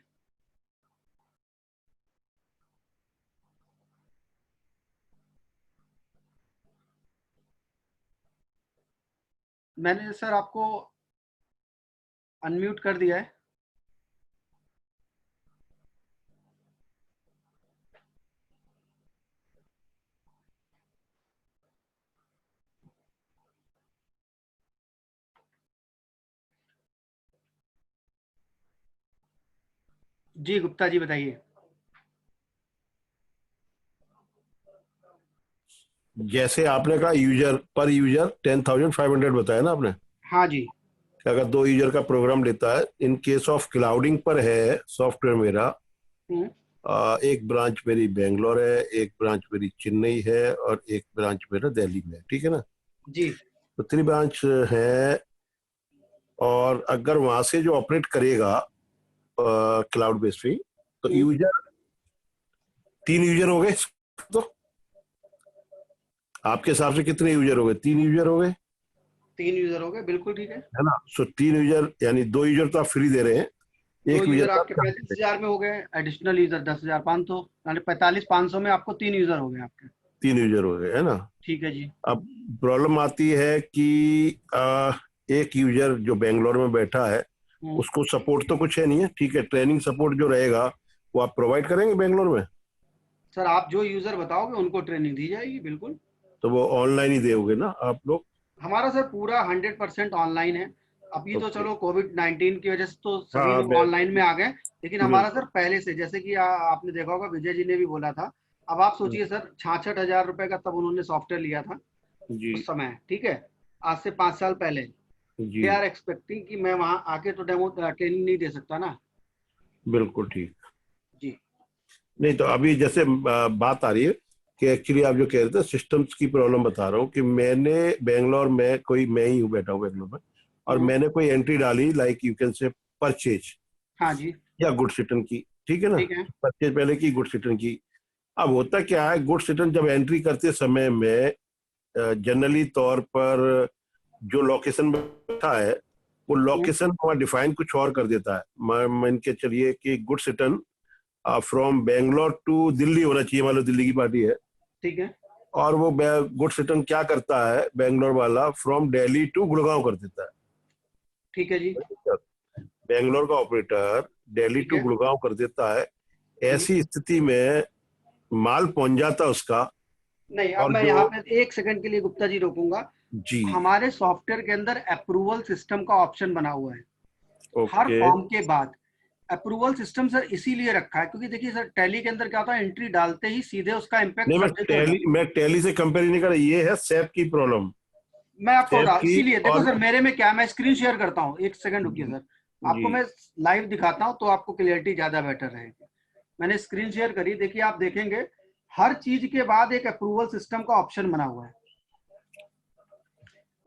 [SPEAKER 1] मैंने सर आपको अनम्यूट कर दिया है। जी गुप्ता जी बताइए।
[SPEAKER 6] जैसे आपने कहा यूजर पर यूजर 10,500 बताया ना आपने।
[SPEAKER 1] हाँ जी।
[SPEAKER 6] अगर 2 यूजर का प्रोग्राम लेता है, इन केस ऑफ क्लाउडिंग पर है सॉफ्टवेयर मेरा, एक ब्रांच मेरी बेंगलोर है, एक ब्रांच मेरी चेन्नई है और एक ब्रांच मेरा दिल्ली में है, ठीक है ना
[SPEAKER 1] जी।
[SPEAKER 6] तो 3 ब्रांच है। और अगर वहां से जो ऑपरेट करेगा क्लाउड बेस्ड पे, तो यूजर 3 यूजर हो गए। तो आपके हिसाब से कितने यूजर हो गए? 3 यूजर हो गए,
[SPEAKER 1] 3 यूजर हो गए, बिल्कुल ठीक है
[SPEAKER 6] ना। सो 3 यूजर यानी 2 यूजर तो आप फ्री दे रहे हैं,
[SPEAKER 1] 2
[SPEAKER 6] एक
[SPEAKER 1] यूजर
[SPEAKER 6] यूजर
[SPEAKER 1] आपके 35,000 में हो गए, एडिशनल यूजर 10,500, यानी 45,500 में आपको 3 यूजर हो गए आपके।
[SPEAKER 6] 3 यूजर हो गए, है ना।
[SPEAKER 1] ठीक है जी।
[SPEAKER 6] अब प्रॉब्लम आती है कि एक यूजर जो बेंगलोर में बैठा है उसको सपोर्ट तो कुछ है नहीं है, ठीक है। ट्रेनिंग सपोर्ट जो रहेगा वो आप प्रोवाइड करेंगे बेंगलोर में?
[SPEAKER 1] सर आप जो यूजर बताओगे उनको ट्रेनिंग दी जाएगी बिल्कुल।
[SPEAKER 6] तो वो ऑनलाइन ही दोगे ना आप लोग?
[SPEAKER 1] हमारा सर पूरा 100% ऑनलाइन है। अभी तो चलो कोविड-19 की वजह से तो सभी
[SPEAKER 6] हाँ,
[SPEAKER 1] लोग ऑनलाइन में आ गए, लेकिन हमारा
[SPEAKER 6] बिल्कुल।
[SPEAKER 1] सर पहले से, जैसे कि आपने देखा होगा विजय जी ने भी बोला था अब आप सोचिए सर, 66,000 रुपए का तब उन्होंने सॉफ्टवेयर लिया था
[SPEAKER 6] जी
[SPEAKER 1] उस समय, ठीक है, आज से 5 साल पहले।
[SPEAKER 6] जी
[SPEAKER 1] दे आर एक्सपेक्टिंग कि मैं वहां आके तो डेमो ट्रेनिंग नहीं दे सकता ना।
[SPEAKER 6] बिल्कुल ठीक।
[SPEAKER 1] जी
[SPEAKER 6] नहीं तो अभी जैसे बात आ रही है कि एक्चुअली आप जो कह रहे थे सिस्टम्स की प्रॉब्लम बता रहा हूँ कि मैंने बेंगलोर में मैं ही हूँ बैठा हूँ बेंगलोर में, और मैंने कोई एंट्री डाली like you can say purchase
[SPEAKER 1] हाँ जी,
[SPEAKER 6] या गुड्स रिटर्न की, ठीक है ना,
[SPEAKER 1] ठीक है।
[SPEAKER 6] परचेज पहले की, गुड्स रिटर्न की। अब होता क्या है, गुड्स रिटर्न जब एंट्री करते समय में जनरली तौर पर जो लोकेशन में बैठा है वो लोकेशन वहाँ डिफाइन कुछ और कर देता है। मान के चलिए कि goods return from Bangalore to Delhi होना चाहिए, मान लो दिल्ली की पार्टी है,
[SPEAKER 1] ठीक है,
[SPEAKER 6] और वो गुड्स रिटर्न क्या करता है बेंगलोर वाला, फ्रॉम दिल्ली टू गुड़गांव कर देता है।
[SPEAKER 1] ठीक है जी,
[SPEAKER 6] बेंगलोर का ऑपरेटर दिल्ली
[SPEAKER 1] ठीक
[SPEAKER 6] टू
[SPEAKER 1] है।
[SPEAKER 6] गुड़गांव कर देता है। ऐसी स्थिति में माल पहुंच जाता है उसका।
[SPEAKER 1] नहीं, अब
[SPEAKER 6] और
[SPEAKER 1] मैं
[SPEAKER 6] जो
[SPEAKER 1] यहाँ पे 1 सेकंड के लिए गुप्ता जी रोकूंगा।
[SPEAKER 6] जी
[SPEAKER 1] हमारे सॉफ्टवेयर के अंदर अप्रूवल सिस्टम का ऑप्शन बना हुआ है। हर
[SPEAKER 6] ओके,
[SPEAKER 1] फॉर्म के बाद अप्रूवल सिस्टम सर इसीलिए रखा है क्योंकि देखिए सर, टैली के अंदर क्या होता है, एंट्री डालते ही सीधे उसका इम्पैक्ट
[SPEAKER 6] नहीं
[SPEAKER 1] सब्जेक्ट हो जाता है।
[SPEAKER 6] मैं टैली से कंपेयर नहीं कर रहा, ये है सैप की प्रॉब्लम,
[SPEAKER 1] मैं आपको
[SPEAKER 6] सैप
[SPEAKER 1] बता,
[SPEAKER 6] की।
[SPEAKER 1] इसीलिए देखो
[SPEAKER 6] और
[SPEAKER 1] सर, मेरे में क्या, मैं स्क्रीन शेयर करता हूँ, 1 सेकंड रुकिए सर, आपको
[SPEAKER 6] जी
[SPEAKER 1] मैं लाइव दिखाता हूँ तो आपको क्लियरिटी ज्यादा बेटर रहेगी। मैंने स्क्रीन शेयर करी, देखिए आप देखेंगे हर चीज के बाद एक अप्रूवल सिस्टम का ऑप्शन बना हुआ है।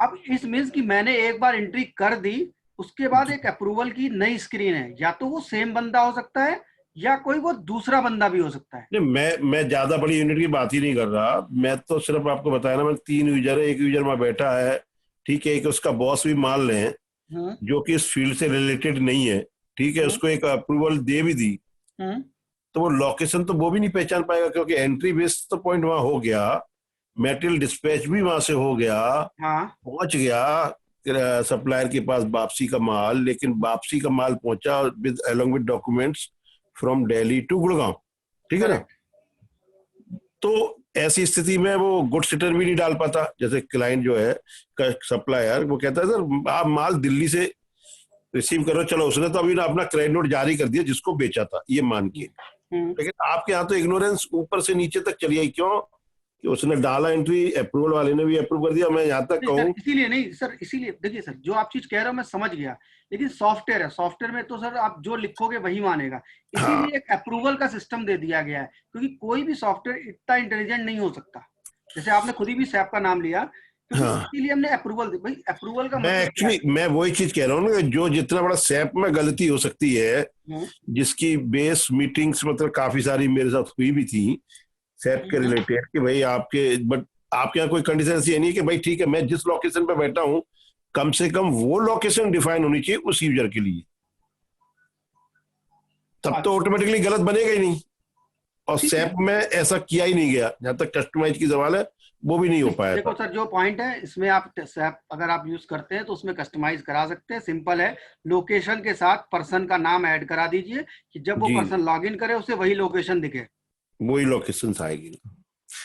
[SPEAKER 1] अब इस मीन्स कि मैंने एक बार एंट्री कर दी, उसके बाद एक अप्रूवल की नई स्क्रीन है, या तो वो सेम बंदा हो सकता है या कोई वो दूसरा बंदा भी हो सकता है।
[SPEAKER 6] नहीं, मैं ज्यादा बड़ी यूनिट की बात ही नहीं कर रहा, मैं तो सिर्फ आपको बताया ना, मैं 3 यूजर है, एक यूजर वहां बैठा है, ठीक है, एक उसका बॉस भी मान लें
[SPEAKER 1] हम्म
[SPEAKER 6] जो कि इस फील्ड से रिलेटेड नहीं है, ठीक है,
[SPEAKER 1] हम्म
[SPEAKER 6] उसको एक अप्रूवल दे भी दी,
[SPEAKER 1] हम्म
[SPEAKER 6] तो वो लोकेशन तो वो भी नहीं पहचान पाएगा, क्योंकि एंट्री बेस तो पॉइंट वहां हो गया, मेटेरियल डिस्पैच भी वहां से हो गया,
[SPEAKER 1] हाँ
[SPEAKER 6] पहुंच गया सप्लायर के पास वापसी का माल, लेकिन वापसी का माल पहुंचा with along with documents from Delhi to Gurgaon, ठीक है ना।
[SPEAKER 1] करेक्ट।
[SPEAKER 6] तो ऐसी स्थिति में वो गुड्स रिटर्न भी नहीं डाल पाता, जैसे क्लाइंट जो है सप्लायर, वो कहता है सर आप माल दिल्ली से रिसीव करो, चलो उसने तो अभी ना अपना क्रेडिट नोट जारी कर दिया जिसको बेचा था ये मान के, लेकिन आपके यहाँ तो इग्नोरेंस ऊपर से नीचे तक चली आई, क्यों कि उसने डाला एंट्री, अप्रूवल वाले ने भी अप्रूव कर दिया। मैं यहाँ तक
[SPEAKER 1] नहीं सर,
[SPEAKER 6] कहूँ,
[SPEAKER 1] इसीलिए नहीं सर, इसीलिए देखिए सर, जो आप चीज कह रहे हो मैं समझ गया, लेकिन सॉफ्टवेयर है, सॉफ्टवेयर में तो सर आप जो लिखोगे वही मानेगा,
[SPEAKER 6] हाँ
[SPEAKER 1] इसीलिए एक अप्रूवल का सिस्टम दे दिया गया है, क्योंकि कोई भी सॉफ्टवेयर इतना इंटेलिजेंट नहीं हो सकता। जैसे आपने खुद ही भी सैप का नाम लिया, क्योंकि
[SPEAKER 6] हाँ,
[SPEAKER 1] इसीलिए हमने अप्रूवल दी भाई। अप्रूवल का
[SPEAKER 6] मैं
[SPEAKER 1] मतलब क्या है?
[SPEAKER 6] एक्चुअली मैं वही चीज कह रहा हूँ ना, जो जितना बड़ा सैप में गलती हो सकती है,
[SPEAKER 1] हम्म,
[SPEAKER 6] जिसकी बेस मीटिंग्स मतलब काफी सारी मेरे साथ हुई भी थी सैप के
[SPEAKER 1] हम्म,
[SPEAKER 6] रिलेटेड, कि भाई आपके बट आपके यहाँ कोई कंडीशन ऐसी नहीं है कि भाई ठीक है मैं जिस लोकेशन पे बैठा हूँ कम से कम वो लोकेशन डिफाइन होनी चाहिए उस यूजर के लिए, तब तो
[SPEAKER 1] अच्छा,
[SPEAKER 6] ऑटोमेटिकली गलत बनेगा ही नहीं। और
[SPEAKER 1] ठीक है।
[SPEAKER 6] सैप में ऐसा किया ही नहीं गया, जहां तक कस्टमाइज की सवाल है वो भी नहीं हो पाया
[SPEAKER 1] देखो
[SPEAKER 6] था।
[SPEAKER 1] सर, जो पॉइंट है इसमें, आप सैप अगर आप यूज करते हैं तो उसमें कस्टमाइज करा सकते हैं, सिंपल है। लोकेशन के साथ पर्सन का नाम ऐड करा दीजिए कि जब वो
[SPEAKER 6] जी
[SPEAKER 1] पर्सन लॉग इन करे उसे वही लोकेशन दिखे।
[SPEAKER 6] वही लोकेशन आएगी।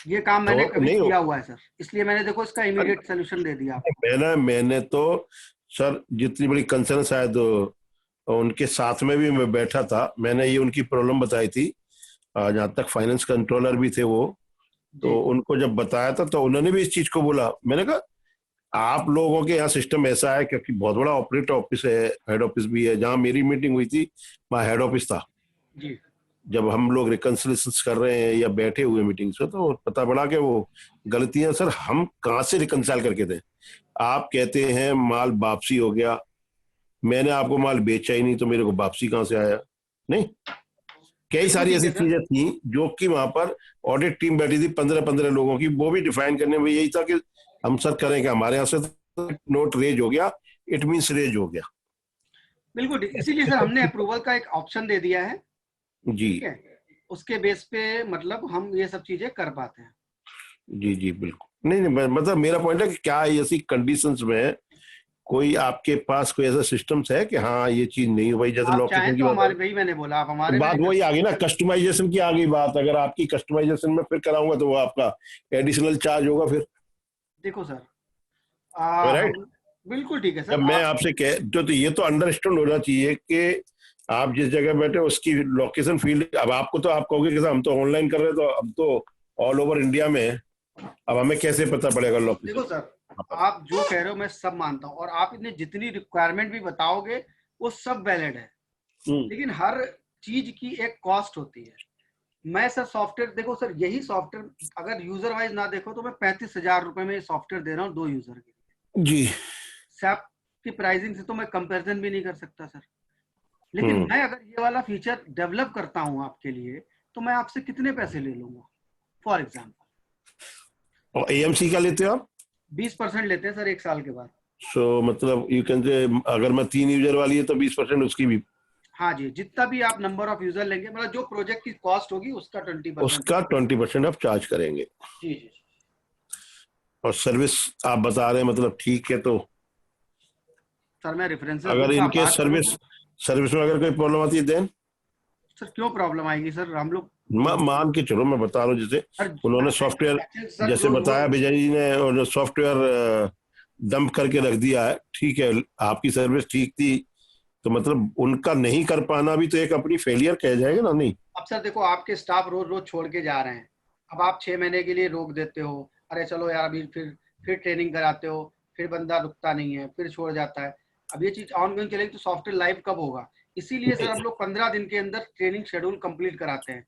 [SPEAKER 1] ये काम मैंने
[SPEAKER 6] तो
[SPEAKER 1] कभी
[SPEAKER 6] नहीं
[SPEAKER 1] किया हुआ है सर, इसलिए मैंने देखो इसका इमीडिएट सोल्यूशन दे दिया आपको।
[SPEAKER 6] मैंने तो सर जितनी बड़ी कंसर्न शायद उनके साथ में भी मैं बैठा था, मैंने ये उनकी प्रॉब्लम बताई थी, जहाँ तक फाइनेंस कंट्रोलर भी थे वो,
[SPEAKER 1] जी
[SPEAKER 6] तो उनको जब बताया था तो उन्होंने भी इस चीज को बोला। मैंने कहा आप लोगों के यहाँ सिस्टम ऐसा है, क्योंकि बहुत बड़ा ऑपरेटर ऑफिस है, हेड ऑफिस भी है, जहाँ मेरी मीटिंग हुई थी वहाँ हेड ऑफिस था।
[SPEAKER 1] जी
[SPEAKER 6] जब हम लोग रिकंसिलेशन कर रहे हैं या बैठे हुए मीटिंग से, तो पता पड़ा कि वो गलतियां सर हम कहाँ से रिकंसाइल करके दें। आप कहते हैं माल वापसी हो गया, मैंने आपको माल बेचा ही नहीं तो मेरे को वापसी कहाँ से आया? नहीं, कई
[SPEAKER 1] बिल्कुल
[SPEAKER 6] सारी
[SPEAKER 1] ठीक
[SPEAKER 6] ऐसी
[SPEAKER 1] है सर।
[SPEAKER 6] चीजें थी जो कि वहां पर ऑडिट टीम बैठी थी 15-15 लोगों की, वो भी डिफाइन करने में यही था कि हम सर करें कि हमारे यहाँ से नोट रेज हो गया, इट मीन्स रेज हो गया।
[SPEAKER 1] बिल्कुल ठीक, इसीलिए सर हमने अप्रूवल का एक ऑप्शन दे दिया है,
[SPEAKER 6] जी
[SPEAKER 1] ठीक है, उसके बेस पे मतलब हम ये सब चीजें कर पाते हैं।
[SPEAKER 6] जी जी बिल्कुल। नहीं नहीं मतलब मेरा पॉइंट है कि क्या ऐसी कंडीशंस में कोई आपके पास कोई ऐसा सिस्टम्स है कि हाँ ये चीज नहीं हो भाई, जैसे
[SPEAKER 1] आप चाहें
[SPEAKER 6] लोकेशन की
[SPEAKER 1] तो
[SPEAKER 6] बात
[SPEAKER 1] हमारे,
[SPEAKER 6] है,
[SPEAKER 1] भाई मैंने बोला आप
[SPEAKER 6] तो
[SPEAKER 1] हमारे में
[SPEAKER 6] बात वही आ गई ना, कस्टमाइजेशन की आ गई बात। अगर आपकी कस्टमाइजेशन में फिर कराऊंगा तो वो आपका एडिशनल चार्ज होगा फिर,
[SPEAKER 1] देखो सर,
[SPEAKER 6] राइट।
[SPEAKER 1] हम बिल्कुल ठीक है
[SPEAKER 6] जब
[SPEAKER 1] सर।
[SPEAKER 6] मैं
[SPEAKER 1] आप
[SPEAKER 6] आपसे कह तो ये तो अंडरस्टैंड होना चाहिए कि आप जिस जगह बैठे उसकी लोकेशन फील्ड, अब आपको तो आप कहोगे कि साहब हम तो ऑनलाइन कर रहे हैं, तो हम तो ऑल ओवर इंडिया में है, अब हमें कैसे पता पड़ेगा
[SPEAKER 1] देखो
[SPEAKER 6] लोकेशन?
[SPEAKER 1] सर, आप जो कह रहे हो मैं सब मानता हूँ, और आप इतनी जितनी रिक्वायरमेंट भी बताओगे वो सब वैलिड है, लेकिन हर चीज की एक कॉस्ट होती है। मैं सर सॉफ्टवेयर, देखो सर, यही सॉफ्टवेयर अगर यूजर वाइज ना देखो तो मैं 35,000 रुपए में सॉफ्टवेयर दे रहा हूँ 2 यूजर के।
[SPEAKER 6] जी।
[SPEAKER 1] सैप की प्राइसिंग से तो मैं कंपैरिजन भी नहीं कर सकता सर, लेकिन मैं अगर ये वाला फीचर डेवलप करता हूँ आपके लिए तो मैं आपसे कितने पैसे ले लूंगा? फॉर एग्जाम्पल,
[SPEAKER 6] और एएमसी का लेते हो आप?
[SPEAKER 1] 20% लेते हैं सर 1 साल के बाद।
[SPEAKER 6] सो मतलब यू कैन से अगर मैं 3 यूजर वाली है तो 20% उसकी भी?
[SPEAKER 1] हाँ जी, जितना भी आप नंबर ऑफ यूजर लेंगे, मतलब जो प्रोजेक्ट की कॉस्ट होगी उसका 20%।
[SPEAKER 6] उसका 20% आप चार्ज करेंगे।
[SPEAKER 1] जी जी।
[SPEAKER 6] और सर्विस आप बता रहे हैं मतलब ठीक है, तो
[SPEAKER 1] सर मैं रेफरेंसेस
[SPEAKER 6] अगर
[SPEAKER 1] दूंगा, आप
[SPEAKER 6] इनके
[SPEAKER 1] बात करो
[SPEAKER 6] सर्विस
[SPEAKER 1] सर।
[SPEAKER 6] सर्विस में अगर कोई प्रॉब्लम आती है देन?
[SPEAKER 1] सर क्यों प्रॉब्लम आएगी सर, हम लोग
[SPEAKER 6] मान के चलो, मैं बता रहा हूँ, जैसे
[SPEAKER 1] सर
[SPEAKER 6] उन्होंने सॉफ्टवेयर
[SPEAKER 1] सर
[SPEAKER 6] जैसे बताया विजय जी ने, सॉफ्टवेयर डंप करके रख दिया है, ठीक है, आपकी सर्विस ठीक थी, तो मतलब उनका नहीं कर पाना भी तो एक अपनी फेलियर कह जाएगा ना? नहीं।
[SPEAKER 1] अब सर देखो, आपके स्टाफ रोज रोज छोड़ के जा रहे हैं, अब आप 6 महीने के लिए रोक देते हो, अरे चलो यार अभी फिर ट्रेनिंग कराते हो, फिर बंदा रुकता नहीं है, फिर छोड़ जाता है। अब ये चीज ऑनगोइंग चलेगी तो सॉफ्टवेयर लाइव कब होगा? इसीलिए सर हम लोग 15 दिन के अंदर ट्रेनिंग शेड्यूल कंप्लीट कराते हैं।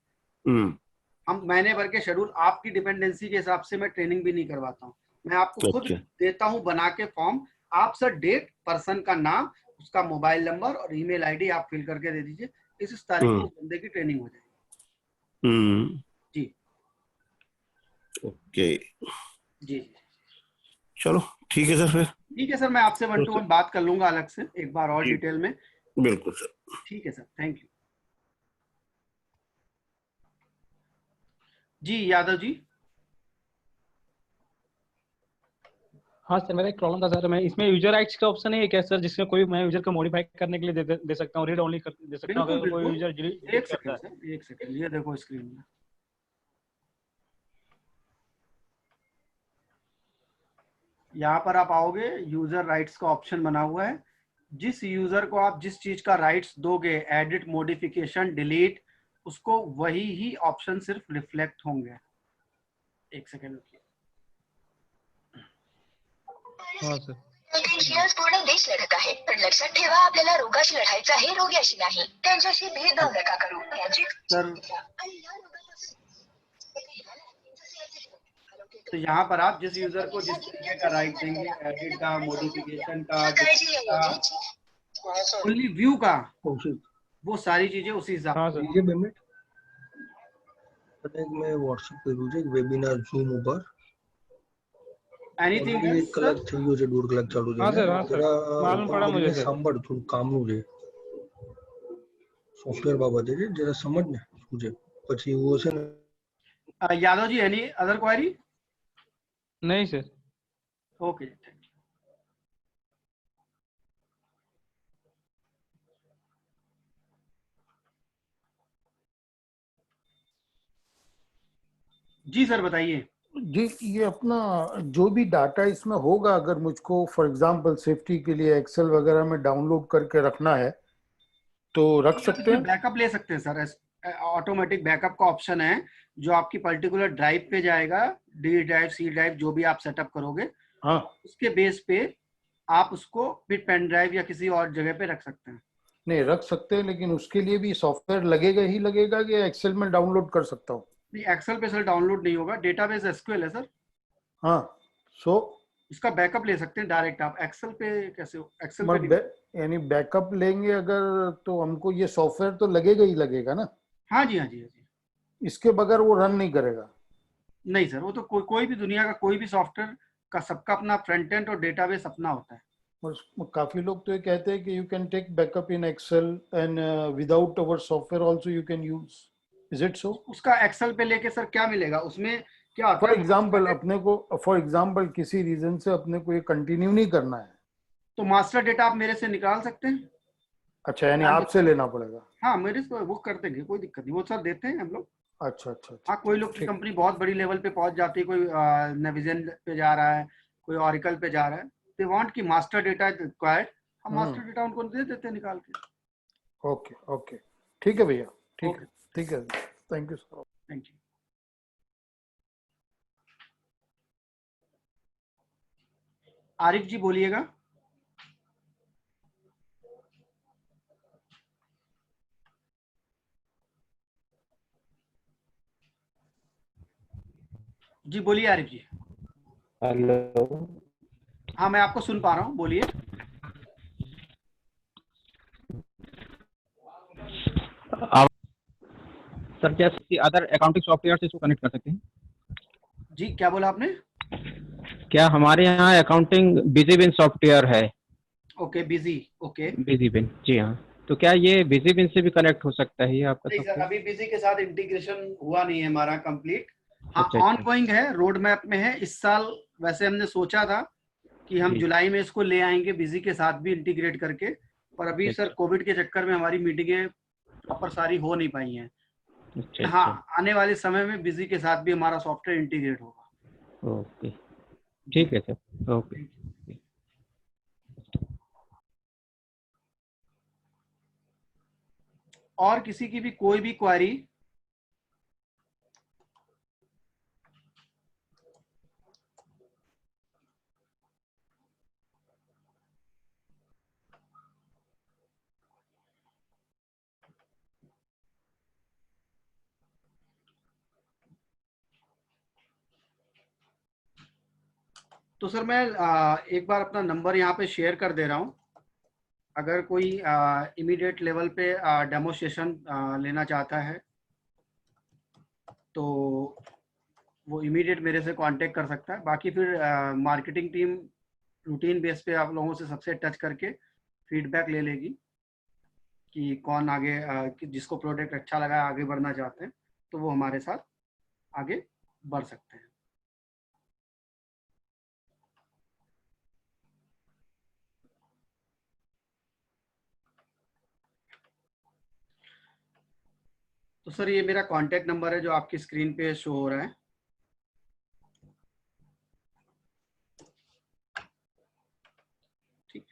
[SPEAKER 1] हम महीने भर के शेड्यूल, आपकी डिपेंडेंसी के हिसाब से मैं ट्रेनिंग भी नहीं करवाता हूँ, मैं आपको खुद
[SPEAKER 6] अच्छा।
[SPEAKER 1] देता हूँ बना के फॉर्म। आप सर डेट, पर्सन का नाम, उसका मोबाइल नंबर और ईमेल आईडी आप फिल करके दे दीजिए, इस तारीख को बंदे की ट्रेनिंग हो जाएगी। जी
[SPEAKER 6] ओके।
[SPEAKER 1] जी।
[SPEAKER 6] चलो ठीक है सर, फिर
[SPEAKER 1] ठीक है सर, मैं आपसे 1 to 1 बात कर लूंगा अलग से एक बार और
[SPEAKER 6] जी,
[SPEAKER 1] डिटेल में।
[SPEAKER 6] बिल्कुल सर।
[SPEAKER 1] ठीक है सर, थैंक यू। जी यादव जी।
[SPEAKER 3] हाँ सर, मेरा एक प्रॉब्लम था सर, मैं इसमें यूजर राइट्स का ऑप्शन है क्या सर, जिसमें कोई मैं यूजर को मॉडिफाई करने के लिए दे सकता हूँ, रीड ओनली दे सकता हूँ
[SPEAKER 1] बिल्कुल
[SPEAKER 3] अगर कोई
[SPEAKER 1] बिल्कुल,
[SPEAKER 3] यूजर डिलीट
[SPEAKER 1] एक
[SPEAKER 3] करता
[SPEAKER 1] सेकंड
[SPEAKER 3] है?
[SPEAKER 1] सर, एक सेकंड, ये देखो स्क्रीन में, यहाँ पर आप आओगे, यूजर राइट्स का ऑप्शन बना हुआ है। जिस यूजर को आप जिस चीज का राइट्स दोगे, एडिट, मॉडिफिकेशन, डिलीट, उसको वही ही ऑप्शन सिर्फ रिफ्लेक्ट होंगे। एक सेकंड रुकिए।
[SPEAKER 3] हाँ सर।
[SPEAKER 7] पेशंट्स पूर्ण देश लढत आहे, पण लक्षात ठेवा आपल्याला रोगाशी लढायचं आहे, रोग्याशी नाही. त्यांच्याशी भेदभाव नका करू.
[SPEAKER 1] सर तो यहाँ पर आप जिस यूजर को जिस तरीके का राइट देंगे, एडिट का, मॉडिफिकेशन का, ओनली व्यू का, वो सारी चीजें उसी हिसाब
[SPEAKER 3] हाँ
[SPEAKER 1] से।
[SPEAKER 3] सर।
[SPEAKER 8] पेमेंट पता है कि मैं व्हाट्सएप करूँ एक वेबिनार जूम ऊपर
[SPEAKER 1] एनीथिंग
[SPEAKER 8] એક કલાક થઈ ગયો છે 1.5 કલાક ચાલુ
[SPEAKER 3] हाँ
[SPEAKER 8] થઈને
[SPEAKER 3] सर, हाँ सर,
[SPEAKER 8] જરા
[SPEAKER 3] मालूम पड़ा मुझे
[SPEAKER 8] મને
[SPEAKER 3] सर।
[SPEAKER 8] સાંભળ થોડું કામનું છે સોફ્ટવેર બાબતે છે જરા સમજ ને શું છે પછી એવું હશે ને
[SPEAKER 1] Yadav ji, any other query?
[SPEAKER 3] नहीं सर।
[SPEAKER 1] Okay, thank you. जी सर बताइए।
[SPEAKER 4] जी, ये अपना जो भी डाटा इसमें होगा, अगर मुझको फॉर एग्जांपल सेफ्टी के लिए एक्सेल वगैरह में डाउनलोड करके रखना है तो रख सकते हैं?
[SPEAKER 1] बैकअप ले सकते हैं सर, ऑटोमेटिक बैकअप का ऑप्शन है जो आपकी पर्टिकुलर ड्राइव पे जाएगा, डी ड्राइव, सी ड्राइव, जो भी आप सेटअप करोगे,
[SPEAKER 4] हाँ,
[SPEAKER 1] उसके बेस पे आप उसको फिर पेन ड्राइव या किसी और जगह पे रख सकते हैं।
[SPEAKER 4] नहीं रख सकते हैं, लेकिन उसके लिए भी सॉफ्टवेयर लगेगा ही लगेगा कि एक्सेल में डाउनलोड कर सकता हूँ?
[SPEAKER 1] नहीं, एक्सेल पे सर डाउनलोड नहीं होगा, डेटाबेस एसक्यूएल है सर।
[SPEAKER 4] हाँ, सो
[SPEAKER 1] उसका बैकअप ले सकते हैं डायरेक्ट आप, एक्सेल पे कैसे हो? एक्सेल पे नहीं।
[SPEAKER 4] यानी बैकअप लेंगे अगर तो हमको ये सॉफ्टवेयर तो लगेगा ही लगेगा ना?
[SPEAKER 1] हाँ जी, हाँ जी, हाँ जी।
[SPEAKER 4] इसके बगैर वो रन नहीं करेगा?
[SPEAKER 1] नहीं सर, वो तो कोई भी दुनिया का कोई भी सॉफ्टवेयर का सबका अपना फ्रंट एंड और डेटाबेस अपना होता है।
[SPEAKER 4] और काफी लोग तो ये कहते हैं कि you can take backup in Excel and without our software also you can use, is it so?
[SPEAKER 1] उसका एक्सेल पे लेके सर क्या मिलेगा उसमें, क्या होता
[SPEAKER 4] फॉर
[SPEAKER 1] है
[SPEAKER 4] एग्जांपल अपने को, फॉर एग्जांपल किसी रीजन से अपने को ये कंटिन्यू नहीं करना है,
[SPEAKER 1] तो मास्टर डेटा आप मेरे से निकाल सकते हैं।
[SPEAKER 4] अच्छा, यानी आपसे लेना पड़ेगा?
[SPEAKER 1] हाँ, मेरे से वो कर देंगे, कोई दिक्कत नहीं, वो सर देते हैं हम लोग।
[SPEAKER 4] अच्छा अच्छा अच्छा।
[SPEAKER 1] हाँ, कोई लोग की कंपनी बहुत बड़ी लेवल पे पहुंच जाती है, कोई नेविजन पे जा रहा है, कोई ऑरिकल पे जा रहा है, दे वांट की मास्टर डेटा रिक्वायर्ड, हम मास्टर डेटा उनको दे देते हैं निकाल के।
[SPEAKER 4] ओके ओके, ठीक है भैया, ठीक है, ठीक है, thank you sir.
[SPEAKER 1] Thank you. Arif ji बोलिएगा। जी बोलिए आरिफ जी।
[SPEAKER 9] हेलो।
[SPEAKER 1] हाँ मैं आपको सुन पा रहा हूँ, बोलिए।
[SPEAKER 9] सर क्या अदर अकाउंटिंग सॉफ्टवेयर से इसको कनेक्ट कर सकते हैं?
[SPEAKER 1] जी क्या बोला आपने?
[SPEAKER 9] क्या हमारे यहाँ अकाउंटिंग बिजीबिन सॉफ्टवेयर है?
[SPEAKER 1] Okay busy, okay.
[SPEAKER 9] बिजीबिन, जी हाँ। तो क्या ये बिजीबिन से भी कनेक्ट हो सकता है ये आपका
[SPEAKER 1] नहीं सर,
[SPEAKER 9] सॉफ्टवेयर?
[SPEAKER 1] अभी बिजी के साथ इंटीग्रेशन हुआ नहीं है हमारा कंप्लीट। हाँ
[SPEAKER 9] अच्छा
[SPEAKER 1] ऑन
[SPEAKER 9] अच्छा
[SPEAKER 1] गोइंग है, रोड मैप में है। इस साल वैसे हमने सोचा था कि हम
[SPEAKER 9] जी।
[SPEAKER 1] जुलाई में इसको ले आएंगे बिजी के साथ भी इंटीग्रेट करके, पर अभी
[SPEAKER 9] अच्छा
[SPEAKER 1] सर कोविड के चक्कर में हमारी मीटिंगें प्रॉपर सारी हो नहीं पाई हैं।
[SPEAKER 9] अच्छा
[SPEAKER 1] हाँ
[SPEAKER 9] अच्छा।
[SPEAKER 1] आने वाले समय में बिजी के साथ भी हमारा सॉफ्टवेयर इंटीग्रेट होगा।
[SPEAKER 9] ओके, ठीक है सर, ओके।
[SPEAKER 1] और किसी की भी कोई भी क्वेरी? तो सर मैं एक बार अपना नंबर यहाँ पे शेयर कर दे रहा हूँ। अगर कोई इमीडिएट लेवल पे डेमोस्ट्रेशन लेना चाहता है तो वो इमीडिएट मेरे से कांटेक्ट कर सकता है। बाकी फिर मार्केटिंग टीम रूटीन बेस पे आप लोगों से सबसे टच करके फीडबैक ले लेगी कि कौन आगे जिसको प्रोडक्ट अच्छा लगा, आगे बढ़ना चाहते हैं, तो वो हमारे साथ आगे बढ़ सकते हैं। तो सर ये मेरा कांटेक्ट नंबर है जो आपकी स्क्रीन पे शो हो रहा है। ठीक,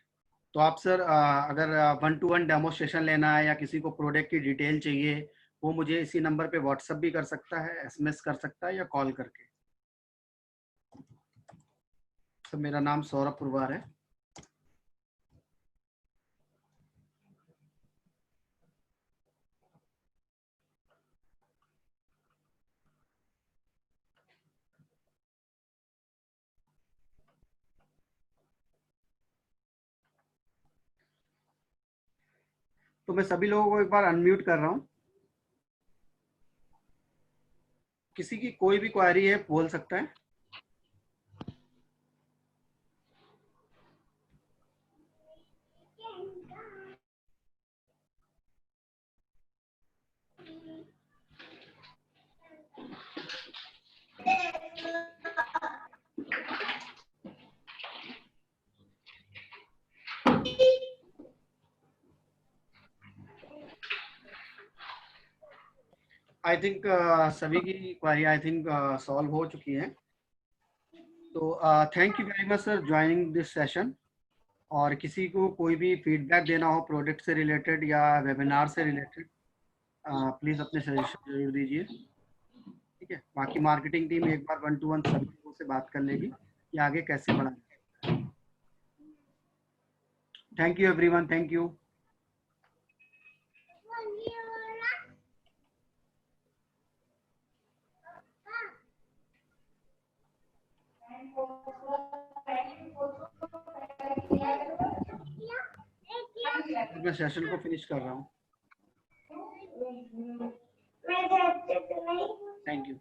[SPEAKER 1] तो आप सर अगर 1-to-1 डेमोस्ट्रेशन लेना है या किसी को प्रोडक्ट की डिटेल चाहिए, वो मुझे इसी नंबर पे व्हाट्सएप भी कर सकता है, एसएमएस कर सकता है या कॉल करके। सर मेरा नाम सौरभ पुरवार है। तो मैं सभी लोगों को एक बार अनम्यूट कर रहा हूँ। किसी की कोई भी क्वेरी है बोल सकता है। आई थिंक सभी की क्वेरी आई थिंक सॉल्व हो चुकी है। तो thank you very much sir joining this session. और किसी को कोई भी फीडबैक देना हो प्रोडक्ट से रिलेटेड या वेबिनार से रिलेटेड, प्लीज़ अपने सजेशन जरूर दीजिए। ठीक है, बाकी मार्केटिंग टीम एक बार 1-to-1 सभी लोगों से बात कर लेगी कि आगे कैसे बढ़ा जाए। Thank you everyone, thank you. मैं सेशन को फिनिश कर रहा हूँ। Thank you.